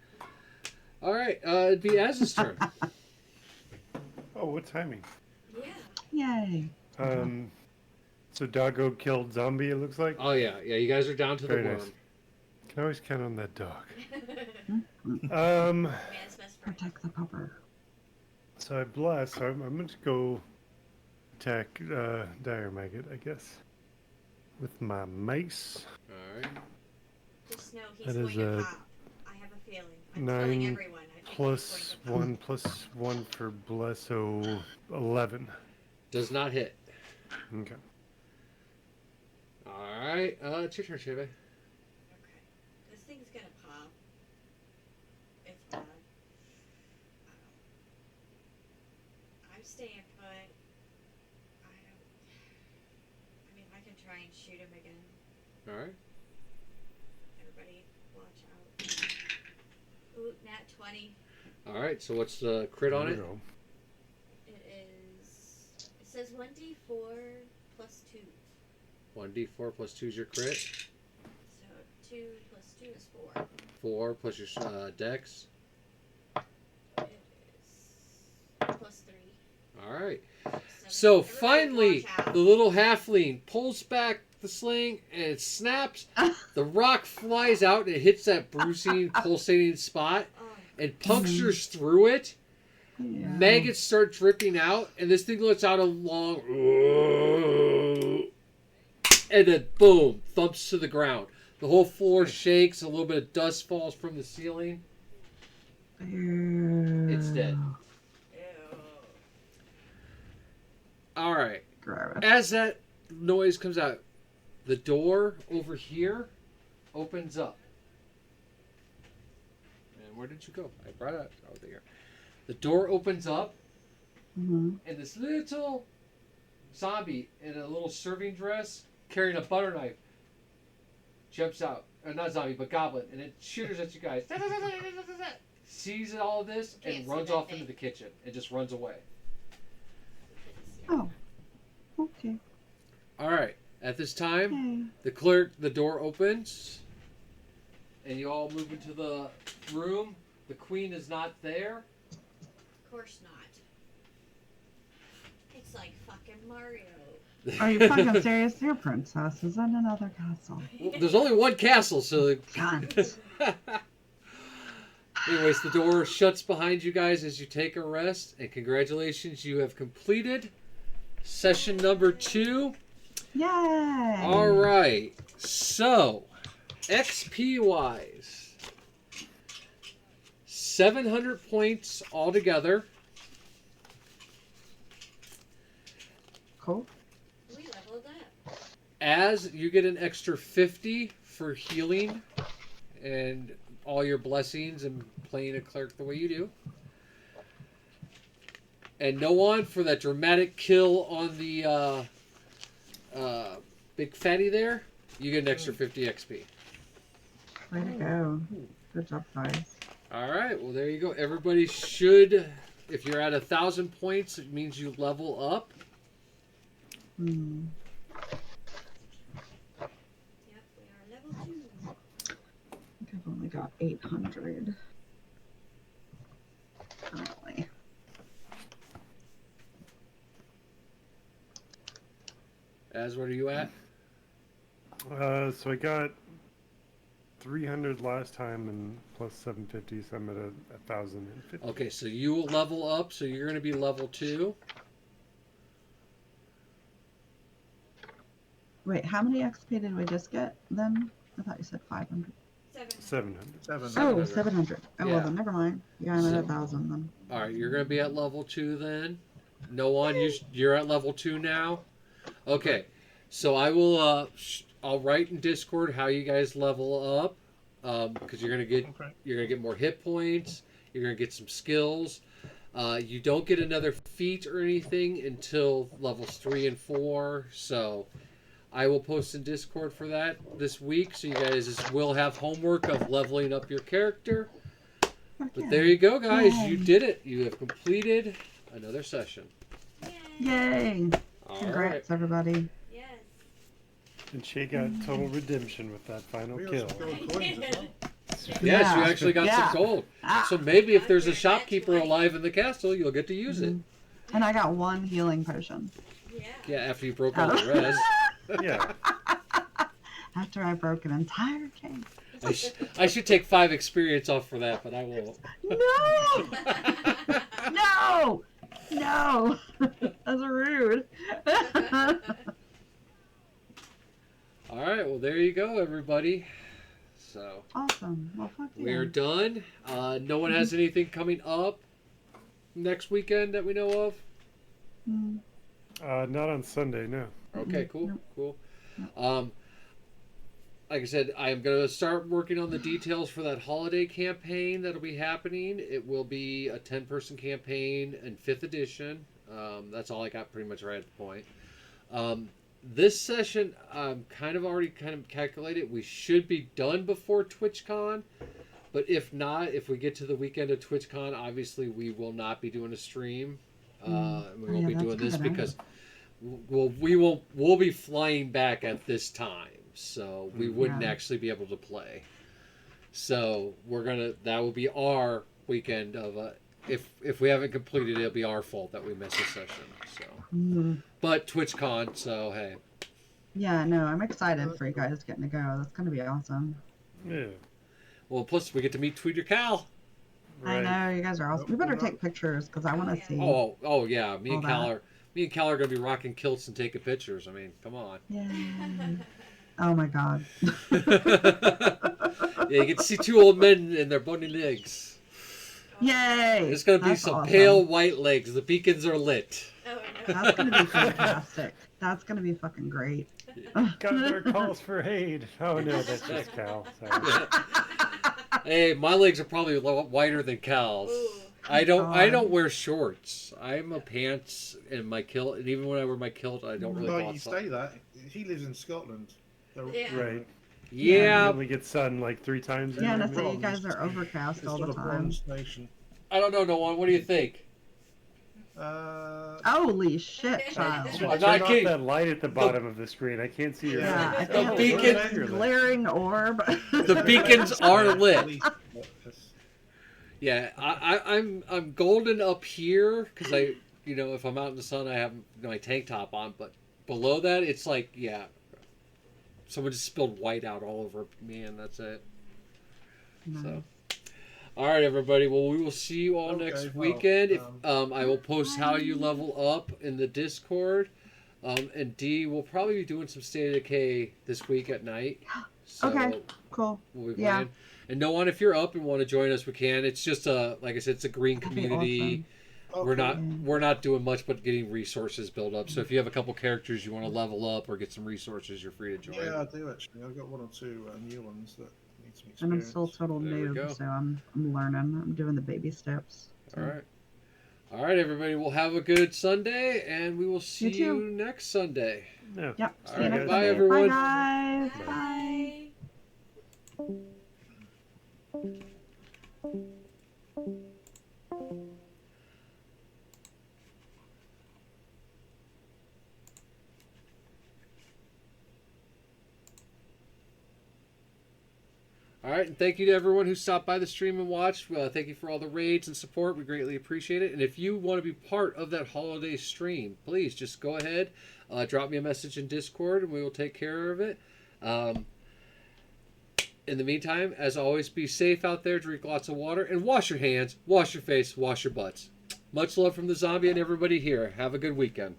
All right. It'd be Az's turn. Oh, what timing? Yeah. yay. So Doggo killed zombie, it looks like. Oh yeah, yeah. You guys are down to Very the worm. nice. Can always count on that dog. Man's best friend. Protect the pupper. So I blast. So I'm going to go attack Dire Maggot, I guess, with my mace. All right. Just know he's That going is to a pop. I have a feeling. I'm telling 9 everyone. I think plus he's going to pop. 1 for bless, so 11. Does not hit. Okay. All right. It's your turn, Shiva. Okay. This thing's gonna pop. It's not. I'm staying put. I mean, I can try and shoot him again. All right. Everybody, watch out. Ooh, nat 20. All right. So what's the crit on There it? we go. It says 1d4 plus 2. 1d4 plus 2 is your crit. So 2 plus 2 is 4. 4 plus your dex. It is plus 3. All right. 7. So Everybody finally, watch out. the little halfling pulls back the sling and it snaps. The rock flies out and it hits that bruising, pulsating spot Oh, and punctures through it. Yeah. Maggots start dripping out, and this thing lets out a long, and then boom, thumps to the ground. The whole floor shakes. A little bit of dust falls from the ceiling. It's dead. ew. All right. Gross. As that noise comes out, the door over here opens up. And where did you go? I brought it out there. The door opens up, Mm-hmm. and this little zombie in a little serving dress carrying a butter knife jumps out. Not zombie, but goblin. And it shooters at you guys. Sees all of this and Can't see runs that off thing. into the kitchen and just runs away. Oh. Okay. All right. At this time, Yay. the door opens, and you all move into the room. The queen is not there. Of course not. It's like fucking Mario. Are you fucking serious? Your princess is in another castle. Well, there's only one castle, so. Cunt. Anyways, the door shuts behind you guys as you take a rest, and congratulations, you have completed session number 2. Yay! All right, so XP wise, 700 points altogether. Cool. We leveled up. As you get an extra 50 for healing and all your blessings and playing a cleric the way you do. And no one for that dramatic kill on the big fatty there, you get an extra 50 XP. Way to go. Good job, guys. All right, well, there you go. Everybody should, if you're at 1,000 points, it means you level up. Hmm. Yep, we are level 2. I think I've only got 800. Currently. As what are you at? So I got 300 last time and plus 750, so I'm at 1,050. Okay, so you will level up, so you're going to be level 2. Wait, how many XP did we just get then? I thought you said 500. 7. 700. 700. Oh, 700. Oh, Yeah. well, then never mind. Yeah, I'm at So- 1,000 then. All right, you're going to be at level 2 then. No one, you're at level 2 now. Okay, so I will. I'll write in Discord how you guys level up, because you're gonna get more hit points. You're gonna get some skills. You don't get another feat or anything until levels 3 and 4. So I will post in Discord for that this week, so you guys will have homework of leveling up your character. But there you go, guys. You did it. You have completed another session. Yay! All right. Congrats, everybody. Yes. And she got total redemption with that final We kill. also got coins as well. Yes, Yeah. you actually got Yeah. some gold. Ah. So maybe if there's a Okay, shopkeeper that's right. alive in the castle, you'll get to use it. Mhm. And I got 1 healing potion. Yeah. Yeah, after you broke all the Oh. res. Yeah. After I broke an entire cave. I should take 5 experience off for that, but I won't. No! No! No, that's rude. All right, well, there you go, everybody. So Awesome. Well, fuck you. we're done. No one has anything coming up next weekend that we know of? Mm, Not on Sunday, no. Okay, cool, Nope. cool. Like I said, I'm going to start working on the details for that holiday campaign that'll be happening. It will be a 10-person campaign in 5th edition. That's all I got pretty much right at the point. This session, I'm already calculated. We should be done before TwitchCon. But if not, if we get to the weekend of TwitchCon, obviously we will not be doing a stream. We won't be that's doing this good, because we'll be flying back at this time. So we wouldn't Yeah. actually be able to play. So that will be our weekend of if we haven't completed it, it'll be our fault that we missed a session. So, Mm. but TwitchCon, so hey. Yeah, no, I'm excited for you guys getting to go. That's gonna be awesome. Yeah. Well, plus we get to meet Tweeter Cal. I know you guys are awesome. We better take pictures because I want to yeah. see. Oh yeah, me All and Cal that. are gonna be rocking kilts and taking pictures. I mean, come on. Yay. Oh my god. Yeah, you get to see two old men and their bony legs. Yay! It's gonna be That's some awesome. pale white legs. The beacons are lit. Oh no. That's gonna be fantastic. That's gonna be fucking great. Got their calls for aid. Oh no, that's just Cal. Sorry. Hey, my legs are probably a lot whiter than Cal's. Ooh. I God. don't wear shorts. I'm a pants and my kilt, and even when I wear my kilt, I don't really. No, boss you up. say that. He lives in Scotland. Yeah. Right. You Yeah, only get sun like 3 times a Yeah, and year. I say you bronze. guys are overcast It's all not the a time. bronze nation. I don't know, no one. What do you think? Holy shit, child. I'm Turn not off kidding. that light at the bottom of the screen. I can't see your Yeah, I face. can't The see beacon- this glaring orb. The beacons are lit. Yes. Yeah, I'm golden up here because if I'm out in the sun, I have my tank top on, but below that, it's like someone just spilled white out all over me, and that's it. So, all right, everybody. Well, we will see you all Okay, next well, weekend. If I will post how you level up in the Discord, and D will probably be doing some State of Decay this week at night. So Okay, cool. we'll be Yeah. playing. And no one, if you're up and want to join us, we can. It's just like I said, it's a green That'd be community. awesome. We're not doing much but getting resources built up. So if you have a couple characters you want to level up or get some resources, you're free to join. Yeah, I do actually. I've got 1 or 2 new ones that need some And I'm experience. still total There we go. noob, so I'm learning. I'm doing the baby steps. All right. All right, everybody. We'll have a good Sunday, and we will see You too. you next Sunday. Yeah. Yep. All See you right, next bye, Sunday. everyone. Bye, guys. Bye. Bye. All right, and thank you to everyone who stopped by the stream and watched. Thank you for all the raids and support. We greatly appreciate it. And if you want to be part of that holiday stream, please just go ahead, drop me a message in Discord, and we will take care of it. In the meantime, as always, be safe out there, drink lots of water, and wash your hands, wash your face, wash your butts. Much love from the zombie and everybody here. Have a good weekend.